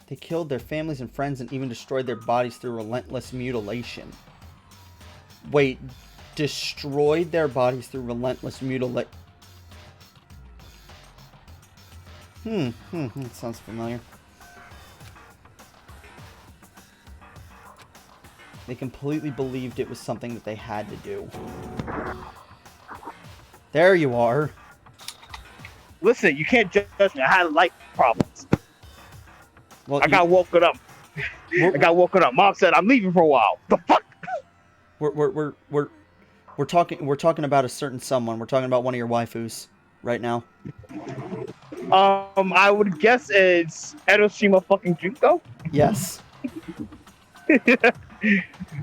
They killed their families and friends and even destroyed their bodies through relentless mutilation. Wait, destroyed their bodies through relentless mutilation. That sounds familiar. They completely believed it was something that they had to do. There you are. Listen, you can't judge me. I had life problems. Well, I got woken up. Mom said I'm leaving for a while. The fuck? We're talking about a certain someone. We're talking about one of your waifus right now. I would guess it's Edoshima fucking Junko. Yes.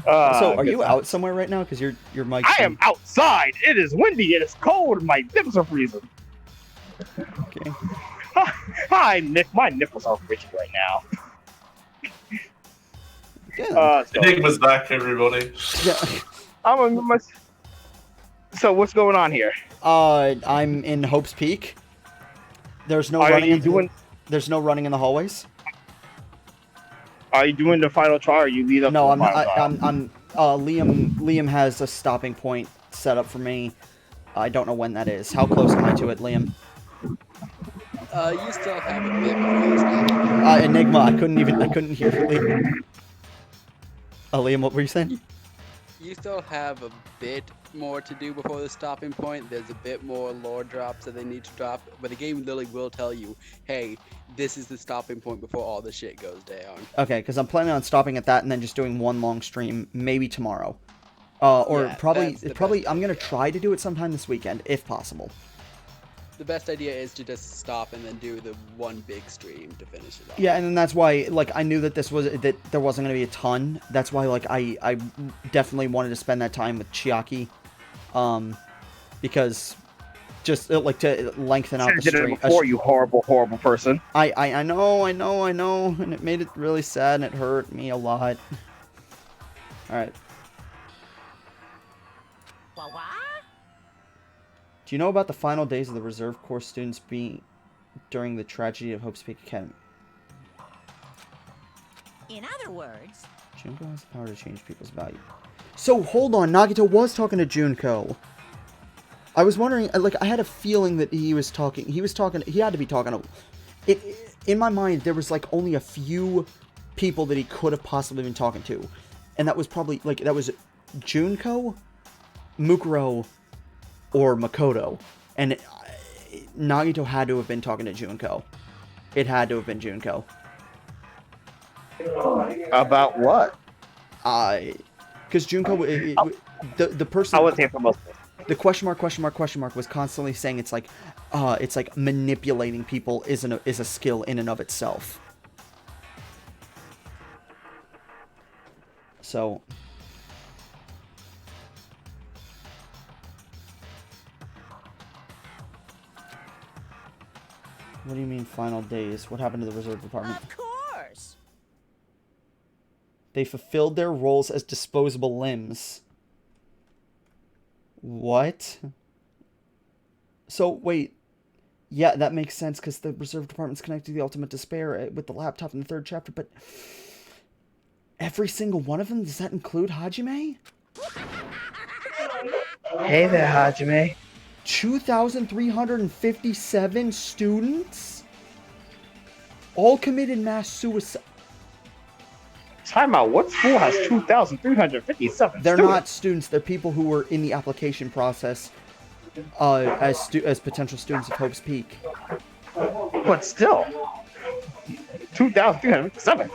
So, are you out somewhere right now? Because your mic. I am outside. It is windy. It is cold. And my nipples are freezing. Okay. Hi, Nick. My nipples are freezing right now. Enigma's back, everybody. Yeah. So what's going on here? I'm in Hope's Peak. There's no running. There's no running in the hallways. Are you doing the final trial? Or you lead up? No, to the final trial? Liam has a stopping point set up for me. I don't know when that is. How close am I to it, Liam? You still have a bit before the stop. Enigma, I couldn't hear Liam. Liam, what were you saying? You still have a bit more to do before the stopping point. There's a bit more lore drops that they need to drop, but the game literally will tell you, hey, this is the stopping point before all the shit goes down. Okay, because I'm planning on stopping at that and then just doing one long stream, maybe tomorrow. Yeah, probably I'm gonna try to do it sometime this weekend, if possible. The best idea is to just stop and then do the one big stream to finish it off. Yeah, and then that's why, like, I knew that there wasn't gonna be a ton. That's why, like, I definitely wanted to spend that time with Chiaki, because just like to lengthen out the stream. Before, you horrible person. I know, and it made it really sad and it hurt me a lot. All right. What? Do you know about the final days of the reserve corps students being during the tragedy of Hope's Peak Academy? In other words, Junko has the power to change people's value. So, hold on. Nagito was talking to Junko. I was wondering, like, I had a feeling that he was talking, he had to be talking to, in my mind, there was, like, only a few people that he could have possibly been talking to. And that was probably, like, that was Junko, Mukuro, or Makoto. And Nagito had to have been talking to Junko. It had to have been Junko. About what? Because Junko, the person... I wasn't here for most of it. The question mark was constantly saying it's like manipulating people is a skill in and of itself. So... What do you mean final days? What happened to the reserve department? of course. They fulfilled their roles as disposable limbs. What? So, wait. Yeah, that makes sense, because the reserve department's connected to the Ultimate Despair with the laptop in the 3rd chapter, but... Every single one of them? Does that include Hajime? Hey there, Hajime. 2,357 students? All committed mass suicide. Time out. What school has 2,357? They're not students. They're people who were in the application process as potential students of Hope's Peak. But still, 2,357.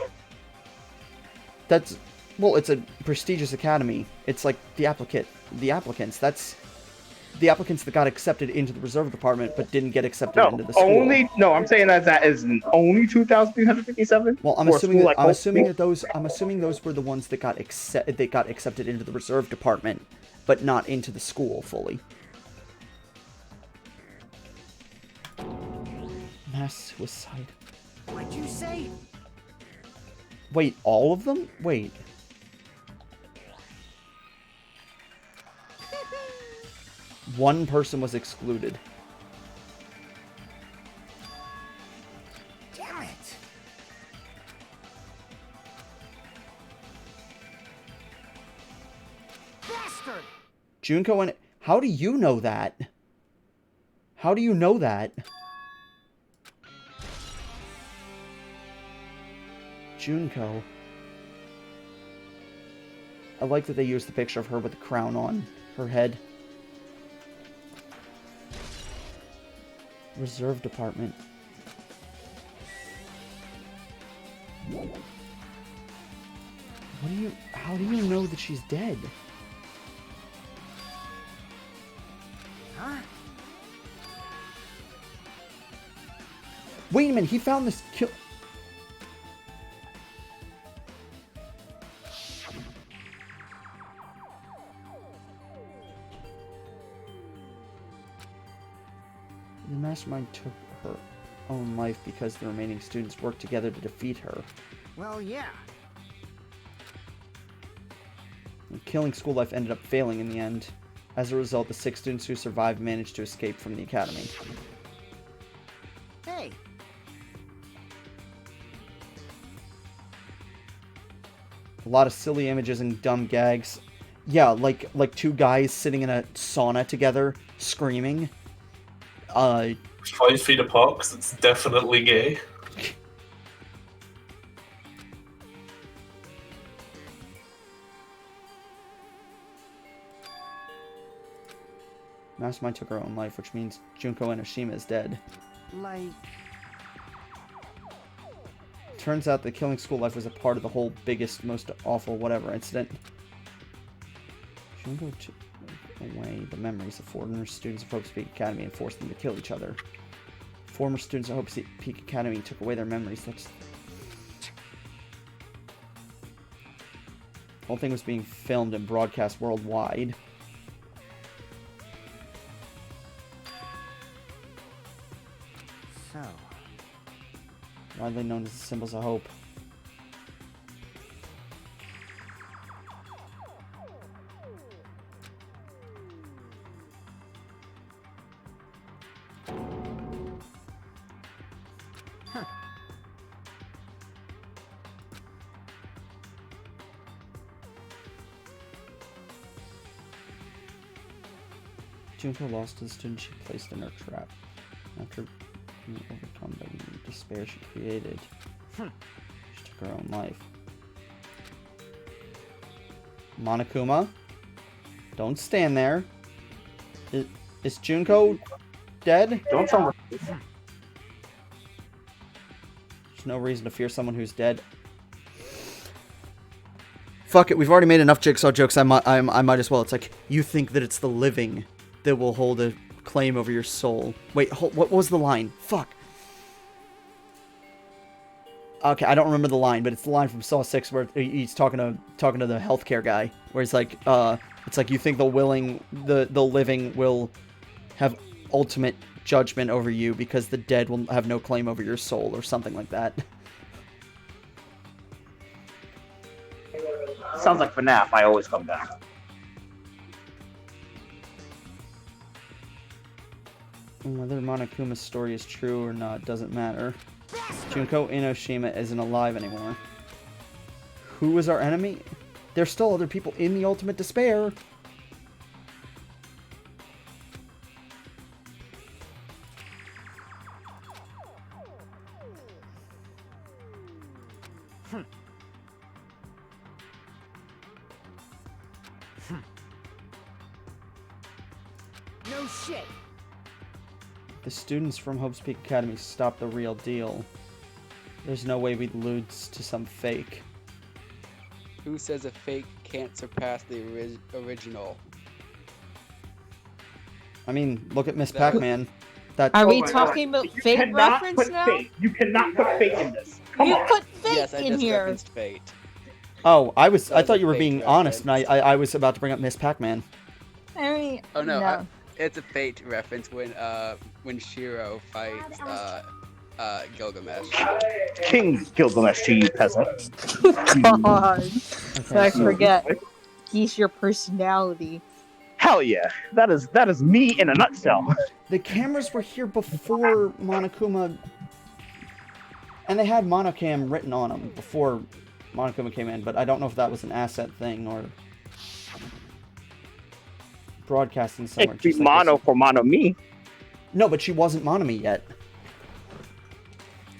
That's, well, it's a prestigious academy. It's like the applicants. That's the applicants that got accepted into the reserve department but didn't get accepted into the school. I'm saying that is only 2,357. Well, I'm assuming those were the ones that got accepted into the reserve department, but not into the school fully. Mass suicide. What'd you say? Wait, all of them? Wait. One person was excluded. Damn it. Bastard. Junko and... How do you know that? How do you know that? Junko. I like that they used the picture of her with the crown on her head. Reserve department. How do you know that she's dead? Huh? Wait a minute, he found this kill... The mastermind took her own life because the remaining students worked together to defeat her. Well, yeah. And killing school life ended up failing in the end. As a result, the 6 students who survived managed to escape from the academy. Hey. A lot of silly images and dumb gags. Yeah, like 2 guys sitting in a sauna together, screaming. 5 feet apart, because it's definitely gay. Mastermind took her own life, which means Junko Enoshima is dead. Like... Turns out that killing school life was a part of the whole biggest, most awful whatever incident. Junko took away the memories of former students of Hope's Peak Academy and forced them to kill each other. Former students of Hope's Peak Academy took away their memories. That's... The whole thing was being filmed and broadcast worldwide. So... Widely known as the Symbols of Hope. Junko lost to the student she placed in her trap. After being overcome by the despair she created, she took her own life. Monokuma, don't stand there. Is Junko dead? Don't tell me. There's no reason to fear someone who's dead. Fuck it, we've already made enough jigsaw jokes. I might as well. It's like, you think that it's the living that will hold a claim over your soul. Wait, what was the line? Fuck. Okay, I don't remember the line, but it's the line from Saw 6 where he's talking to the healthcare guy, where he's like, it's like, you think the living will have ultimate judgment over you because the dead will have no claim over your soul, or something like that. Sounds like FNAF. I always come back. Whether Monokuma's story is true or not doesn't matter. Junko Inoshima isn't alive anymore. Who is our enemy? There's still other people in the Ultimate Despair. No shit. The students from Hope's Peak Academy stopped the real deal. There's no way we'd lose to some fake. Who says a fake can't surpass the original? I mean, look at Miss Pac-Man. That Are we my talking God. about You fate cannot reference put now? Fate. You cannot put fate in this. Come You on. put fate Yes, I in just here. referenced fate. Oh, I That thought was you a were fake being honest, and reference. I was about to bring up Miss Pac-Man. I mean, Oh no, it's a fate reference when Shiro fights Gilgamesh. King Gilgamesh to you, peasant. God. Okay, I so- forget. He's your personality. Hell yeah. That is me in a nutshell. The cameras were here before Monokuma, and they had Monocam written on them before Monokuma came in, but I don't know if that was an asset thing or broadcasting somewhere. It'd be just like mono this. for mono me. No, but she wasn't Monomi yet.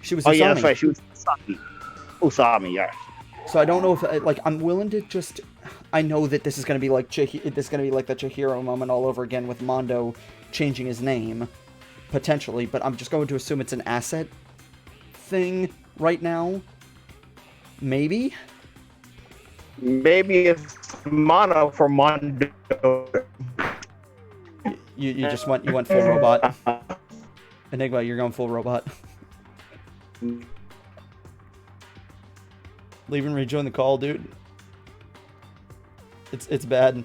She was Oh yeah, Usami. that's right. She was Usami. Usami, yeah. So I don't know if, like, I'm willing to just... I know that this is going to be like this is going to be like the Chihiro moment all over again with Mondo changing his name, potentially, but I'm just going to assume it's an asset thing right now. Maybe? Maybe it's mono for Mondo. You went full robot. Enigma, you're going full robot. Leave and rejoin the call, dude. It's bad.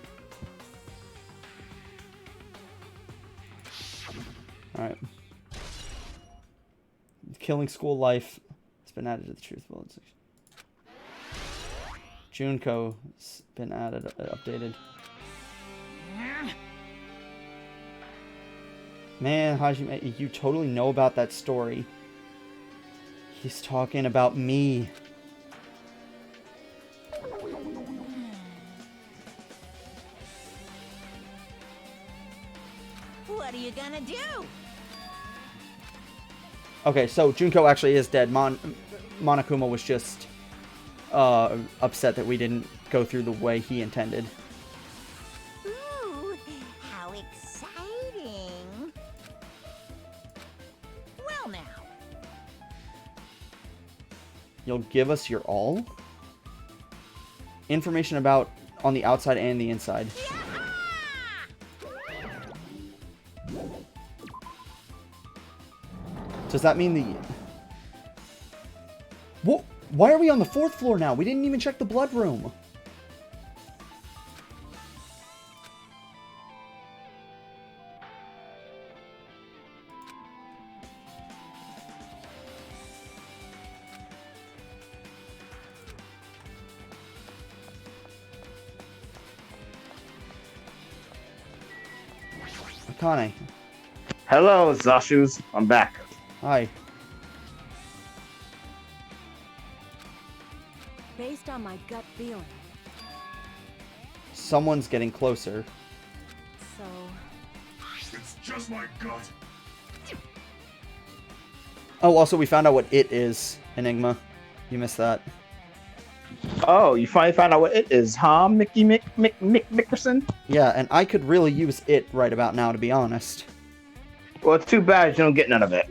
Alright. Killing school life has been added to the truth bullet section. Junko's been added, updated. Man, Hajime, you totally know about that story. He's talking about me. What are you gonna do? Okay, so Junko actually is dead. Monokuma was just upset that we didn't go through the way he intended. Ooh, how exciting. Well now. You'll give us your all? Information about on the outside and the inside. Does that mean the... What? Why are we on the 4th floor now? We didn't even check the blood room. Akane. Hello, Zashus. I'm back. Hi. Based on my gut feeling. Someone's getting closer. So, just my gut. Oh, also, we found out what it is, Enigma. You missed that. Oh, you finally found out what it is, huh, Mickey Mickerson? Yeah, and I could really use it right about now, to be honest. Well, it's too bad you don't get none of it.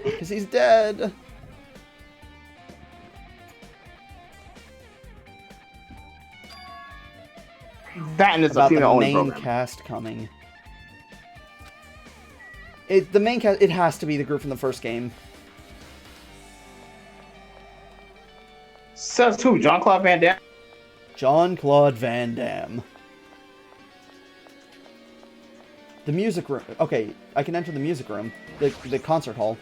Because he's dead. That and it's a About the female-only main program. cast coming. The main cast, it has to be the group from the first game. Says who? Jean-Claude Van Damme? Jean-Claude Van Damme. The music room. Okay, I can enter the music room. The concert hall.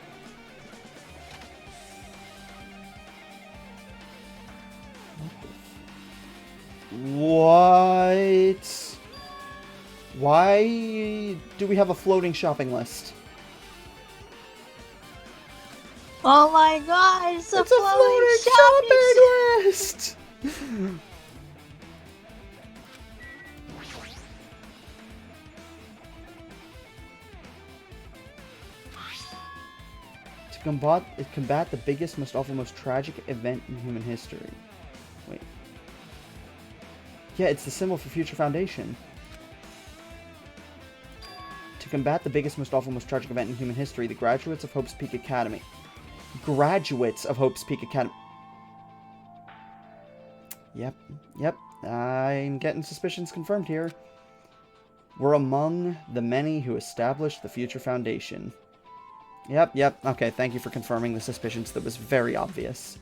What? Why do we have a floating shopping list? Oh my god, it's a floating shopping list! To combat the biggest, most awful, most tragic event in human history. Wait. Yeah, it's the symbol for Future Foundation. To combat the biggest, most awful, most tragic event in human history, the graduates of Hope's Peak Academy. Graduates of Hope's Peak Academy. Yep. I'm getting suspicions confirmed here. We're among the many who established the Future Foundation. Yep. Okay, thank you for confirming the suspicions. That was very obvious.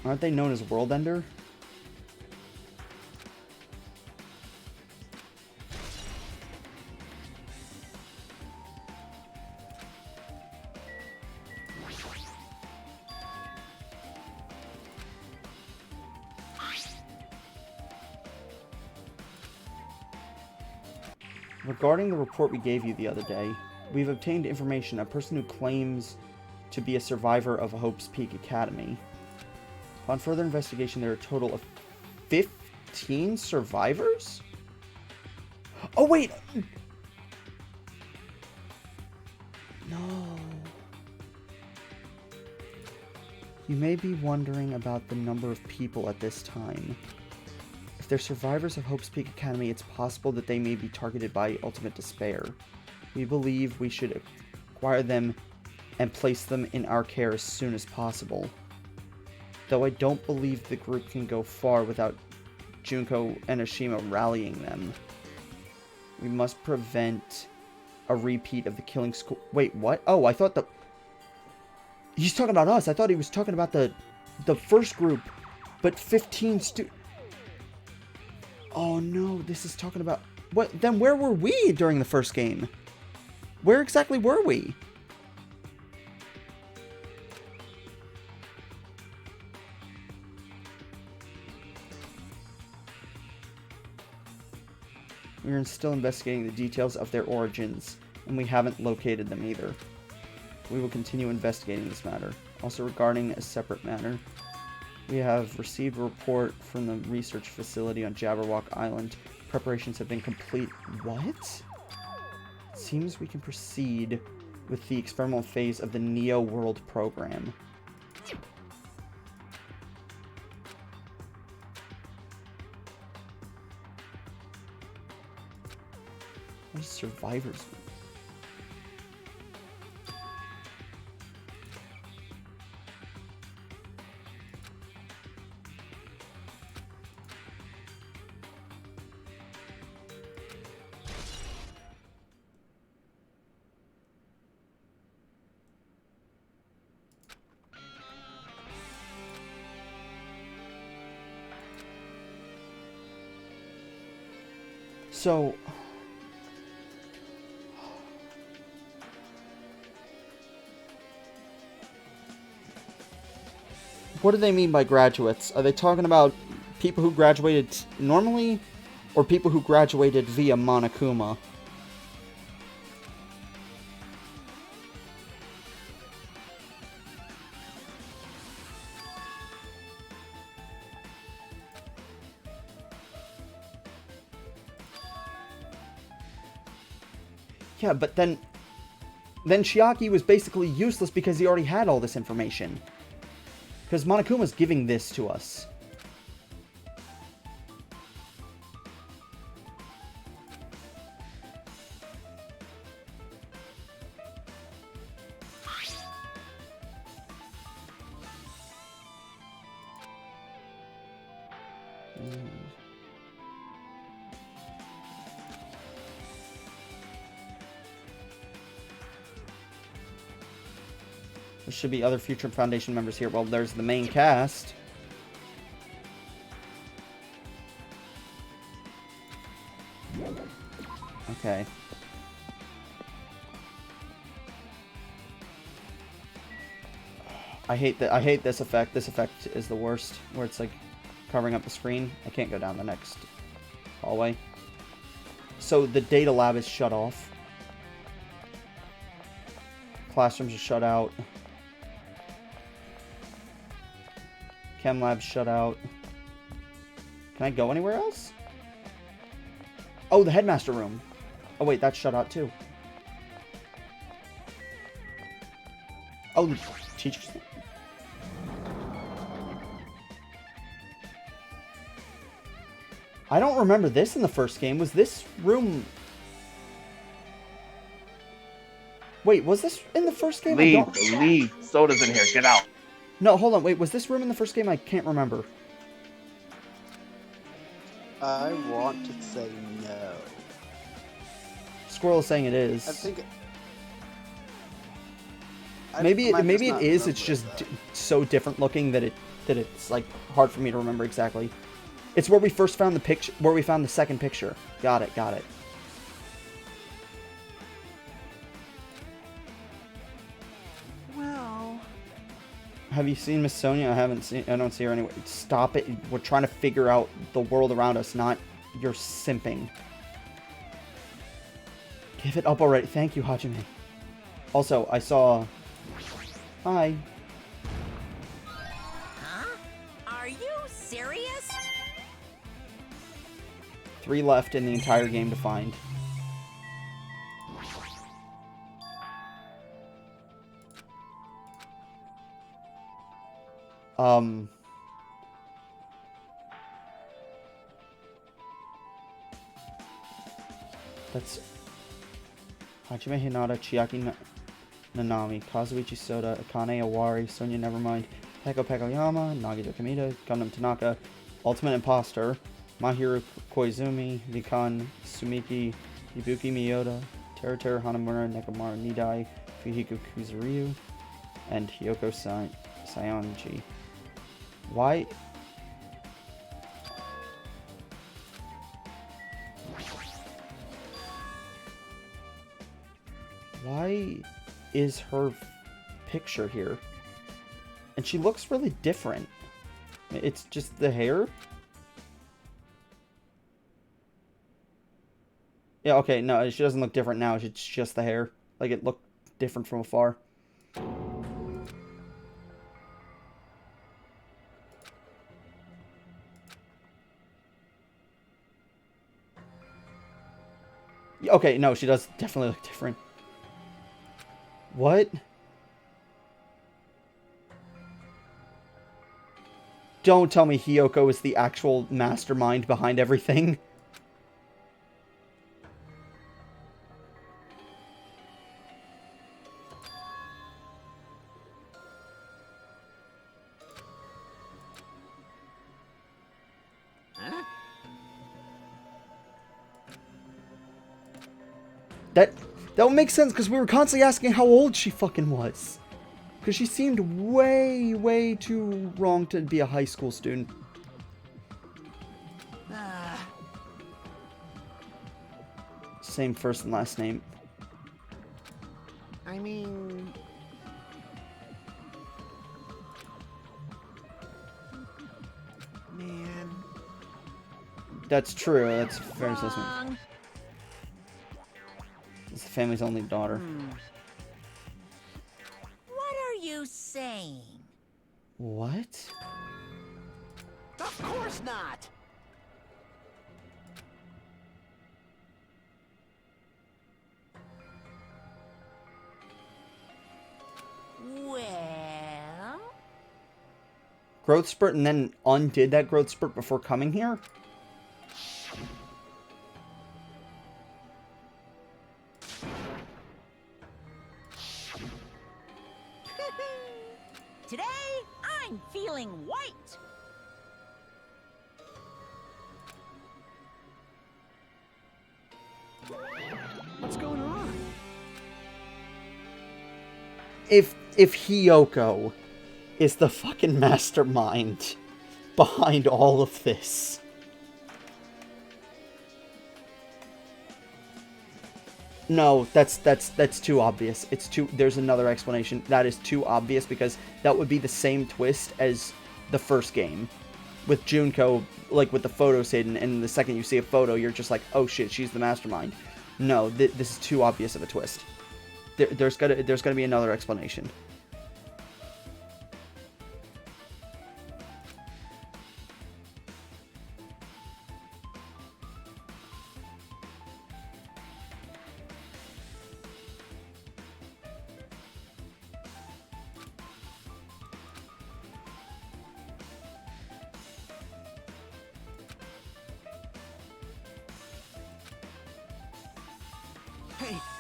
Aren't they known as World Ender? Regarding the report we gave you the other day, we've obtained information. A person who claims to be a survivor of Hope's Peak Academy. Upon further investigation, there are a total of 15 survivors? Oh, wait! No. You may be wondering about the number of people at this time. If they're survivors of Hope's Peak Academy, it's possible that they may be targeted by ultimate despair. We believe we should acquire them and place them in our care as soon as possible. Though I don't believe the group can go far without Junko and Oshima rallying them. We must prevent a repeat of the killing school. Wait, what? Oh, I thought he's talking about us. I thought he was talking about the first group, but 15 Oh no, this is talking about... What? Then where were we during the first game? Where exactly were we? We are still investigating the details of their origins, and we haven't located them either. We will continue investigating this matter. Also regarding a separate matter, we have received a report from the research facility on Jabberwock Island. Preparations have been complete. What? Seems we can proceed with the experimental phase of the Neo World program. What is survivors? So, what do they mean by graduates? Are they talking about people who graduated normally, or people who graduated via Monokuma? Yeah, but then Chiaki was basically useless because he already had all this information. Because Monokuma's giving this to us. There should be other future Foundation members here. Well, there's the main cast. Okay. I hate this effect. This effect is the worst, where it's like covering up the screen. I can't go down the next hallway. So the data lab is shut off. Classrooms are shut out. Chem lab's shut out. Can I go anywhere else? Oh, the headmaster room. Oh wait, that's shut out too. Oh, the teachers. I don't remember this in the first game. Was this room... Wait, was this in the first game? Leave. Soda's in here. Get out. No, hold on. Wait, was this room in the first game? I can't remember. I want to say no. Squirrel is saying it is. I think... Maybe it is. It's just so different looking that it's like hard for me to remember exactly. It's where we first found the picture. Where we found the second picture. Got it. Well, have you seen Miss Sonia? I don't see her anywhere. Stop it. We're trying to figure out the world around us, not your simping. Give it up already. Thank you, Hajime. Also, I saw... Hi. Huh? Are you serious? 3 left in the entire game to find. That's Hajime Hinata, Chiaki Nanami, Kazuichi Soda, Akane Awari, Sonia Nevermind, Peko Pekoyama, Nagito Kamita, Gundam Tanaka, Ultimate Imposter, Mahiro Koizumi, Nikan Sumiki, Ibuki Miyoda, Teruteru Hanamura, Nekomaru Nidai, Fihiko Kuzuryu, and Hyoko Sayonji. Why? Why is her picture here? And she looks really different. It's just the hair? Yeah, okay, no, she doesn't look different now. It's just the hair. Like, it looked different from afar. Okay, no, she does definitely look different. What? Don't tell me Hyoko is the actual mastermind behind everything. That would make sense, because we were constantly asking how old she fucking was. Because she seemed way, way too wrong to be a high school student. Same first and last name. I mean... Man... That's true, that's a fair assessment. It's the family's only daughter. What are you saying? What? Of course not! growth spurt and then undid that growth spurt before coming here? Today, I'm feeling white. What's going on? If Hiyoko is the fucking mastermind behind all of this, no, that's too obvious. There's another explanation. That is too obvious because that would be the same twist as the first game with Junko, like with the photos hidden, and the second you see a photo, you're just like, oh shit, she's the mastermind. No, this is too obvious of a twist. There's gotta be another explanation.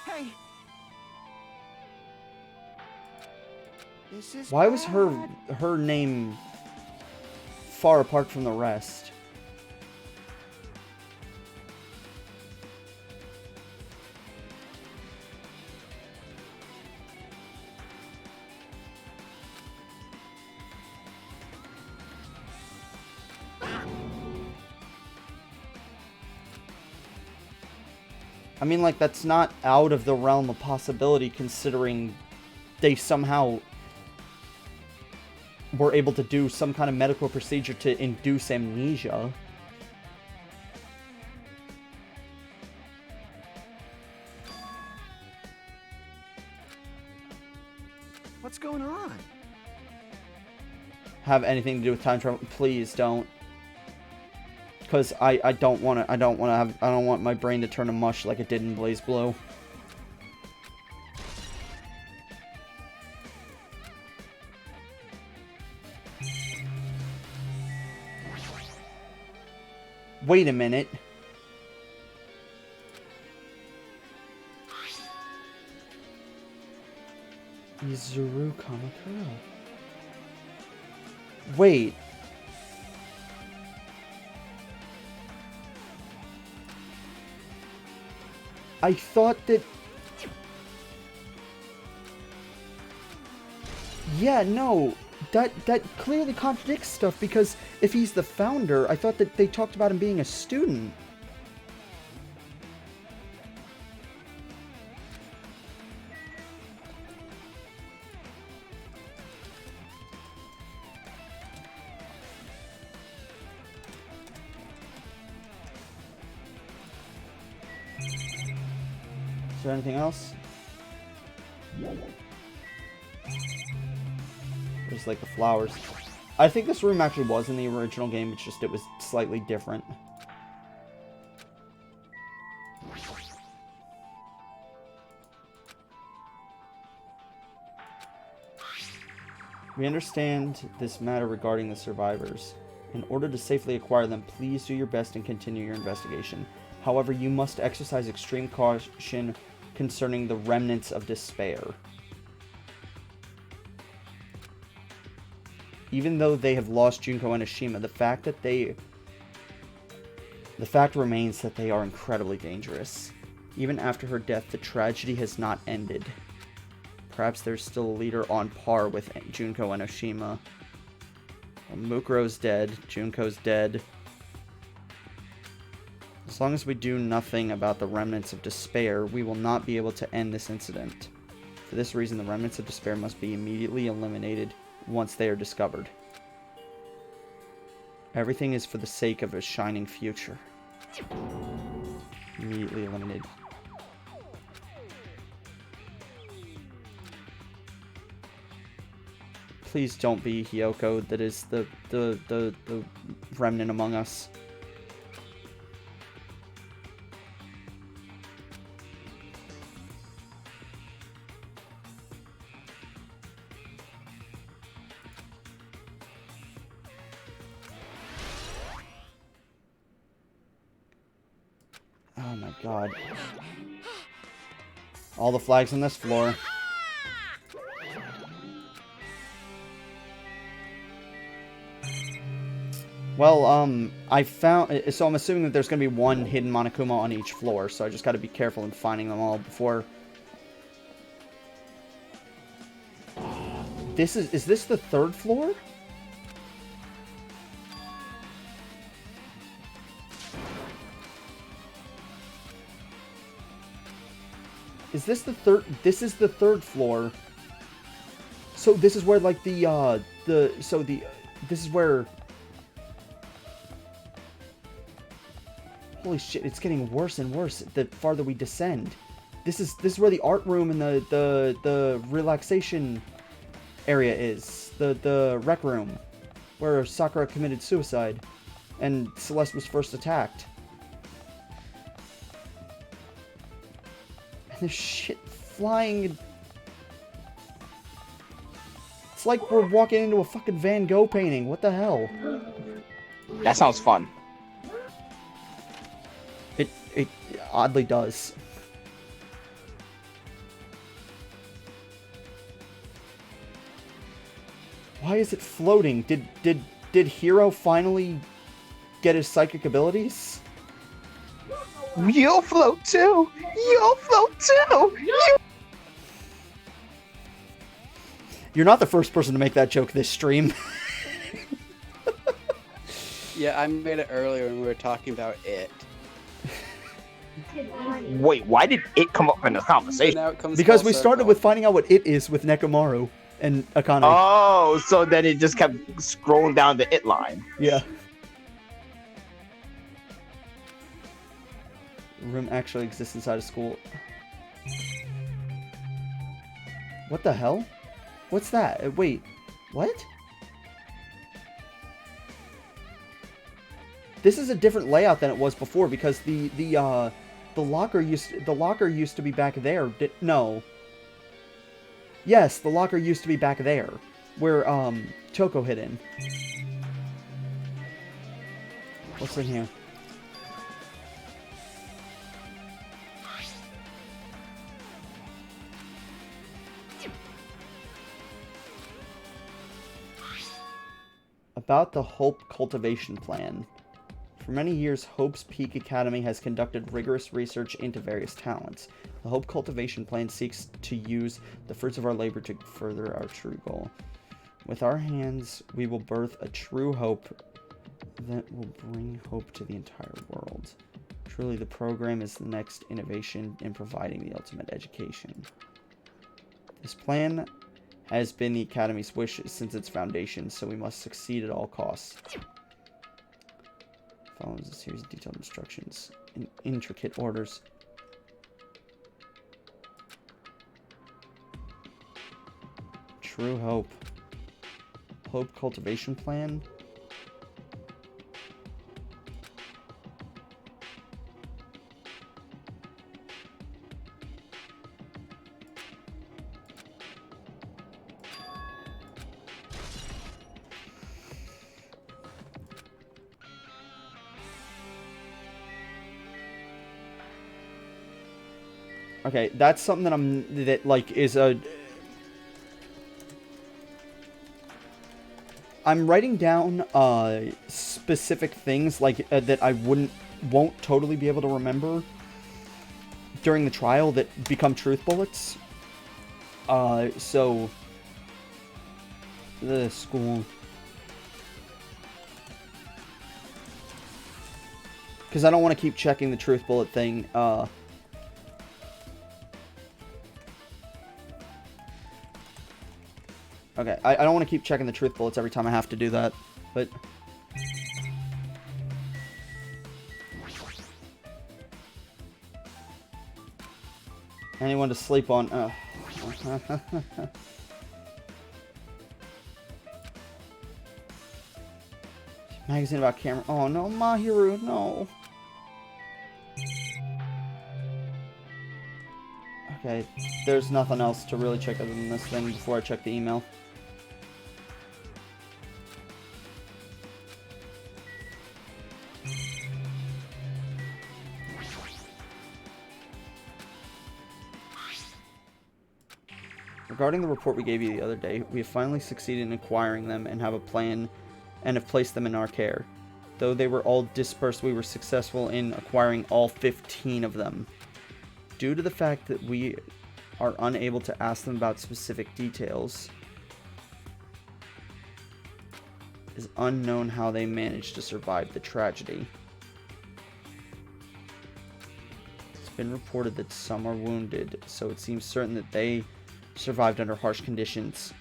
Hey! This is Why was her name far apart from the rest? I mean, like, that's not out of the realm of possibility, considering they somehow were able to do some kind of medical procedure to induce amnesia. What's going on? Have anything to do with time travel? Please don't. Because I don't want my brain to turn to mush like it did in Blaze Blue. Wait a minute. Izuru Kamakura. Wait. I thought that... Yeah, no. That clearly contradicts stuff, because if he's the founder, I thought that they talked about him being a student. Is there anything else? There's like the flowers. I think this room actually was in the original game, it's just it was slightly different. We understand this matter regarding the survivors. In order to safely acquire them, please do your best and continue your investigation. However, you must exercise extreme caution concerning the remnants of despair. Even though they have lost Junko and Ashima, the fact remains that they are incredibly dangerous. Even after her death, the tragedy has not ended. Perhaps there's still a leader on par with Junko and Ashima. Well, Mukuro's dead, Junko's dead. As long as we do nothing about the remnants of despair, we will not be able to end this incident. For this reason, the remnants of despair must be immediately eliminated once they are discovered. Everything is for the sake of a shining future. Immediately eliminated. Please don't be Hiyoko that is the remnant among us. my god. All the flags on this floor. Well, I found... So I'm assuming that there's going to be one hidden Monokuma on each floor, so I just got to be careful in finding them all before... Is this the third floor? Is this the third... This is the third floor. So this is where, like, this is where... Holy shit, it's getting worse and worse the farther we descend. This is where the art room and the relaxation area is. The rec room. Where Sakura committed suicide. And Celeste was first attacked. And there's shit flying. It's like we're walking into a fucking Van Gogh painting. What the hell? That sounds fun. It oddly does. Why is it floating? Did Hiro finally get his psychic abilities? You'll float too! You'll float too! You're not the first person to make that joke this stream. Yeah, I made it earlier when we were talking about it. Wait, why did it come up in this conversation? Now it comes Because full we started circle. with finding out what it is with Nekomaru and Akane. Oh, so then it just kept scrolling down the it line. Yeah. Room actually exists inside a school. What the hell? What's that? Wait, what? This is a different layout than it was before because the locker used to be back there. No. Yes, the locker used to be back there, where Choco hid in. What's in here? About the Hope Cultivation Plan. For many years, Hope's Peak Academy has conducted rigorous research into various talents. The Hope Cultivation Plan seeks to use the fruits of our labor to further our true goal. With our hands, we will birth a true hope that will bring hope to the entire world. Truly, the program is the next innovation in providing the ultimate education. This plan has been the Academy's wish since its foundation, so we must succeed at all costs. Follows a series of detailed instructions in intricate orders. True Hope. Hope Cultivation Plan? Okay, that's something I'm writing down specific things that I won't totally be able to remember during the trial that become truth bullets. So the school, because I don't want to keep checking the truth bullet thing. Okay, I don't want to keep checking the truth bullets every time I have to do that, but... Anyone to sleep on... Magazine about camera... Oh no, Mahiru, no! Okay, there's nothing else to really check other than this thing before I check the email. Regarding the report we gave you the other day, we have finally succeeded in acquiring them and have a plan and have placed them in our care. Though they were all dispersed, we were successful in acquiring all 15 of them. Due to the fact that we are unable to ask them about specific details, it is unknown how they managed to survive the tragedy. It's been reported that some are wounded, so it seems certain that they survived under harsh conditions.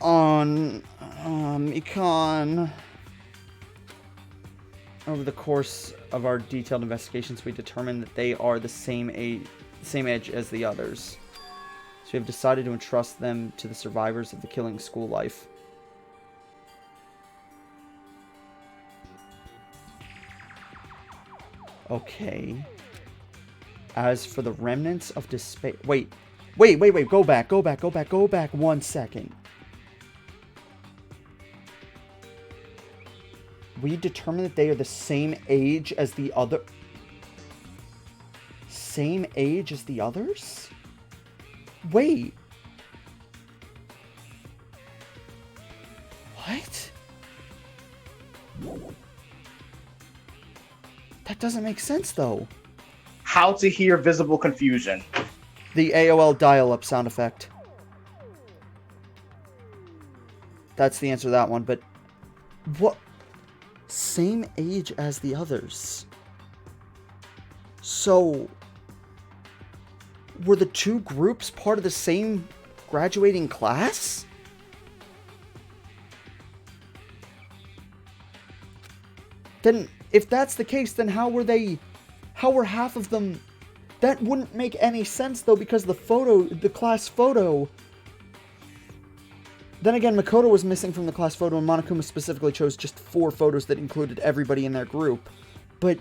On Econ. Over the course of our detailed investigations, we determined that they are the same age as the others. So we have decided to entrust them to the survivors of the killing school life. Okay. As for the remnants of despair... Wait, go back 1 second. We determined that they are the same age as the other... Same age as the others? Wait. What? That doesn't make sense, though. How to hear visible confusion. The AOL dial-up sound effect. That's the answer to that one, but... What? Same age as the others. So... Were the two groups part of the same graduating class? Then, if that's the case, then how were half of them... That wouldn't make any sense, though, because the class photo... Then again, Makoto was missing from the class photo, and Monokuma specifically chose just 4 photos that included everybody in their group. But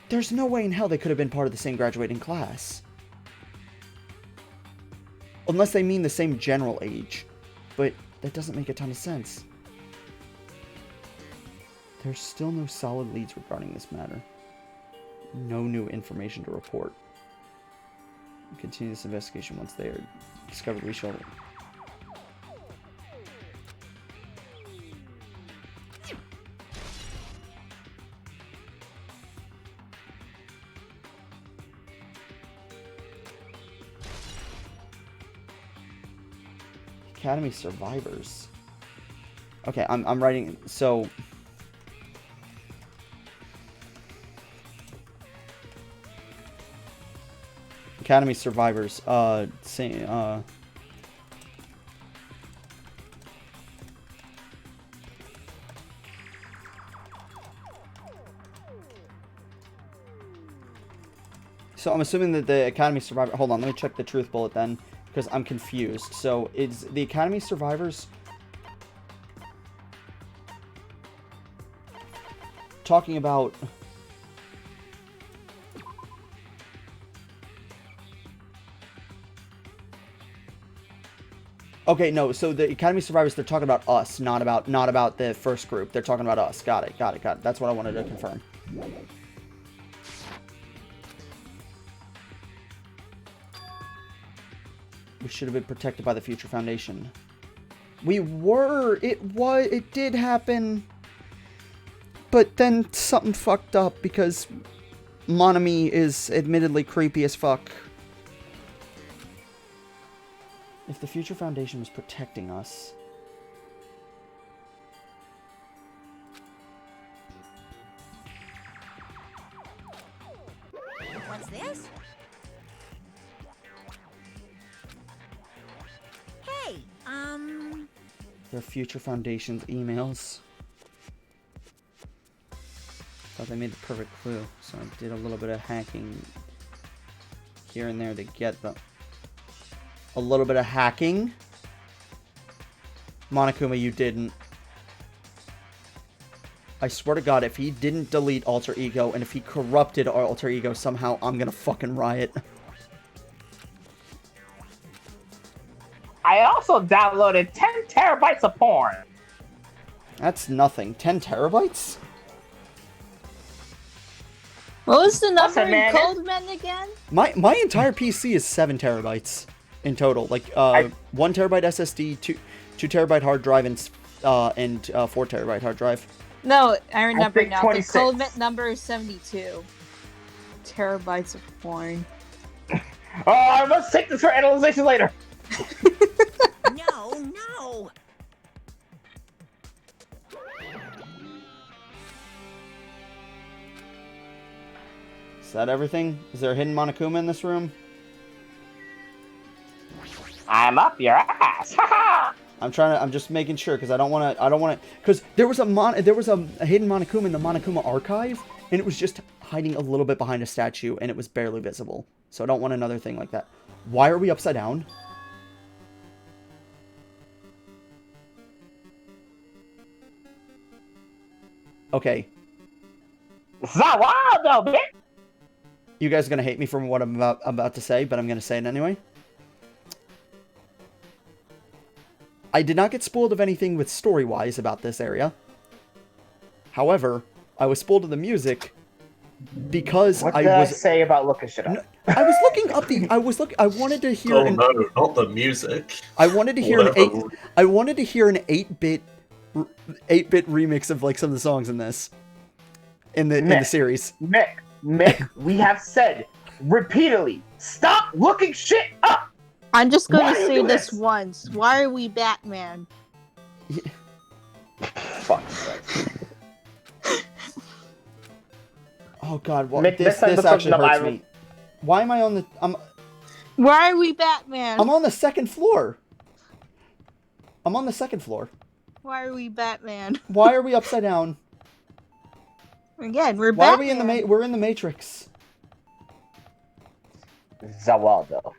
there's no way in hell they could have been part of the same graduating class. Unless they mean the same general age. But that doesn't make a ton of sense. There's still no solid leads regarding this matter. No new information to report. We'll continue this investigation once they are discovered. We shall... Academy survivors. Okay, I'm writing... So... Academy survivors, So I'm assuming that the Academy survivor... Hold on, let me check the truth bullet then, because I'm confused. So is the Academy survivors talking about... Okay, no, so the Academy survivors, they're talking about us, not about the first group. They're talking about us. Got it. That's what I wanted to confirm. We should have been protected by the Future Foundation. We were. It did happen. But then something fucked up because Monami is admittedly creepy as fuck. If the Future Foundation was protecting us... What's this? Hey, Their Future Foundation's emails. Thought they made the perfect clue, so I did a little bit of hacking here and there to get them. A little bit of hacking? Monokuma, you didn't. I swear to God, if he didn't delete Alter Ego, and if he corrupted our Alter Ego somehow, I'm gonna fucking riot. I also downloaded 10 terabytes of porn. That's nothing. 10 terabytes? What was the number Listen, in man, Cold Men again? My entire PC is 7 terabytes. in total. Like 1 terabyte SSD, 2 terabyte hard drive, and 4 terabyte hard drive. No, I remember think now. 26. The code number is 72 terabytes of porn. Oh, I must take this for analyzation later. No. Is that everything? Is there a hidden Monokuma in this room? I'm up your ass. I'm just making sure because I don't want to. Because there was a hidden Monokuma in the Monokuma archive, and it was just hiding a little bit behind a statue, and it was barely visible. So I don't want another thing like that. Why are we upside down? Okay. Zawado, bitch! You guys are gonna hate me for what I'm about to say, but I'm gonna say it anyway. I did not get spoiled of anything with story-wise about this area. However, I was spoiled of the music because what did I say about looking shit up? I was looking up the. I wanted to hear. Oh no, not the music. I wanted to hear I wanted to hear an 8-bit remix of like some of the songs in this. In the series. Mick, we have said repeatedly, stop looking shit up. I'm just going to say this once. Why are we Batman? Yeah. Fuck. Oh god, well, Mick, this actually hurts me. Why am I on the... Why are we Batman? I'm on the second floor. I'm on the second floor. Why are we Batman? Why are we upside down? Again, we're Why Batman. are we we're in the Matrix. Zawaldo.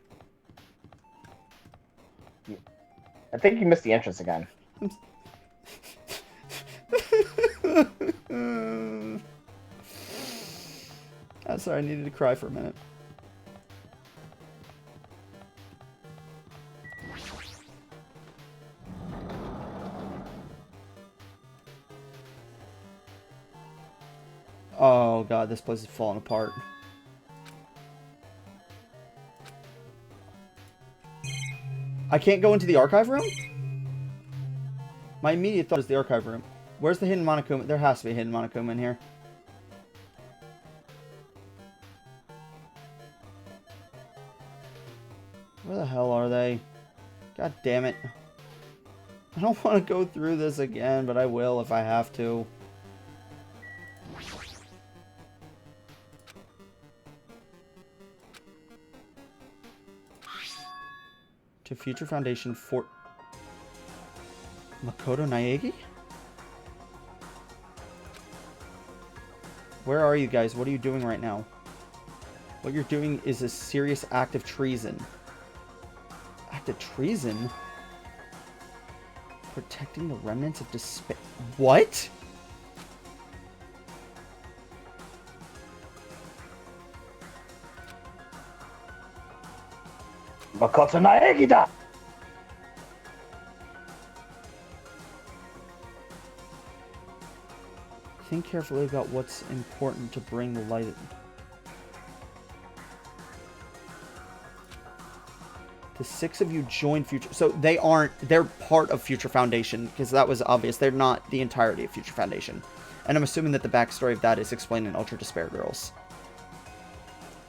I think you missed the entrance again. I'm sorry, I needed to cry for a minute. Oh god, this place is falling apart. I can't go into the archive room? My immediate thought is the archive room. Where's the hidden Monokuma? There has to be a hidden Monokuma in here. Where the hell are they? God damn it. I don't want to go through this again, but I will if I have to. To Future Foundation for Makoto Naegi? Where are you guys? What are you doing right now? What you're doing is a serious act of treason. Act of treason? Protecting the remnants of despair. What? Makoto Naegi da! Think carefully about what's important to bring the light. The 6 of you joined Future... So they aren't... They're part of Future Foundation, because that was obvious. They're not the entirety of Future Foundation. And I'm assuming that the backstory of that is explained in Ultra Despair Girls.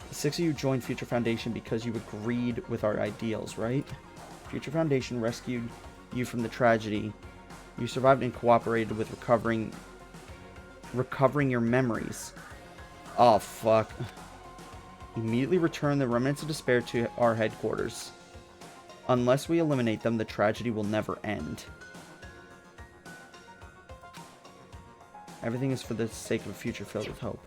The 6 of you joined Future Foundation because you agreed with our ideals, right? Future Foundation rescued you from the tragedy. You survived and cooperated with recovering your memories. Oh, fuck. Immediately return the remnants of despair to our headquarters. Unless we eliminate them, the tragedy will never end. Everything is for the sake of a future filled with hope.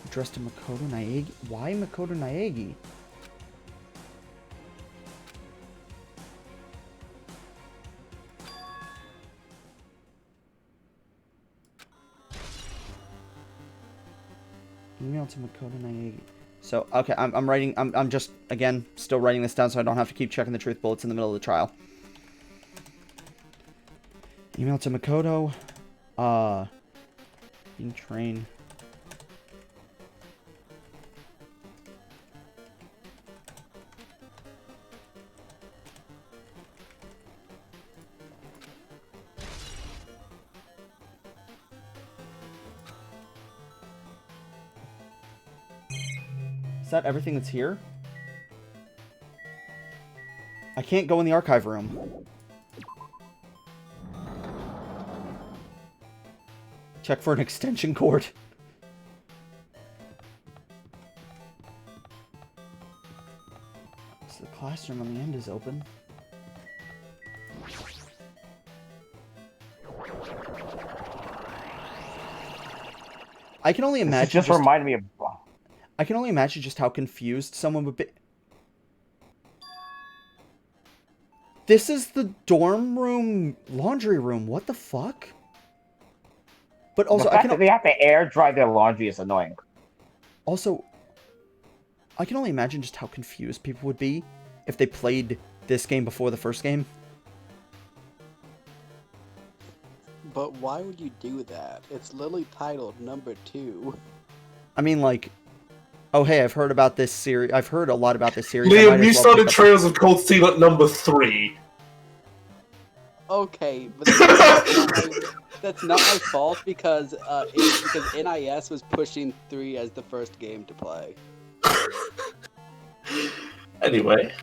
Addressed to Makoto Naegi? Why Makoto Naegi? Email to Makoto Naegi. So, okay, I'm writing, I'm just, again, still writing this down so I don't have to keep checking the truth bullets in the middle of the trial. Email to Makoto, being trained Is that everything that's here? I can't go in the archive room. Check for an extension cord. So the classroom on the end is open. I can only imagine. It just reminded me of. I can only imagine just how confused someone would be. This is the dorm room, laundry room. What the fuck? But also, the fact that they have to air dry their laundry is annoying. Also, I can only imagine just how confused people would be if they played this game before the first game. But why would you do that? It's literally titled number 2. I mean, like, oh hey, I've heard about this series. I've heard a lot about this series. Liam, you started Trails of Cold Steel at number 3. Okay, but that's not my fault because NIS was pushing 3 as the first game to play. Anyway.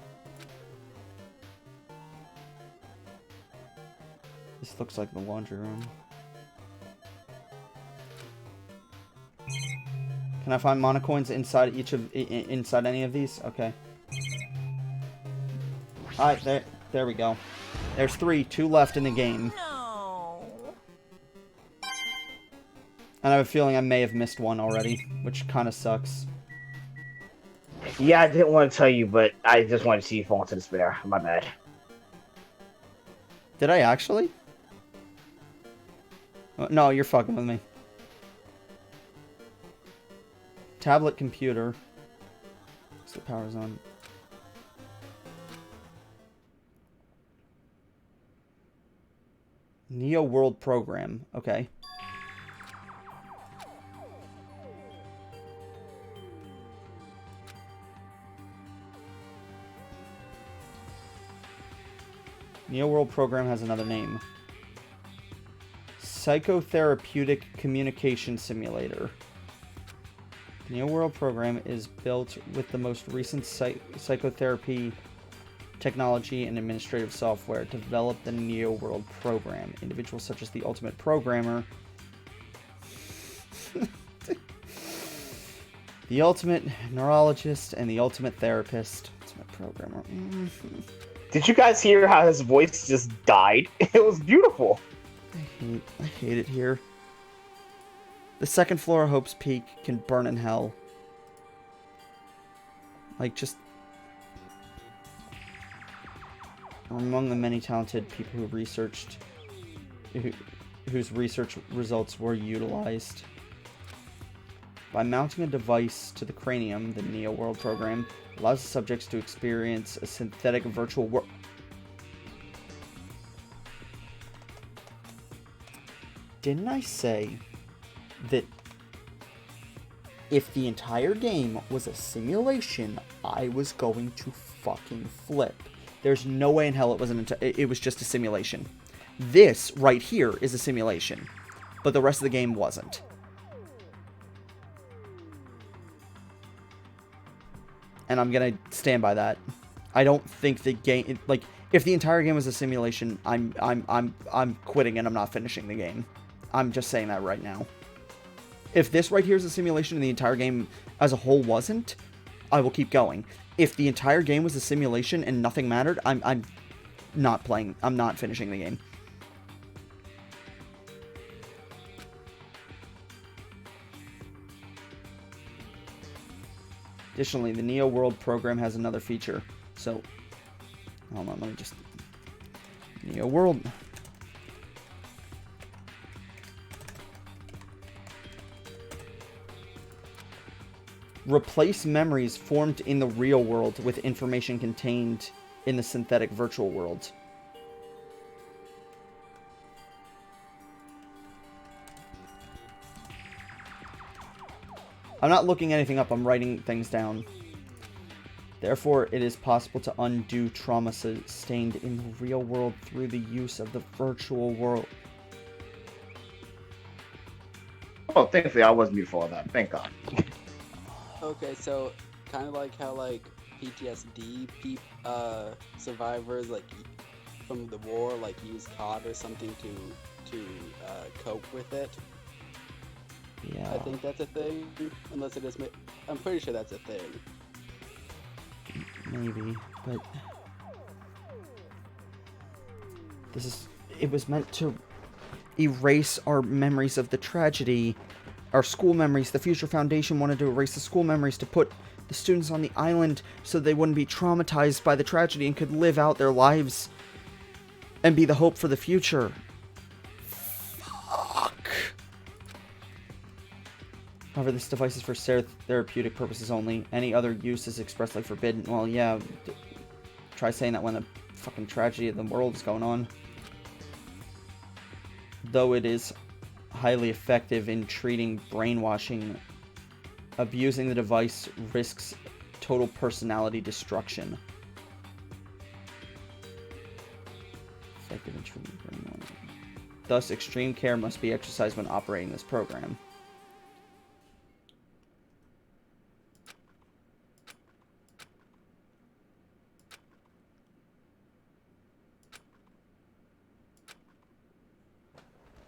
This looks like the laundry room. Can I find monocoins inside inside any of these? Okay. Alright, there we go. There's 3, 2 left in the game. No. And I have a feeling I may have missed one already, which kind of sucks. Yeah, I didn't want to tell you, but I just wanted to see you fall into despair. My bad. Did I actually? No, you're fucking with me. Tablet computer. So power's on. Neo World Program. Okay. Neo World Program has another name. Psychotherapeutic Communication Simulator. The Neo World Program is built with the most recent psychotherapy technology and administrative software. Developed the Neo World Program. Individuals such as the Ultimate Programmer, the Ultimate Neurologist, and the Ultimate Therapist. Ultimate Programmer. Did you guys hear how his voice just died? It was beautiful. I hate it here. The second floor of Hope's Peak can burn in hell. Like, just... among the many talented people who researched... whose research results were utilized. By mounting a device to the cranium, the Neo World Program allows the subjects to experience a synthetic virtual world. Didn't I say that if the entire game was a simulation, I was going to fucking flip? There's no way in hell it wasn't. It was just a simulation. This right here is a simulation, but the rest of the game wasn't. And I'm gonna stand by that. I don't think the game, like, if the entire game was a simulation, I'm quitting and I'm not finishing the game. I'm just saying that right now. If this right here is a simulation and the entire game as a whole wasn't, I will keep going. If the entire game was a simulation and nothing mattered, I'm not playing. I'm not finishing the game. Additionally, the Neo World Program has another feature. So, hold on, let me just... Neo World... Replace memories formed in the real world with information contained in the synthetic virtual world. I'm not looking anything up, I'm writing things down. Therefore, it is possible to undo trauma sustained in the real world through the use of the virtual world. Oh, thankfully I wasn't before that. Thank God. Okay, so kind of like how like PTSD survivors like from the war like use COD or something to cope with it. Yeah. I think that's a thing, unless it is. I'm pretty sure that's a thing. Maybe, but it was meant to erase our memories of the tragedy, our school memories. The Future Foundation wanted to erase the school memories to put the students on the island so they wouldn't be traumatized by the tragedy and could live out their lives and be the hope for the future. Fuck. However, this device is for therapeutic purposes only. Any other use is expressly forbidden. Well, yeah, try saying that when the fucking tragedy of the world is going on. Though it is highly effective in treating brainwashing, abusing the device risks total personality destruction. Effective in treating brainwashing. Thus, extreme care must be exercised when operating this program.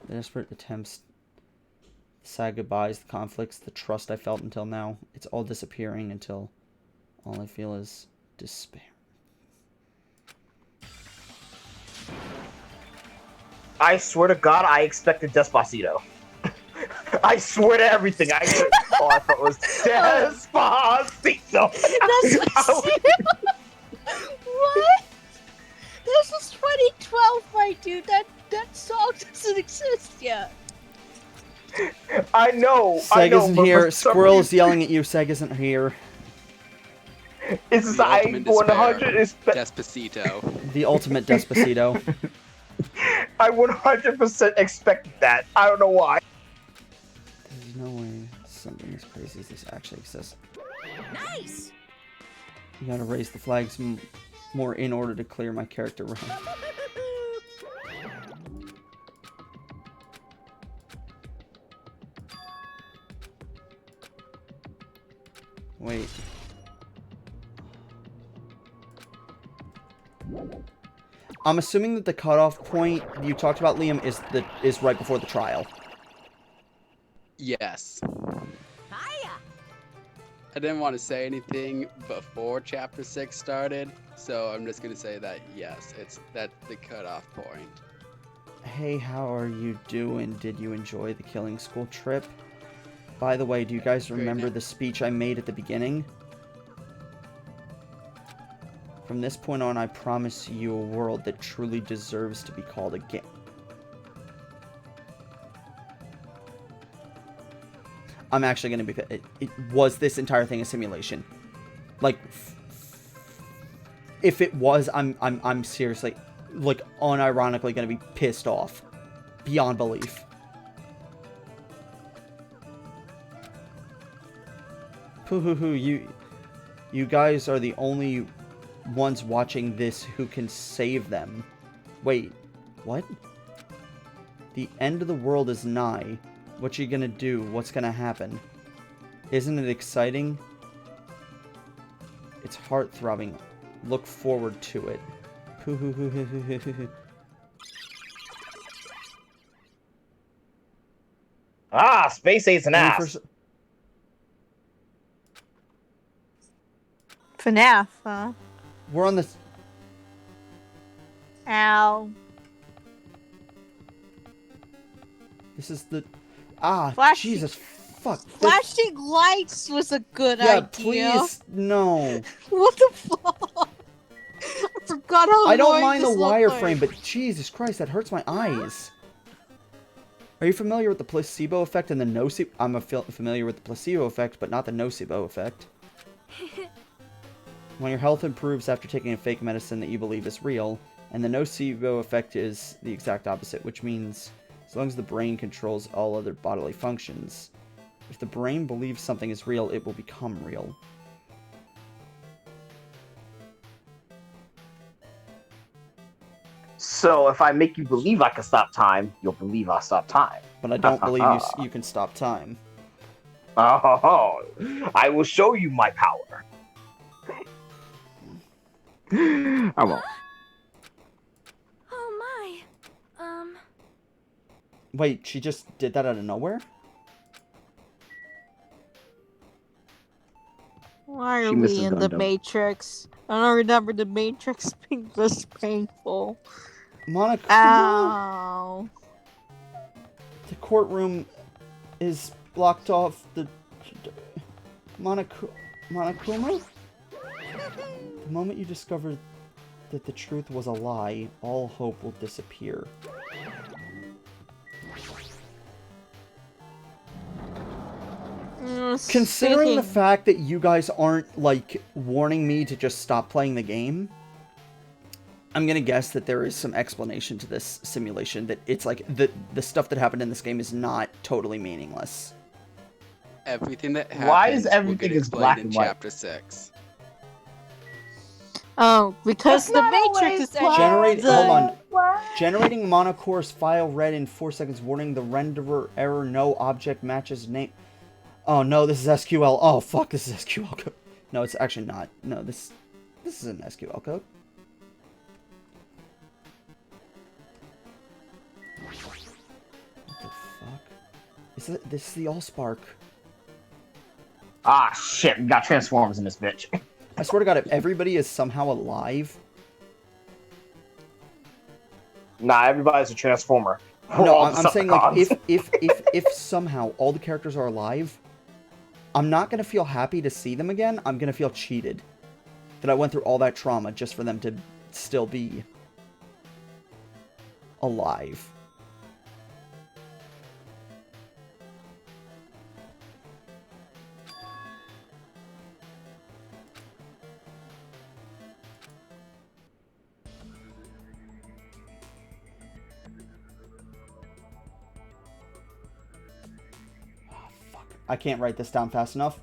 The desperate attempts, the sad goodbyes, the conflicts, the trust I felt until now, it's all disappearing until all I feel is despair. I swear to God, I expected Despacito. I swear to everything. I thought it was Despacito. Despacito? What? This is 2012, my dude. That song doesn't exist yet. I know. Seg isn't here. Squirrel's yelling at you. Seg isn't here. It's I 100 is Despacito. The ultimate Despacito. I 100% expected that. I don't know why. There's no way something as crazy as this actually exists. Nice. You gotta raise the flags more in order to clear my character run. Wait. I'm assuming that the cutoff point you talked about, Liam, is right before the trial. Yes. Hiya. I didn't want to say anything before Chapter 6 started, so I'm just gonna say that yes, that's the cutoff point. Hey, how are you doing? Did you enjoy the killing school trip? By the way, do you guys remember the speech I made at the beginning? From this point on, I promise you a world that truly deserves to be called a game. I'm actually gonna be. It was this entire thing a simulation? Like, if it was, I'm seriously, like, unironically gonna be pissed off, beyond belief. Poo-hoo-hoo, you guys are the only ones watching this who can save them. Wait, what? The end of the world is nigh. What you gonna do? What's gonna happen? Isn't it exciting? It's heart-throbbing. Look forward to it. Ah, Space Ace and ass. FNAF, huh? We're on this. Ow. This is the. Jesus, fuck. Flashing lights was a good idea. Please, no. What the fuck? I forgot how I don't annoying mind the this looked wireframe, like. but Jesus Christ, that hurts my eyes. Are you familiar with the placebo effect and the nocebo? I'm familiar with the placebo effect, but not the nocebo effect. When your health improves after taking a fake medicine that you believe is real, and the nocebo effect is the exact opposite, which means as long as the brain controls all other bodily functions, if the brain believes something is real, it will become real. So if I make you believe I can stop time, you'll believe I'll stop time. But I don't believe you can stop time. Oh, I will show you my power. I won't. Oh my. Wait, she just did that out of nowhere? Why are She we misses in the Gundam. Matrix? I don't remember the Matrix being this painful. Monokuma? Ow. The courtroom is blocked off. The Monokuma? The moment you discover that the truth was a lie, all hope will disappear. Considering the fact that you guys aren't, like, warning me to just stop playing the game, I'm gonna guess that there is some explanation to this simulation, that it's like, the stuff that happened in this game is not totally meaningless. Everything that happens Why is will everything get is black explained in and white? Chapter 6. Oh, because It's the not Matrix always is actually Hold on. Generating Monocore's file read in 4 seconds, warning the renderer error, no object matches name. Oh no, this is SQL. Oh fuck, this is SQL code. No, it's actually not. No, this is an SQL code. What the fuck? This is the Allspark. Ah, shit. We got Transformers in this bitch. I swear to God, if everybody is somehow alive. Nah, everybody's a Transformer. No, I'm saying, like, if somehow all the characters are alive, I'm not gonna feel happy to see them again. I'm gonna feel cheated that I went through all that trauma just for them to still be alive. I can't write this down fast enough.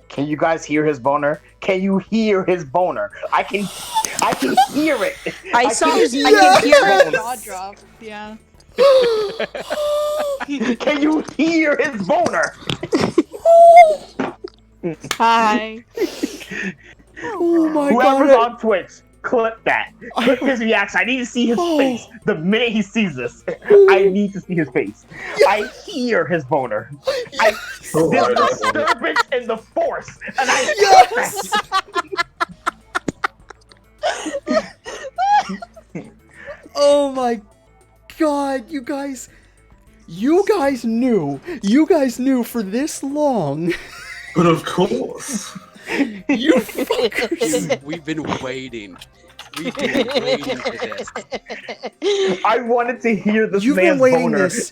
Can you guys hear his boner? Can you hear his boner? I can hear it. I can hear his jaw drop. Yeah. Can you hear his boner? Hi. Oh my Whoever's God. on Twitch, clip that. Clip his reaction. I need to see his face the minute he sees this. I need to see his face. I hear his boner. There's disturbance in the force, and I Oh my God, you guys knew for this long. But of course. You fuckers. Dude, we've been waiting. We've been waiting for this. I wanted to hear this You've man's been waiting boner. this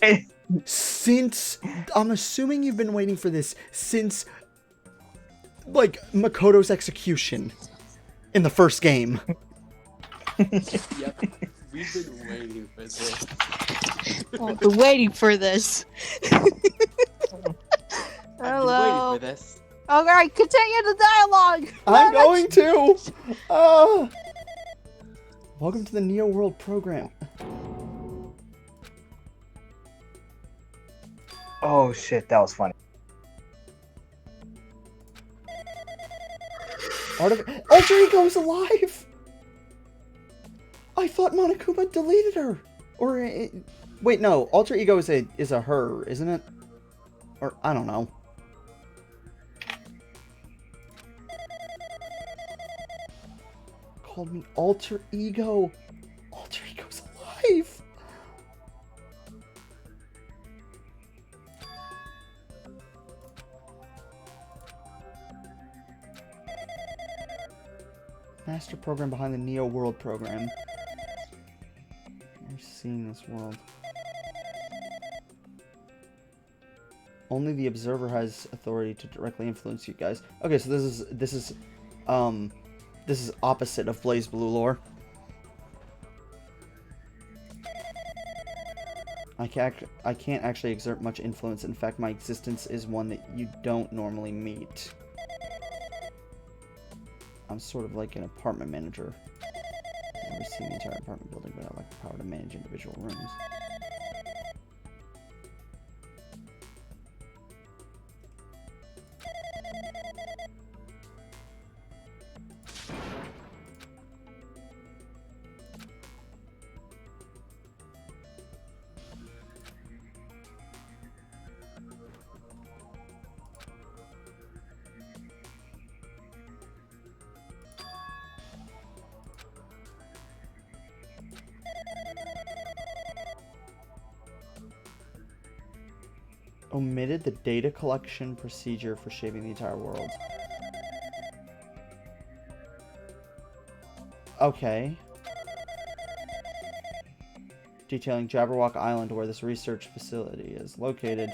since, I'm assuming you've been waiting for this since, like, Makoto's execution in the first game. Yep, we've been waiting for this. I've been waiting for this. I've been Hello. waiting for this. Alright, continue the dialogue. I'm going to. Welcome to the Neo World program. Oh shit, that was funny. Alter Ego's alive. I thought Monokuma deleted her. Or wait, no. Alter Ego is a her, isn't it? Or I don't know. Called me Alter Ego. Alter Ego's alive. Master program behind the Neo World program. You're seeing this world. Only the observer has authority to directly influence you guys. Okay, so this is opposite of Blaze Blue lore. I can't actually exert much influence. In fact, my existence is one that you don't normally meet. I'm sort of like an apartment manager. I've never seen the entire apartment building, but I like the power to manage individual rooms. Omitted the data collection procedure for shaping the entire world. Okay. Detailing Jabberwock Island, where this research facility is located.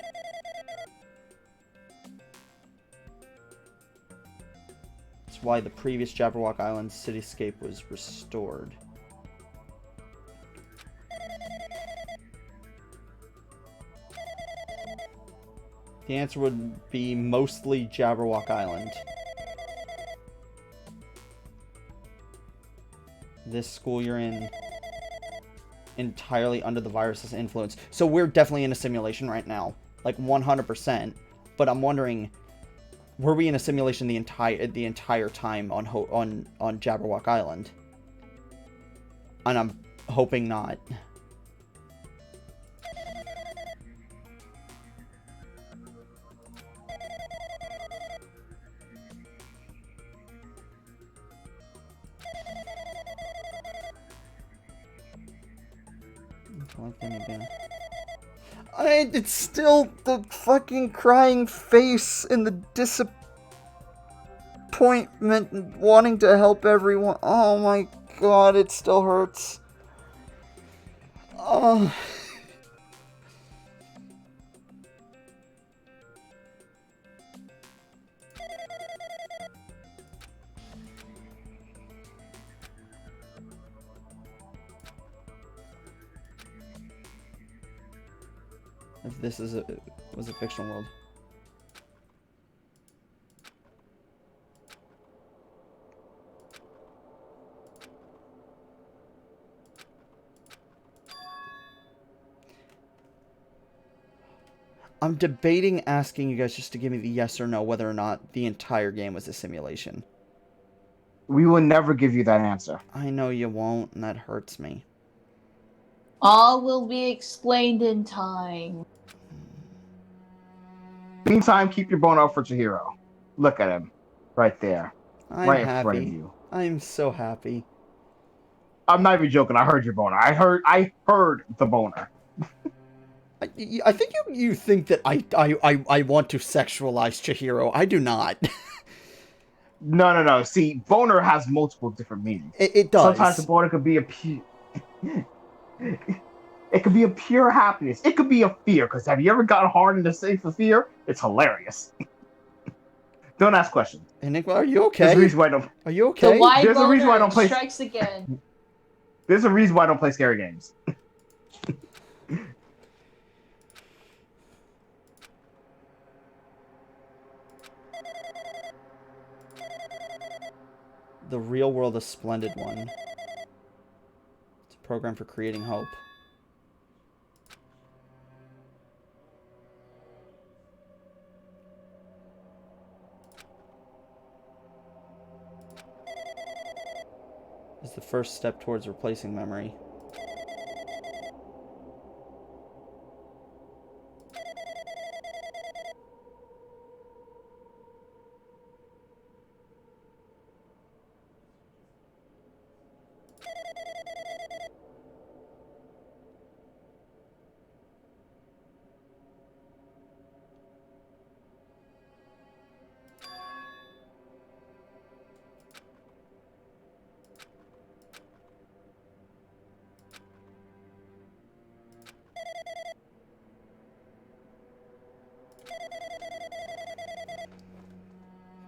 That's why the previous Jabberwock Island cityscape was restored. The answer would be mostly Jabberwock Island. This school you're in, entirely under the virus's influence. So we're definitely in a simulation right now, like 100%. But I'm wondering, were we in a simulation the entire time on Jabberwock Island? And I'm hoping not. It's still the fucking crying face and the disappointment and wanting to help everyone. Oh my god, it still hurts. Oh. If this was a fictional world. I'm debating asking you guys just to give me the yes or no whether or not the entire game was a simulation. We will never give you that answer. I know you won't, and that hurts me. All will be explained in time. Meantime, keep your bone out for Chihiro. Look at him. Right there. I'm right happy. In front of you. I'm so happy. I'm not even joking. I heard your boner. I heard the boner. I think you think that I want to sexualize Chihiro. I do not. No. See, boner has multiple different meanings. It does. Sometimes the boner could be it could be a pure happiness. It could be a fear. Because have you ever gotten hard in the safe for fear? It's hilarious. Don't ask questions. And Nick, are you okay? There's a reason why I don't. Are you okay? The wide There's a reason why I don't play. Strikes again. There's a reason why I don't play scary games. The Real World, a Splendid One. It's a program for creating hope. Is the first step towards replacing memory.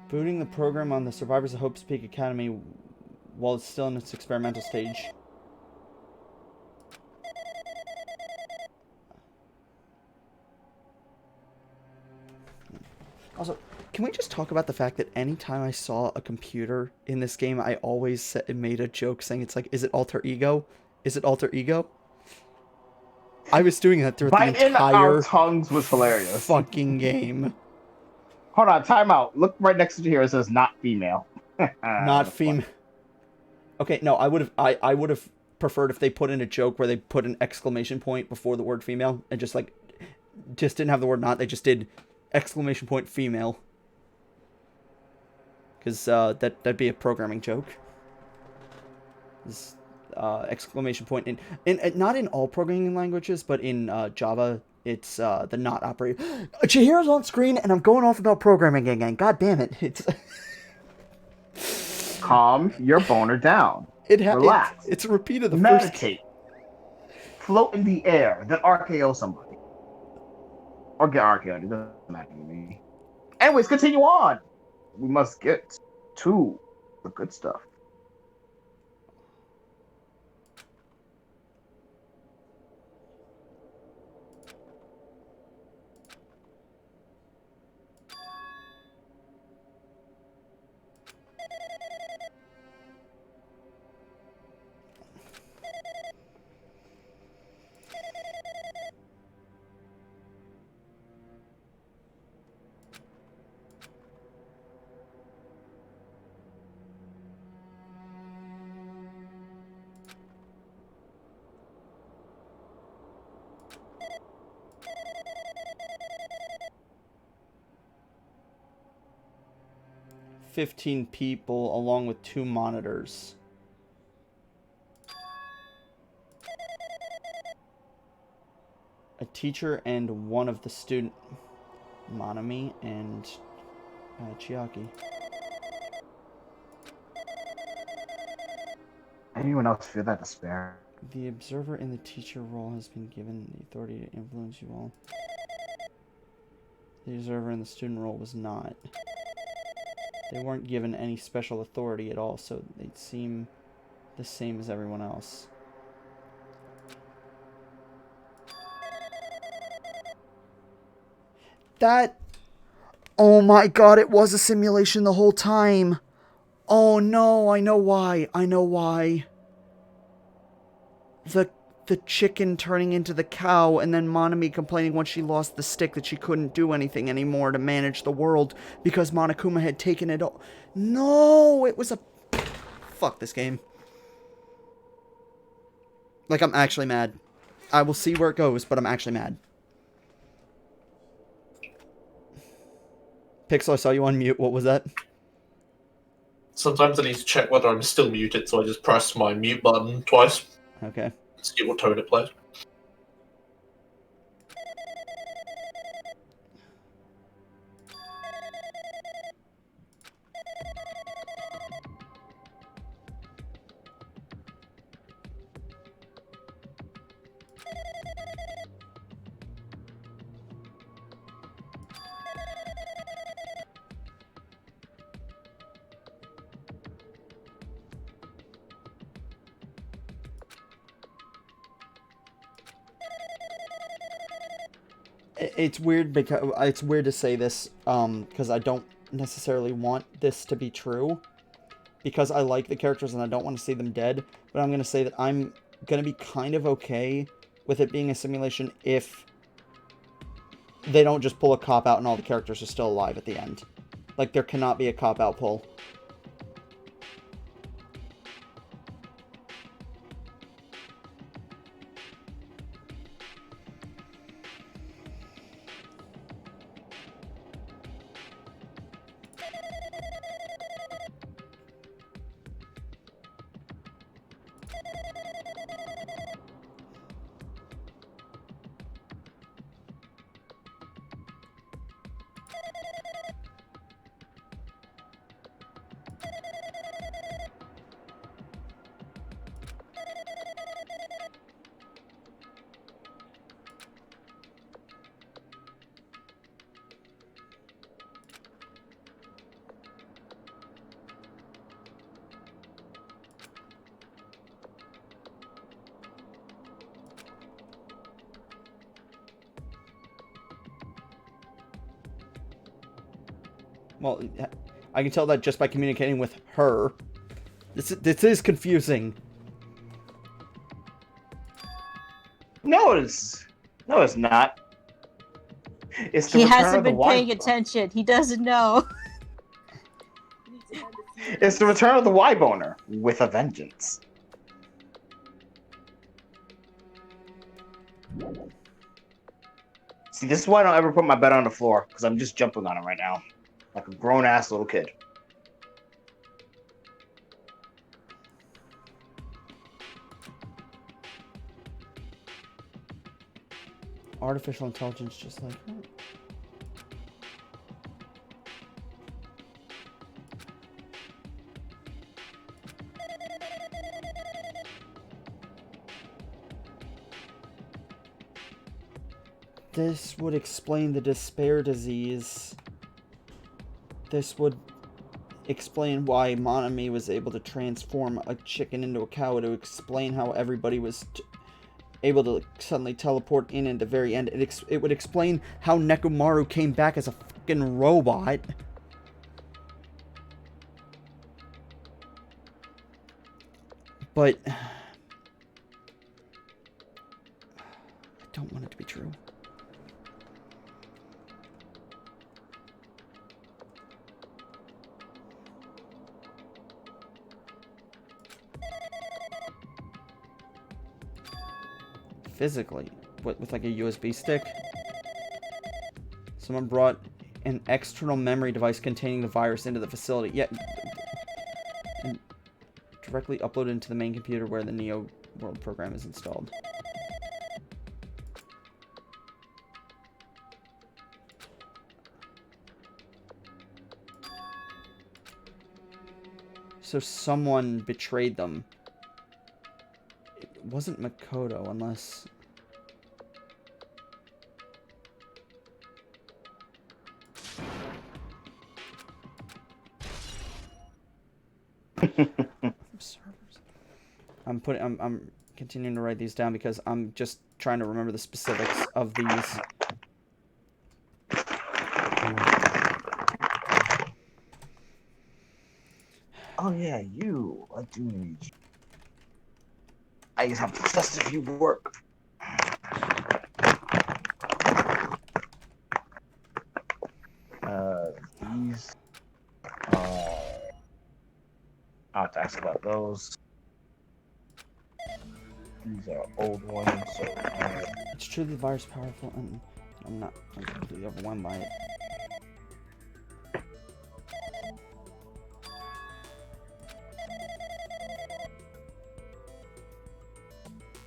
Booting the program on the survivors of Hope's Peak Academy while it's still in its experimental stage. Also, can we just talk about the fact that anytime I saw a computer in this game, I always made a joke saying it's like, is it alter ego? Is it alter ego? I was doing that throughout the entire our tongues was hilarious. Fucking game. Hold on, time out. Look right next to here. It says not female. Not female. Okay, no, I would have preferred if they put in a joke where they put an exclamation point before the word female and just didn't have the word not. They just did exclamation point female. Because that'd be a programming joke. Exclamation point in not in all programming languages, but in Java It's the not operator. Chihira's on screen, and I'm going off about programming again. God damn it! It's Calm your boner down. Relax. It's a repeat of the Meditate. Float in the air, then RKO somebody. Or get RKO'd. It doesn't matter to me. Anyways, continue on. We must get to the good stuff. $15 people along with 2 monitors. A teacher and one of the student, Monami and Chiaki. Anyone else feel that despair? The observer in the teacher role has been given the authority to influence you all. The observer in the student role was not. They weren't given any special authority at all, so they seem the same as everyone else. That... Oh my god, it was a simulation the whole time. Oh no, I know why. I know why. The chicken turning into the cow, and then Monami complaining when she lost the stick that she couldn't do anything anymore to manage the world because Monokuma had taken it all. No, it was a... Fuck this game. Like, I'm actually mad. I will see where it goes, but I'm actually mad. Pixel, I saw you on mute. What was that? Sometimes I need to check whether I'm still muted, so I just press my mute button twice. Okay. See what tone it plays. It's weird because it's weird to say this because I don't necessarily want this to be true because I like the characters and I don't want to see them dead, but I'm going to say that I'm going to be kind of okay with it being a simulation if they don't just pull a cop-out and all the characters are still alive at the end. Like, there cannot be a cop-out pull. Well, I can tell that just by communicating with her. This is confusing. No, it's not. It's the He return hasn't of the been Y. paying attention. He doesn't know. It's the return of the Y boner with a vengeance. See, this is why I don't ever put my bed on the floor, because I'm just jumping on it right now. Like a grown-ass little kid. artificial intelligence just like her. This would explain the despair disease. This would explain why Monami was able to transform a chicken into a cow, to explain how everybody was able to suddenly teleport in at the very end. It would explain how Nekomaru came back as a fucking robot. But I don't want it to be true. Physically, with like a USB stick. Someone brought an external memory device containing the virus into the facility. Yeah, and directly uploaded into the main computer where the Neo World program is installed. So someone betrayed them. It wasn't Makoto, unless... I'm continuing to write these down because I'm just trying to remember the specifics of these. Oh yeah, you. I do need you. I just have to test if you work. These. I'll have to ask about those. These are old ones, so... It's true the virus is powerful, and I'm not completely overwhelmed by it.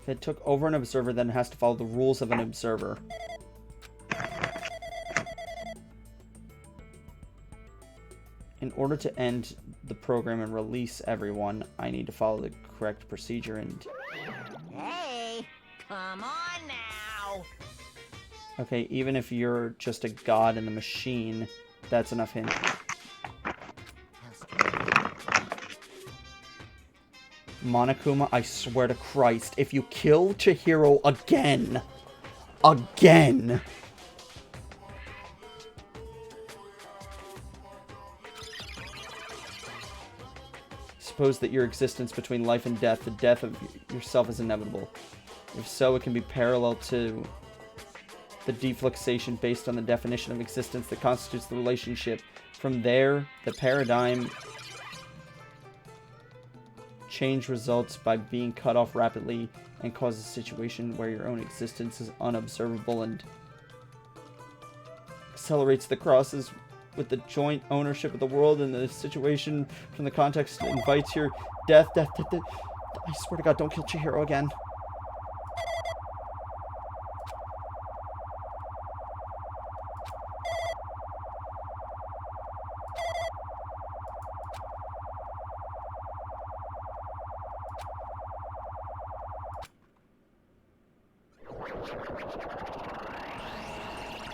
If it took over an observer, then it has to follow the rules of an observer. In order to end the program and release everyone, I need to follow the correct procedure and... Hey, come on now. Okay, even if you're just a god in the machine, that's enough hint. Monokuma, I swear to Christ, if you kill Chihiro again... Suppose that your existence between life and death, the death of yourself, is inevitable. If so, it can be parallel to the defluxation based on the definition of existence that constitutes the relationship. From there, the paradigm change results by being cut off rapidly and causes a situation where your own existence is unobservable and accelerates the crosses with the joint ownership of the world, and the situation from the context invites your death. I swear to God, don't kill Chihiro again.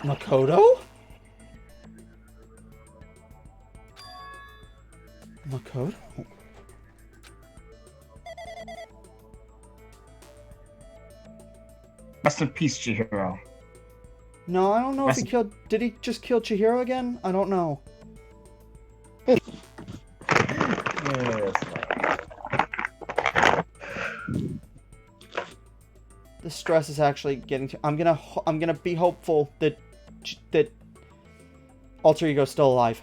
Makoto? Makoto? Rest in peace, Chihiro. No, I don't know if he killed... Did he just kill Chihiro again? I don't know. The stress is actually getting to... I'm gonna be hopeful that Alter Ego's still alive.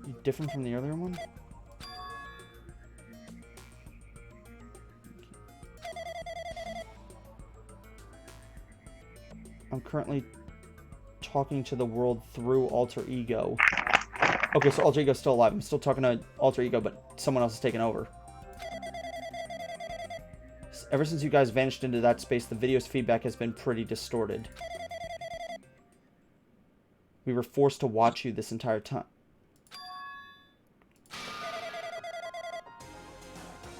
You different from the earlier one? I'm currently talking to the world through Alter Ego. Okay, so Alter Ego's still alive. I'm still talking to Alter Ego, but someone else is taking over. Ever since you guys vanished into that space, the video's feedback has been pretty distorted. We were forced to watch you this entire time.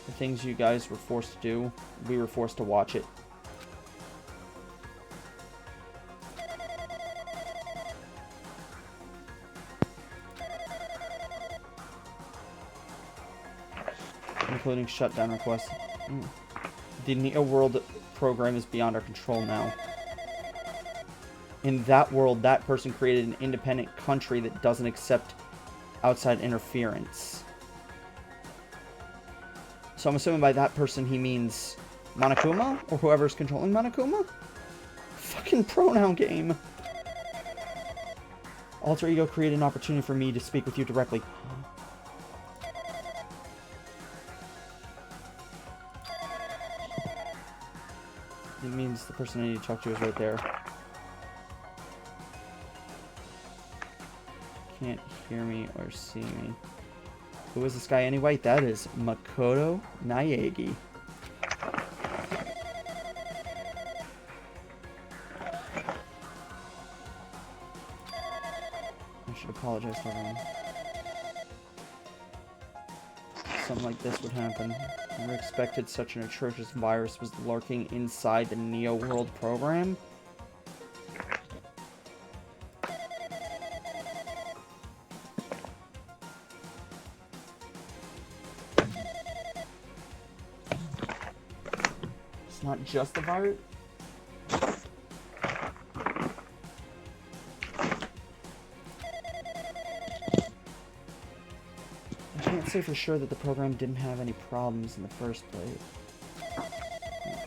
The things you guys were forced to do, we were forced to watch it. Including shutdown requests. The Neo World program is beyond our control now. In that world, that person created an independent country that doesn't accept outside interference. So I'm assuming by that person he means Monokuma? Or whoever's controlling Monokuma? Fucking pronoun game. Alter Ego created an opportunity for me to speak with you directly. It means the person I need to talk to is right there. Can't hear me or see me. Who is this guy anyway? That is Makoto Naegi. I should apologize to everyone. Something like this would happen. Never expected such an atrocious virus was lurking inside the Neo World program. It's not just the virus. I can't say for sure that the program didn't have any problems in the first place.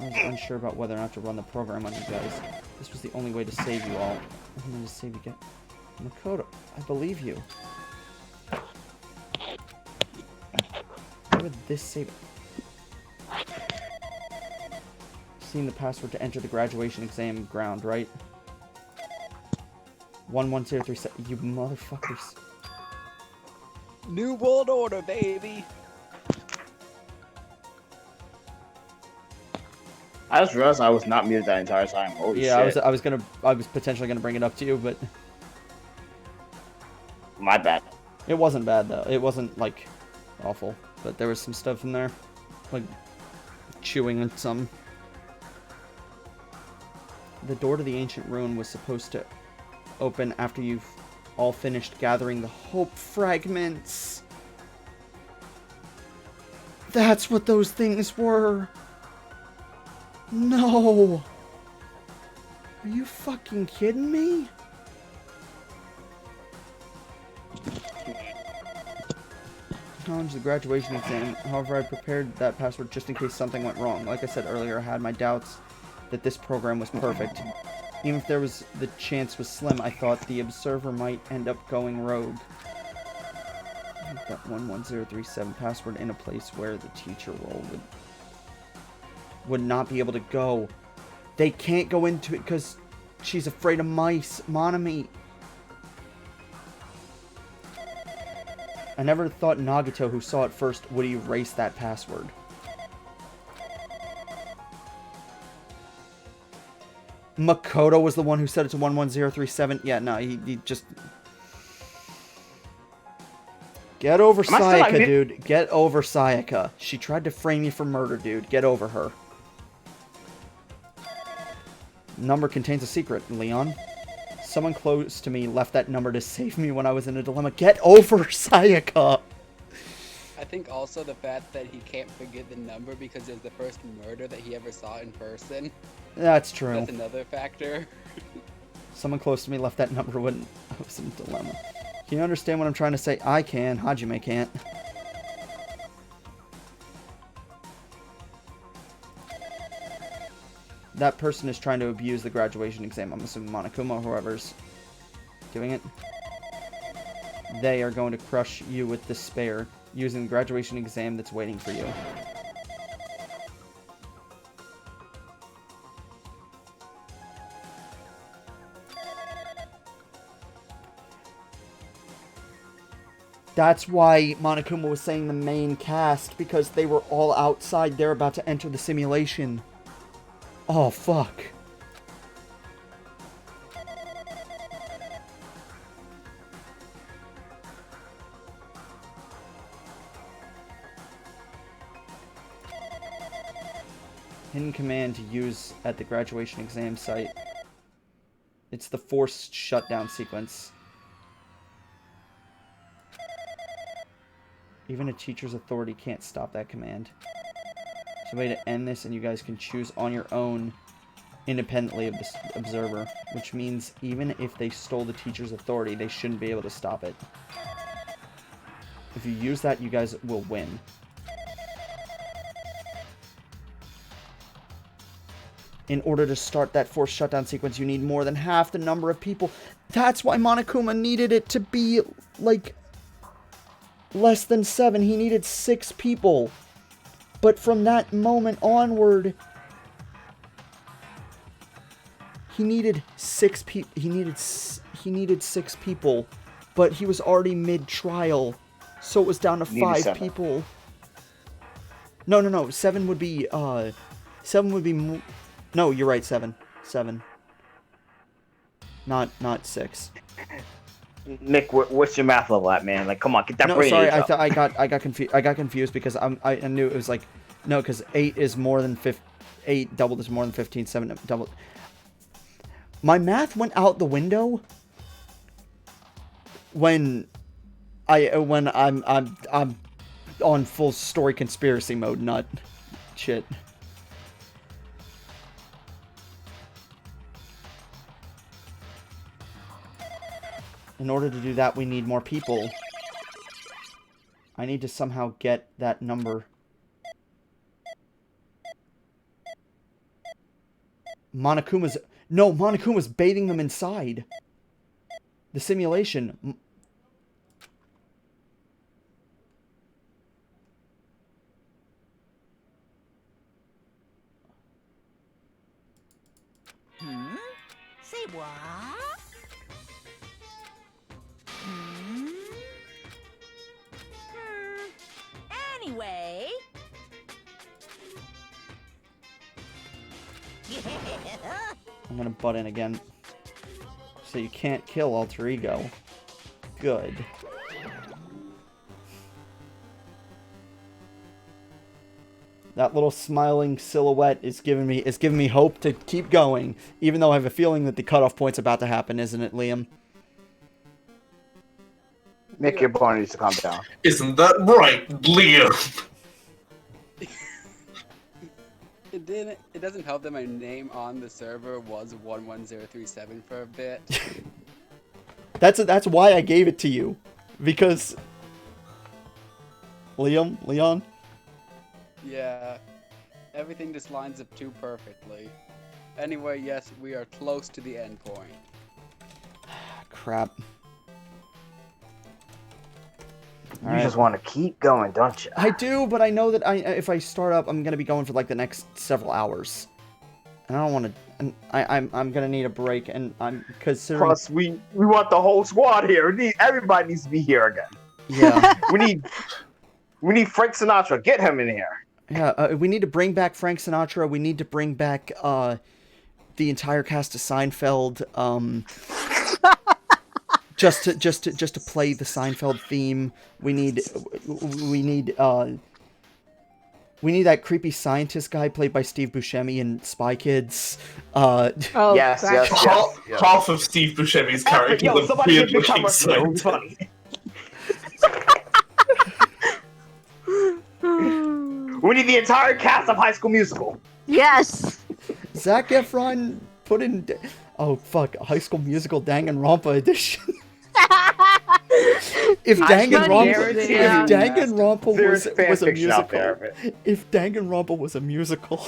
I was unsure about whether or not to run the program on you guys. This was the only way to save you all. I'm going to save you again. Makoto, I believe you. Why would this save it? Seeing the password to enter the graduation exam ground, right? 11037. You motherfuckers. New World Order, baby. I just realized I was not muted that entire time. Holy shit. I was potentially gonna bring it up to you, but my bad. It wasn't bad though. It wasn't like awful, but there was some stuff in there, like chewing on some. The door to the ancient ruin was supposed to open after you've all finished gathering the hope fragments. That's what those things were. No. Are you fucking kidding me? Challenge the graduation exam. However, I prepared that password just in case something went wrong. Like I said earlier, I had my doubts that this program was perfect. Even if there was the chance was slim, I thought the observer might end up going rogue. Put that 11037 password in a place where the teacher role would not be able to go. They can't go into it because she's afraid of mice. Monami. I never thought Nagito, who saw it first, would erase that password. Makoto was the one who set it to 11037. Yeah, no, he just... Get over Sayaka, dude. Get over Sayaka. She tried to frame you for murder, dude. Get over her. Number contains a secret, Leon. Someone close to me left that number to save me when I was in a dilemma. Get over Sayaka! I think also the fact that he can't forget the number because it's the first murder that he ever saw in person. That's true. That's another factor. Someone close to me left that number when I was in a dilemma. Can you understand what I'm trying to say? I can. Hajime can't. That person is trying to abuse the graduation exam. I'm assuming Monokuma or whoever's doing it. They are going to crush you with despair using the graduation exam that's waiting for you. That's why Monokuma was saying the main cast, because they were all outside. They're about to enter the simulation. Oh, fuck. Hidden command to use at the graduation exam site. It's the forced shutdown sequence. Even a teacher's authority can't stop that command. There's a way to end this, and you guys can choose on your own, independently of this observer. Which means even if they stole the teacher's authority, they shouldn't be able to stop it. If you use that, you guys will win. In order to start that forced shutdown sequence, you need more than half the number of people. That's why Monokuma needed it to be, like, less than 7. He needed 6 people. But from that moment onward, he needed 6 people. He needed 6 people, but he was already mid-trial, so it was down to 5 people. No. 7 would be, no, you're right, 7. 7. Not 6. Nick, what's your math level at, man? Like, come on, get that brain. No, sorry, up. I got confused. I got confused because I knew it was like, no, because 8 is more than 8 doubled is more than 15. 7 doubled. My math went out the window when I'm on full story conspiracy mode, not shit. In order to do that, we need more people. I need to somehow get that number. Monokuma's baiting them inside the simulation. Say what? Anyway. I'm gonna butt in again. So you can't kill Alter Ego. Good. That little smiling silhouette is giving me hope to keep going, even though I have a feeling that the cutoff point's about to happen, isn't it, Liam? Nick, your bar needs to calm down. Isn't that right, Liam? It doesn't help that my name on the server was 11037 for a bit. That's why I gave it to you, because Leon. Yeah, everything just lines up too perfectly. Anyway, yes, we are close to the end point. Crap. You just want to keep going, don't you? I do, but I know that if I start up, I'm gonna be going for like the next several hours, and I don't want to. I'm gonna need a break, and I'm considering. Plus, we want the whole squad here. Everybody needs to be here again. Yeah. we need Frank Sinatra. Get him in here. Yeah, we need to bring back Frank Sinatra. We need to bring back the entire cast of Seinfeld. Just to play the Seinfeld theme. We need that creepy scientist guy played by Steve Buscemi in Spy Kids. Yes. Half of Steve Buscemi's character is a weird-looking scientist. Funny. We need the entire cast of High School Musical. Yes. Zac Efron put in. Oh fuck! High School Musical Danganronpa edition. If Danganronpa was a musical, if Danganronpa was a musical.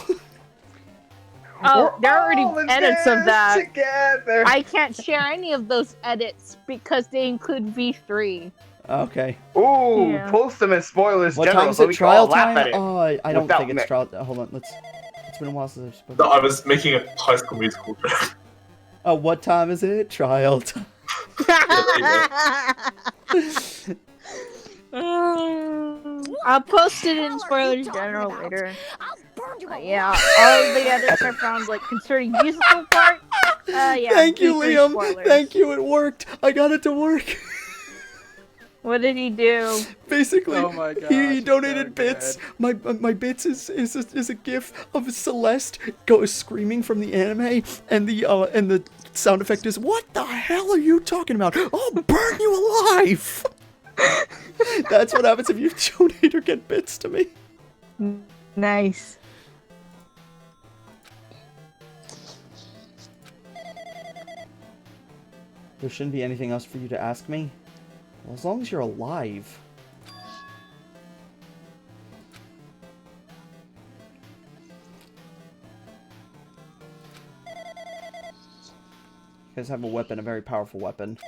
Oh, there are already edits of that. Together. I can't share any of those edits because they include V3. Okay. Ooh, Yeah. post them in spoilers. What general, time is so it? we can all Trial time? laugh at it. Oh, I don't Without think it's Nick. trial. Hold on, it's been a while since I've spoken. No, I was making a High School Musical joke. Oh, what time is it? Trial time. I'll post it in spoilers general later. Yeah, all the edits are found like concerning musical part. Yeah. Thank you, E3 Liam. spoilers. Thank you. It worked. I got it to work. What did he do? Basically, Oh my gosh, he it's donated so bits. good. My bits is a gif of Celeste screaming from the anime, and the sound effect is, "What the hell are you talking about? I'll burn you alive." That's what happens if you donate or get bits to me. Nice. There shouldn't be anything else for you to ask me. Well, as long as you're alive. You guys have a weapon, a very powerful weapon.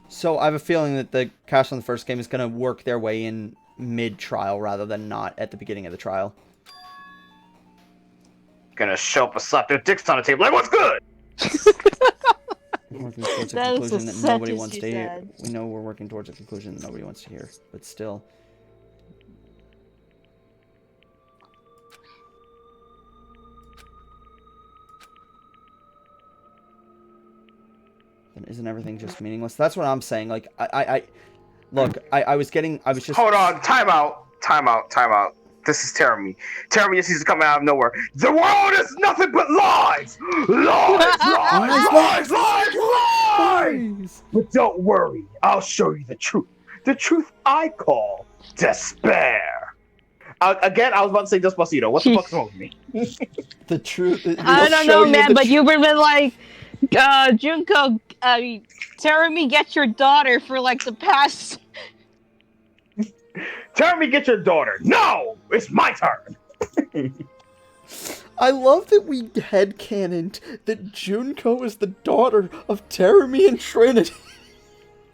So I have a feeling that the cast on the first game is going to work their way in mid-trial rather than not at the beginning of the trial. Gonna show up and slap their dicks on the table like, what's good? We're working towards a That is conclusion the that nobody sentence wants you to hear. said. We know we're working towards a conclusion that nobody wants to hear, but still. Then isn't everything just meaningless? That's what I'm saying. Like, look, I was just... Hold on, time out. This is Terumi. Terumi just seems to come out of nowhere. The world is nothing but lies! Lies! But don't worry, I'll show you the truth. The truth I call despair. Again, I was about to say Despacito. What the fuck's wrong with me? The truth... I don't know, man, but you've been like, Junko, Terumi, get your daughter for like the past... Terumi, get your daughter. No! It's my turn! I love that we headcanoned that Junko is the daughter of Terumi and Trinity.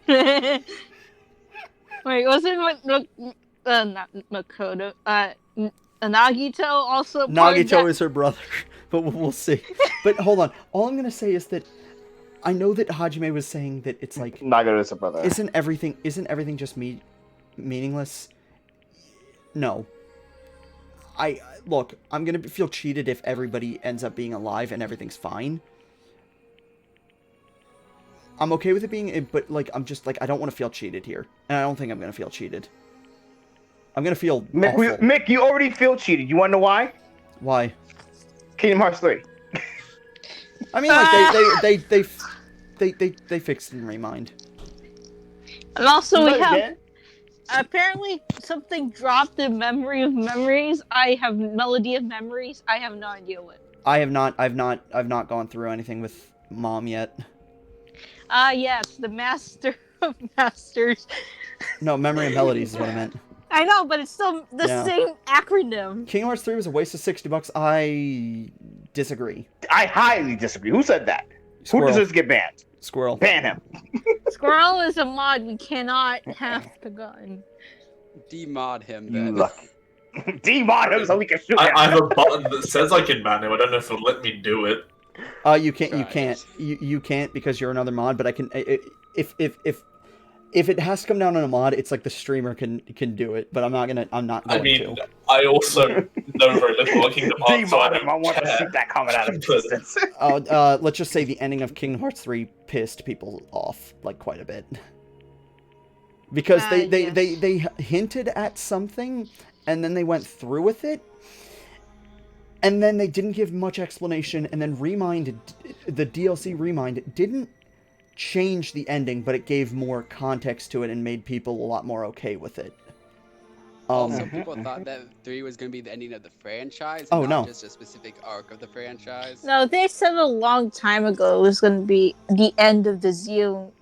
Wait, wasn't not Makoto? Nagito also part of Nagito that? is her brother, but we'll see. But hold on. All I'm gonna say is that I know that Hajime was saying that it's like Nagito is her brother. Isn't everything just meaningless? No. Look, I'm gonna feel cheated if everybody ends up being alive and everything's fine. I'm okay with it being, but like, I'm just like, I don't want to feel cheated here, and I don't think I'm gonna feel cheated. I'm gonna feel awful. Mick, you already feel cheated. You wanna know why? Why? Kingdom Hearts 3. I mean, like they fixed it in Remind. And also we have Again? apparently something dropped in Memory of Memories. I have Melody of Memories. I have no idea what. I've not gone through anything with Mom yet. Yes, the Master of Masters. No, Memory and Melodies is what I meant. I know, but it's still the same acronym. Kingdom Hearts 3 was a waste of $60. I disagree. I highly disagree. Who said that? Squirrel. Who deserves to get banned? Squirrel. Ban him. Squirrel is a mod. We cannot have the gun. Demod him You then. lucky. Demod him so we can shoot him. I have a button that says I can ban him. I don't know if it'll let me do it. You can't. You can't because you're another mod. But I can. If it has to come down on a mod, it's like the streamer can do it. But I'm not going to. I also know very little about Kingdom Hearts. So I want to shoot that comment out of existence. Let's just say the ending of Kingdom Hearts 3 pissed people off like quite a bit. Because they hinted at something and then they went through with it. And then they didn't give much explanation, and then the DLC Remind didn't change the ending, but it gave more context to it and made people a lot more okay with it. Also, people thought that 3 was going to be the ending of the franchise, Oh, not no. just a specific arc of the franchise. No, they said a long time ago it was going to be the end of the Xehanort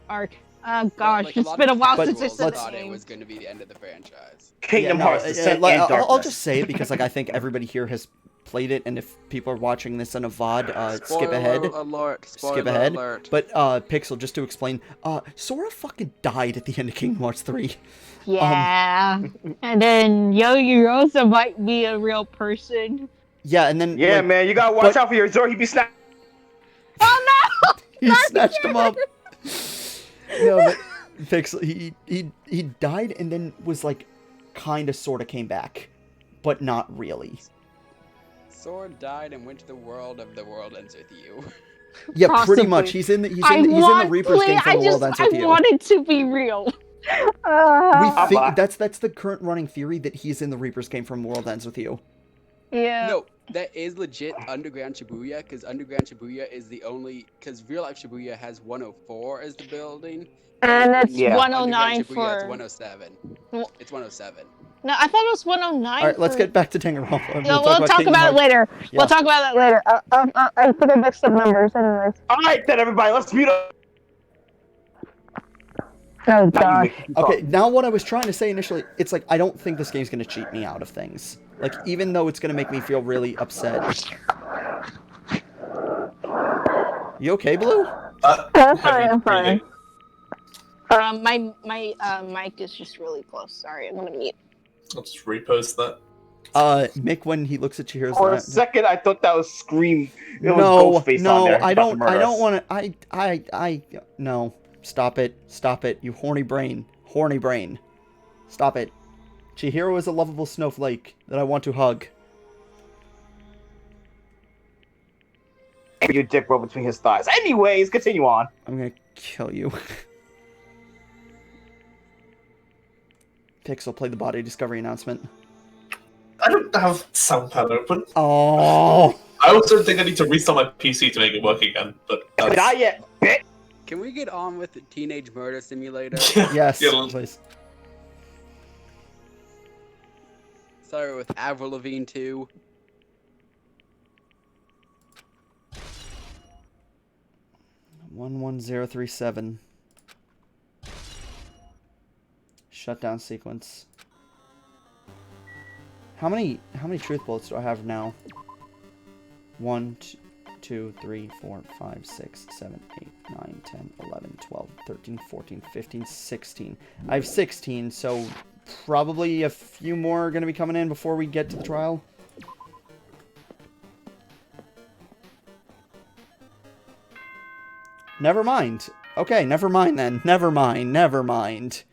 arc. Oh gosh, Like, a it's lot been a of while since I casuals said thought the it name. was going to be the end of the franchise. Kingdom Hearts Descent like, and I'll Darkness. just say it because like I think everybody here has played it, and if people are watching this on a VOD, skip Spoiler ahead. alert. Spoiler Skip ahead. alert. But, Pixel, just to explain, Sora fucking died at the end of Kingdom Hearts 3. Yeah. And then Rosa might be a real person. Yeah, and then... Yeah, like, man, you gotta watch out for your Zoro. He be snapped. Oh no! He snatched him up. No, but Pixel, he died and then was like, kind of, sort of came back, but not really. Sora died and went to the world of The World Ends With You. Yeah, Possibly. pretty much. He's in the Reaper's game from The World Ends With You. I want it to be real. We think that's the current running theory, that he's in the Reaper's game from World Ends With You. Yeah. No, that is legit Underground Shibuya, because Underground Shibuya is the only... Because real life Shibuya has 104 as the building. And it's Yeah. 109 Underground Shibuya, it's for... 107. Well- It's 107. No, I thought it was 109. Alright, let's get back to Danganronpa. No, we'll talk Kingdom about it Hearts. later. Yeah. We'll talk about that later. I think I mixed up numbers anyways. Alright then, everybody, let's meet up. Oh god. Okay, now what I was trying to say initially, it's like, I don't think this game's gonna cheat me out of things. Like, even though it's gonna make me feel really upset. You okay, Blue? I'm fine. My mic is just really close. Sorry, I'm gonna mute. I'll just repost that. Mick, when he looks at Chihiro's... For a second, I thought that was Scream. It was No, Ghostface no, on there. I About to don't murder us. want to, no. Stop it, you horny brain. Stop it. Chihiro is a lovable snowflake that I want to hug. Your dick roll between his thighs. Anyways, continue on. I'm gonna kill you. Pixel, play the body discovery announcement. I don't have SoundPad open. Oh! I also think I need to restart my PC to make it work again, but that's... Not yet, bitch! Can we get on with the Teenage Murder Simulator? Yes, Yeah. please. Sorry, with Avril Lavigne 2. One 11037. Shutdown sequence. How many truth bullets do I have now? 1, 2, 3, 4, 5, 6, 7, 8, 9, 10, 11, 12, 13, 14, 15, 16. I have 16, so probably a few more are going to be coming in before we get to the trial. Never mind. Okay, never mind then. Never mind.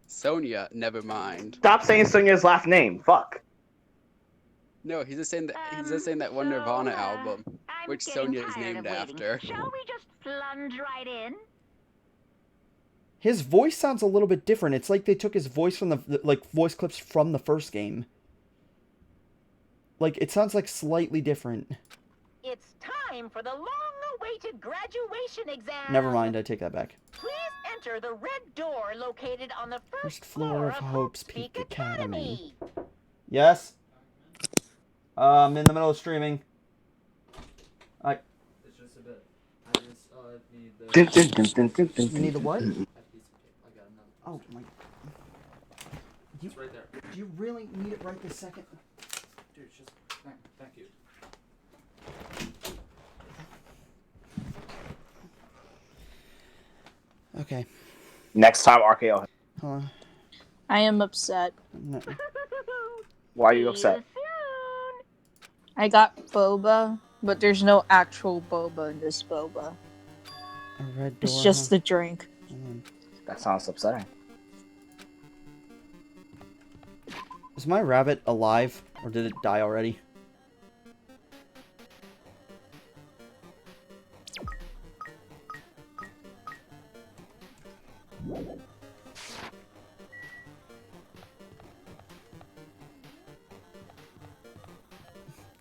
Sonya, never mind. Stop saying Sonya's last name. Fuck. No, he's just saying that one Nirvana album, which Sonya is named after. Shall we just plunge right in? His voice sounds a little bit different. It's like they took his voice from the voice clips from the first game. Like, it sounds like slightly different. It's time for the long-awaited graduation exam. Never mind, I take that back. Please enter the red door located on the First floor of Hope's Peak Academy. Yes? I'm in the middle of streaming. It's just a bit. I just need the... You need the what? Oh my... It's right there. Do you really need it right this second? Dude, just thank you. Okay. Next time, RKO. Hold on. I am upset. No. Why are you upset? I got boba, but there's no actual boba in this boba. A red door. It's just the drink. That sounds upsetting. Is my rabbit alive, or did it die already?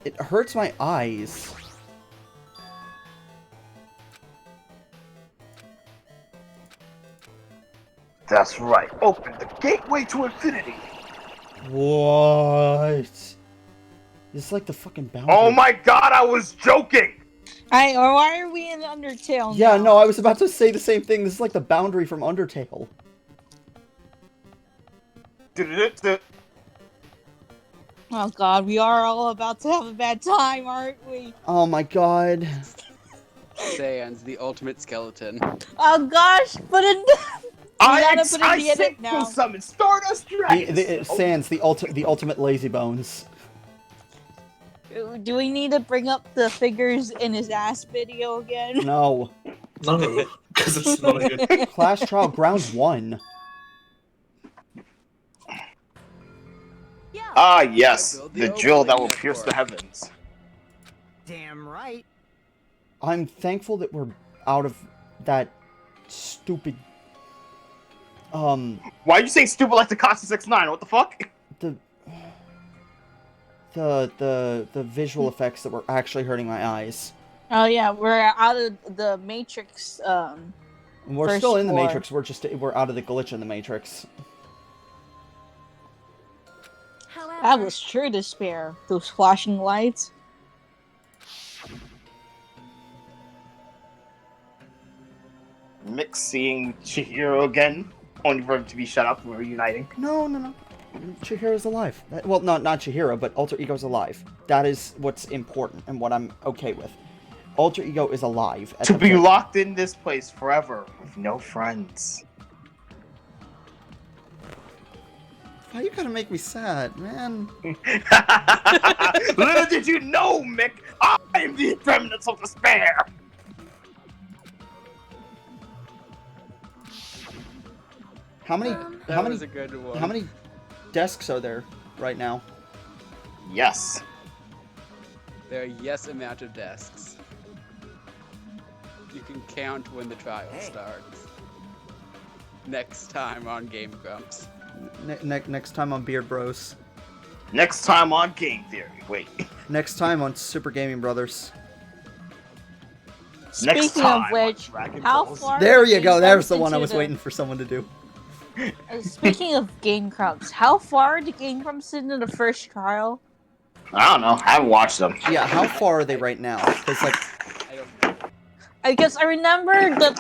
It hurts my eyes. That's right. Open the gateway to infinity. What? This is like the fucking boundary. Oh my god, I was joking! Why are we in Undertale Yeah, now? no, I was about to say the same thing. This is like the boundary from Undertale. Oh god, we are all about to have a bad time, aren't we? Oh my god. Sans, the ultimate skeleton. Oh gosh, put in. I the edit will now. summon Stardust Dragons. Sans, the ultimate lazy bones. Do we need to bring up the figures in his ass video again? No. No, because it's not a good. Clash Trial Ground 1. Ah, yes, Build the the jewel that opening will pierce the network. heavens. Damn right. I'm thankful that we're out of that stupid. Why'd you say stupid like the Takashi 69? What the fuck? The visual effects that were actually hurting my eyes. Oh yeah, we're out of the Matrix. We're First still in the floor. Matrix. We're out of the glitch in the Matrix. However, That was true despair. Those flashing lights. Mick seeing Chihiro again, only for him to be shut up when reuniting. No. Chihiro's alive. Well, not Chihiro, but Alter Ego's alive. That is what's important and what I'm okay with. Alter Ego is alive. To be locked in this place forever with no friends. Why you gotta make me sad, man? Little did you know, Mick, I am the remnants of despair. How many That was a good one. how many desks are there right now? Yes. There are yes amount of desks. You can count when the trial starts. Next time on Game Grumps. Next time on Beard Bros. Next time on Game Theory. Wait. Next time on Super Gaming Brothers. Next Speaking of time which, on Dragon how Balls. far? There the you go. Game There's Grumps the one I into was the- waiting for someone to do. Speaking of Game Grumps, how far are the Game Grumps into the first trial? I don't know. I haven't watched them. Yeah, how far are they right now? Because like, I don't know. I guess I remember that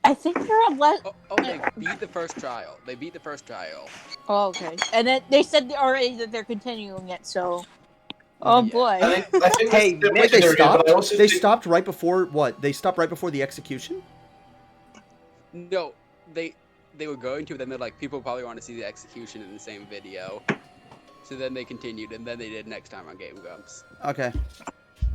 I think they're at less. Oh, they beat the first trial. They beat the first trial. Oh, okay. And then they said already that they're continuing it, so. Oh Yeah. boy. I think Hey, that's wait, they theory, but stopped? I also They think- stopped right before what? They stopped right before the execution? No, they were going to, but then they're like, people probably want to see the execution in the same video. So then they continued, and then they did next time on Game Grumps. Okay.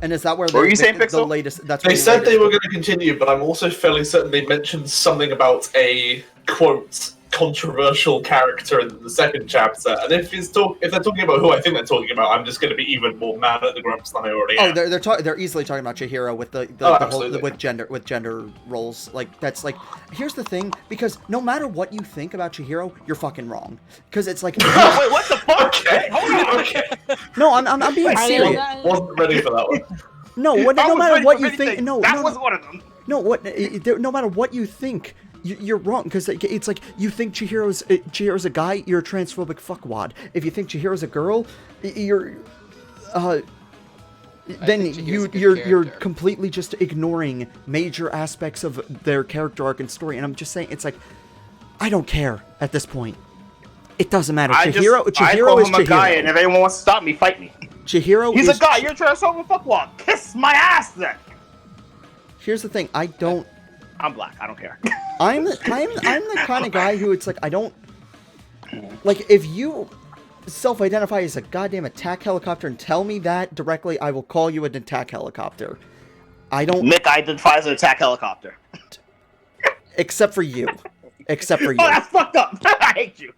And is that where What were you saying, the Pixel? latest? That's They where the said they latest- were going to continue, but I'm also fairly certain they mentioned something about a quote controversial character in the second chapter. And if they're talking about who I think they're talking about, I'm just going to be even more mad at the Grumps than I already Oh, am. they're easily talking about Chihiro with the Oh, whole absolutely. with gender roles. Like that's like here's the thing, because no matter what you think about Chihiro, you're fucking wrong. Because it's like Wait, what the fuck? Okay. Hold on. Okay. no, I'm being I serious. don't- Wasn't ready for that one. No, I no was matter ready what for you anything. think, no, that no, wasn't one of them. no, no matter what you think, you're wrong. Because it's like you think Chihiro's a guy, you're a transphobic fuckwad. If you think Chihiro's a girl, you're then think Chihiro's a good you're character. completely just ignoring major aspects of their character arc and story. And I'm just saying, it's like I don't care at this point. It doesn't matter. I Chihiro call is him a guy, Chihiro. and if anyone wants to stop me, fight me. Chihiro He's is a guy. You're a transphobic fuckwad. Kiss my ass, then. Here's the thing. I don't. I'm black. I don't care. I'm the kind of guy who it's like I don't like if you self-identify as a goddamn attack helicopter and tell me that directly, I will call you an attack helicopter. I don't Mick identifies as an attack helicopter. except for you. Except for you. Oh, that's fucked up. I hate you.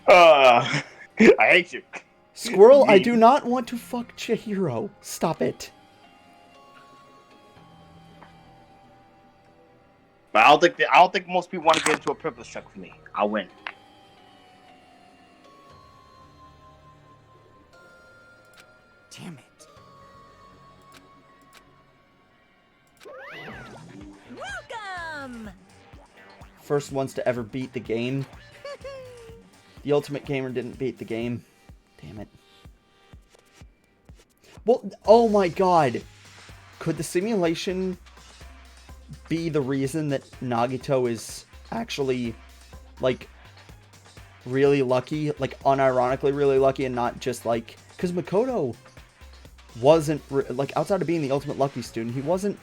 I hate you. Squirrel, I do not want to fuck Chihiro. Stop it. But I don't think most people want to get into a privilege check with me. I'll win. Damn it. Welcome! First ones to ever beat the game. The Ultimate Gamer didn't beat the game. Damn it. Well, oh my god. Could the simulation be the reason that Nagito is actually, like, really lucky, like unironically really lucky, and not just like, because Makoto wasn't like, outside of being the ultimate lucky student, he wasn't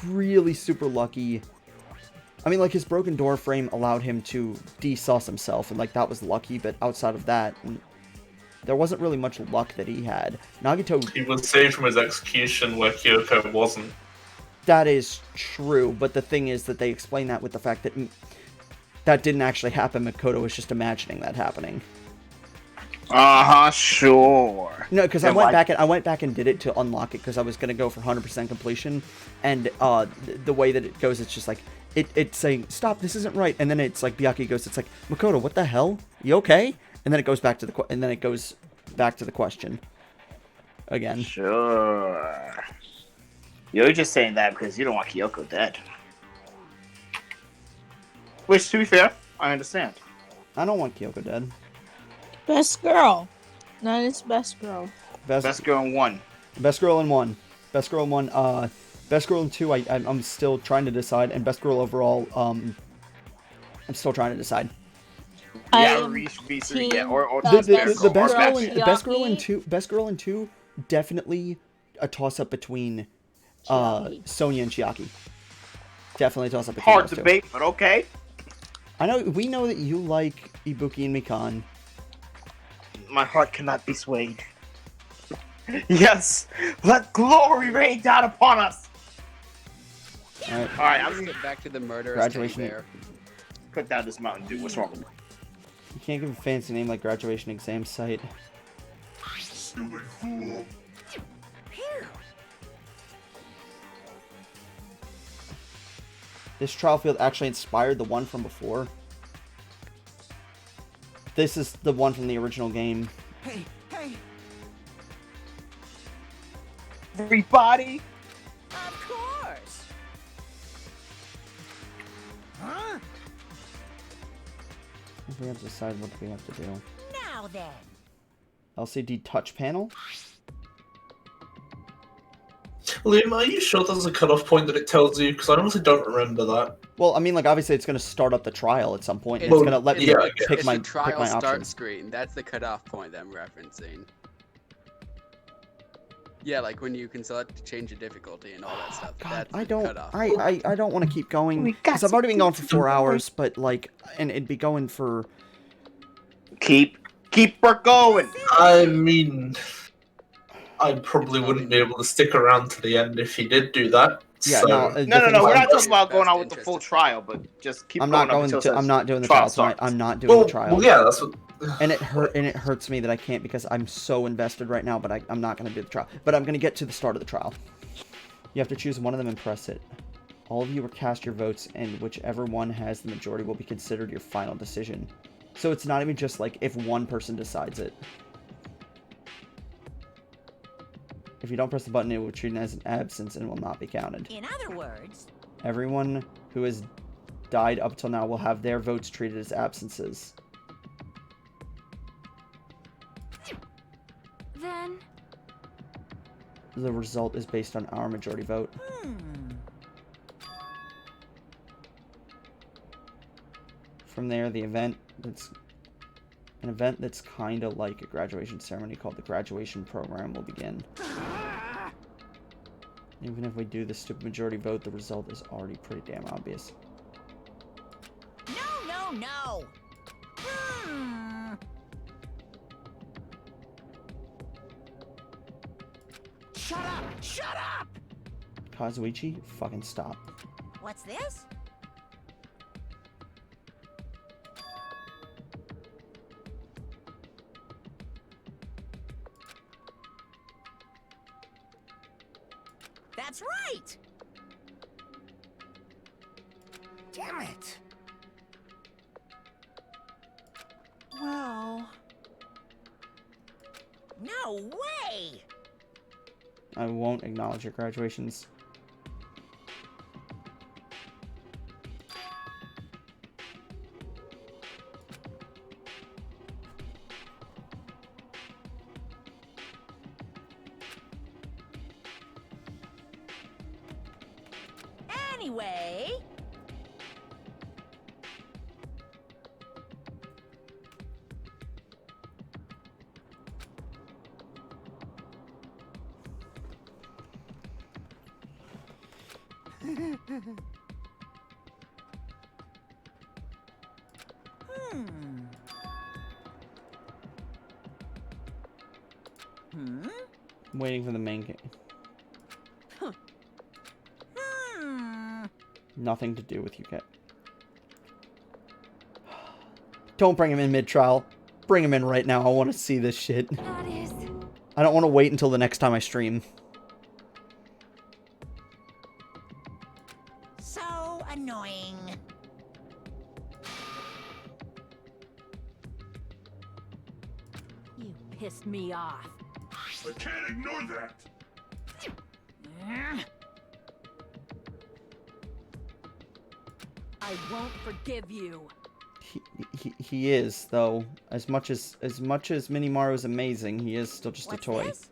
really super lucky. I mean, like, his broken door frame allowed him to de-sus himself, and like that was lucky, but outside of that, there wasn't really much luck that he had. Nagito, he was saved from his execution where Kyoko wasn't. That is true, but the thing is that they explain that with the fact that that didn't actually happen. Makoto was just imagining that happening. Sure. No, because I went back and did it to unlock it because I was gonna go for 100% completion, and the way that it goes, it's just like it's saying stop, this isn't right, and then it's like Byakuya goes, it's like Makoto, what the hell? You okay? And then it goes back to the question again. Sure. You're just saying that because you don't want Kyoko dead. Which, to be fair, I understand. I don't want Kyoko dead. Best girl. That is best girl. Best girl in 1. Best girl in 1. Best girl in 1. Best girl in 2. I'm still trying to decide, and best girl overall. I'm still trying to decide. Yeah, or the best girl in 2. Best girl in 2. Definitely a toss up between Sonya and Chiaki. Definitely a toss up between hard those debate, two. but okay. We know that you like Ibuki and Mikan. My heart cannot be swayed. Yes, let glory rain down upon us. All right, I'm gonna get back to the murderous graduation. teddy bear. Put down this Mountain Dew. What's wrong with me? You can't give a fancy name like graduation exam site. Stupid fool. This trial field actually inspired the one from before. This is the one from the original game. Hey, hey. Everybody. Of course. Huh? We have to decide what we have to do. Now then. LCD touch panel. Liam, are you sure there's a cutoff point that it tells you? Because I honestly don't remember that. Well, I mean, like, obviously it's going to start up the trial at some point. And It's- it's going to let me pick my the trial pick my start options. screen. That's the cutoff point that I'm referencing. Yeah, like when you can select to change the difficulty and all that stuff. That's I the don't. cutoff. I don't want to keep going because I've already been going for 4 hours. But like, and it'd be going for. Keep her going. I mean, I probably wouldn't be able to stick around to the end if he did do that. Yeah, so... no. No. We're not talking about going on with the full trial, but just keep. I'm going not going up to. until I'm not doing the trial tonight. I'm not doing the trial. Well, yeah, that's what. And it hurts me that I can't because I'm so invested right now. But I'm not going to do the trial. But I'm going to get to the start of the trial. You have to choose one of them and press it. All of you will cast your votes, and whichever one has the majority will be considered your final decision. So it's not even just like if one person decides it. If you don't press the button, it will be treated as an absence and will not be counted. In other words, Everyone who has died up till now will have their votes treated as absences. Then... The result is based on our majority vote. From there, the event that's... An event that's kind of like a graduation ceremony called the graduation program will begin. Even if we do the stupid majority vote, the result is already pretty damn obvious. no. Shut up! Kazuichi, fucking stop. What's this? That's right! Damn it! Well... No way! I won't acknowledge your graduations. Anyway... Hmm? I'm waiting for the main game. Nothing to do with you, Kat. Don't bring him in mid-trial. Bring him in right now. I want to see this shit. That is... I don't want to wait until the next time I stream. So annoying. You pissed me off. I can't ignore that. I won't forgive you. He is, though. As much as Minimaru is amazing, he is still just a toy. This?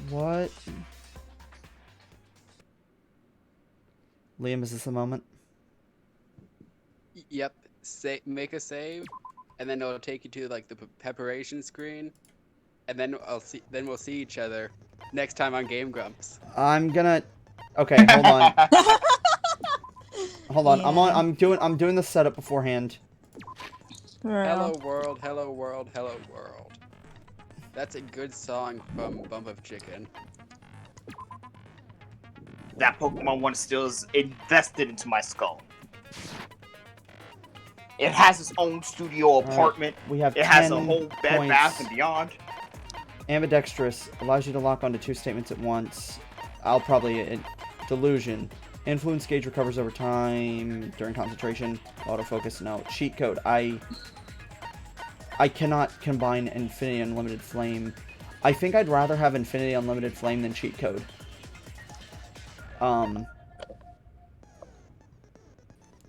What? Liam, is this a moment? Yep. Make a save, and then it'll take you to like the preparation screen, and then we'll see each other next time on Game Grumps. I'm gonna. Okay, hold on. Hold on. Yeah. I'm doing the setup beforehand. Hello world, hello world, hello world. That's a good song from Bump of Chicken. That Pokemon one still is invested into my skull. It has its own studio apartment. We have it has a 10 whole Bed points. Bath and Beyond. Ambidextrous allows you to lock onto 2 statements at once. I'll probably delusion. Influence gauge recovers over time during concentration. Autofocus, no. Cheat code. I cannot combine Infinity Unlimited Flame. I think I'd rather have Infinity Unlimited Flame than cheat code.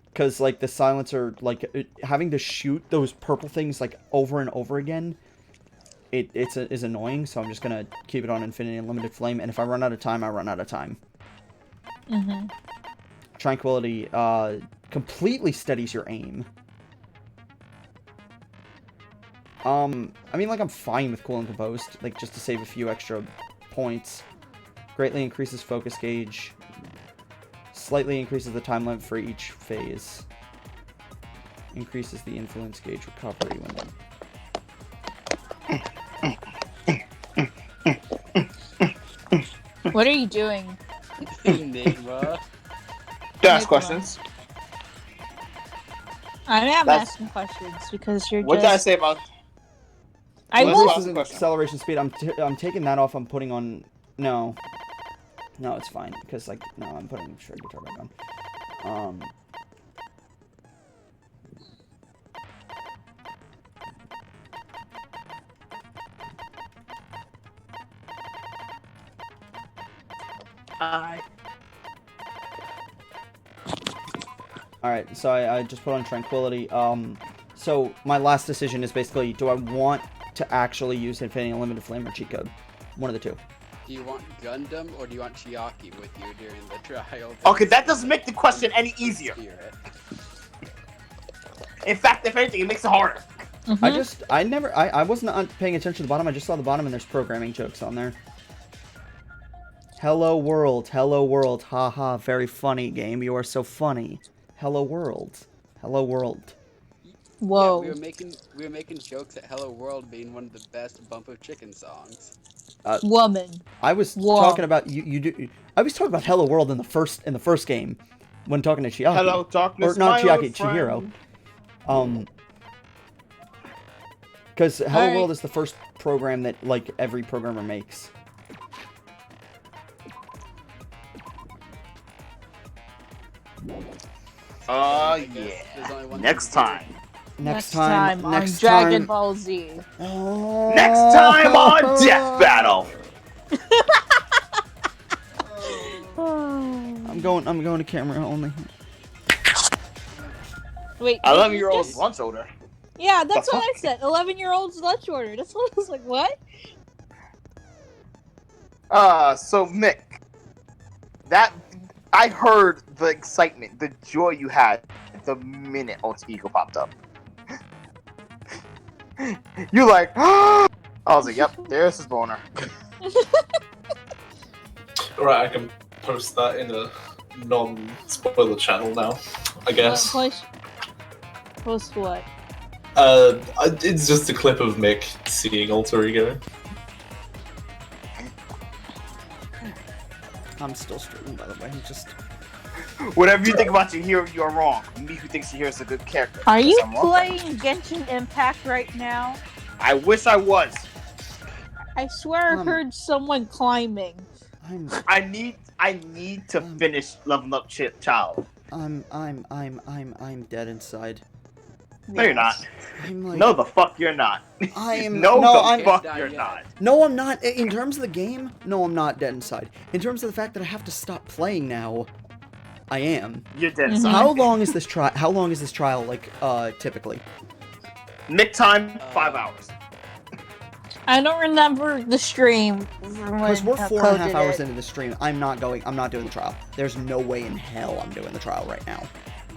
Because, like, the silencer, like, having to shoot those purple things, like, over and over again, is annoying, so I'm just gonna keep it on Infinity Unlimited Flame, and if I run out of time, I run out of time. Mm-hmm. Tranquility, completely steadies your aim. I mean, like, I'm fine with Cool and Composed, like, just to save a few extra points. Greatly increases focus gauge. Slightly increases the time limit for each phase. Increases the influence gauge recovery window. What are you doing? Enigma. Ask questions. I am That's- asking questions because you're What just... did I say about? I Let's will... ask This the is question. acceleration speed. I'm taking that off. I'm putting on... No, it's fine. Because, like, no, I'm putting Shred Guitar back on. Alright, so I just put on Tranquility. So my last decision is basically, do I want to actually use Infinity Unlimited Flame or cheat code? One of the two. Do you want Gundam or do you want Chiaki with you during the trial? Okay, that doesn't make the question any easier. Spirit. In fact, if anything, it makes it harder. Mm-hmm. I wasn't paying attention to the bottom. I just saw the bottom and there's programming jokes on there. Hello world, haha, very funny game. You are so funny. Hello world, hello world. Whoa. Yeah, we were making jokes at Hello World being one of the best Bump of Chicken songs. Woman. I was talking about I was talking about Hello World in the first game when talking to Chiaki. Hello, darkness, or not my old Chiaki, friend. Chihiro. Because Hello Alright. World is the first program that like every programmer makes. Yeah. There's only one Next thing to do. time. Next time on Dragon Ball Z. Next time on Death Battle. I'm going to camera only. Wait. 11-year-old's lunch order. Yeah, that's The what I said. 11-year-old's lunch order. That's what I was like. What? So Mick, that I heard the excitement, the joy you had the minute Alter Ego popped up. You like, I was like, yep, there's his boner. Right, I can post that in a non-spoiler channel now, I guess. Post what? It's just a clip of Mick seeing Alter Ego. I'm still streaming, by the way. I'm just... Whatever you think about Chihiro, you're wrong. Me who thinks Chihiro's a good character. Are you I'm wrong. playing Genshin Impact right now? I wish I was. I swear I heard someone climbing. I need to finish leveling up Child. I'm dead inside. No, you're not. I'm like... No, the fuck you're not. I am... No, I'm... fuck you're not. No, I'm not. In terms of the game, no, I'm not dead inside. In terms of the fact that I have to stop playing now, I am. You're dead inside. How long is this trial? How long is this trial, like, typically? Nick time, 5 hours. I don't remember the stream. Because we're 4.5 hours into the stream. I'm not doing the trial. There's no way in hell I'm doing the trial right now.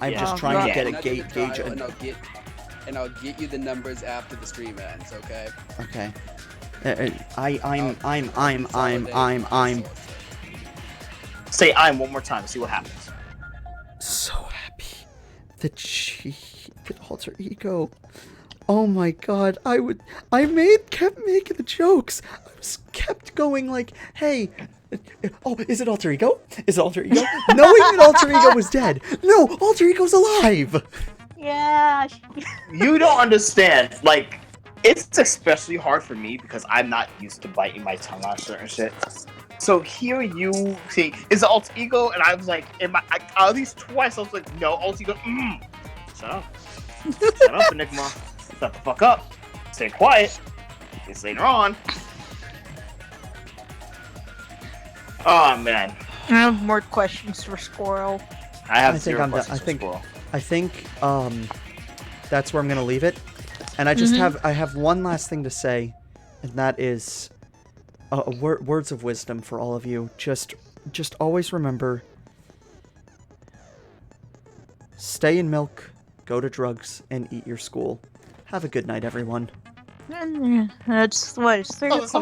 I'm just trying to get a gauge. And I'll get you the numbers after the stream ends, okay? Okay. I'm. Say I'm one more time, see what happens. So happy that she could Alter Ego. Oh my god, kept making the jokes. I was kept going like, hey, oh, is it Alter Ego? Is it Alter Ego? Knowing that Alter Ego was dead. No, Alter Ego's alive. Yeah. You don't understand. Like, it's especially hard for me because I'm not used to biting my tongue on certain shit. So here you say, is it Alter Ego? And I was like, at least twice I was like, no, Alter Ego. Shut up. Shut up, Enigma. Shut the fuck up. Stay quiet. It's later on. Oh man. I have more questions for Squirrel. I think that's where I'm gonna leave it. And I just have one last thing to say, and that is words of wisdom for all of you. Just always remember, stay in milk, go to drugs, and eat your school. Have a good night, everyone. That's what, it's 3 o'clock.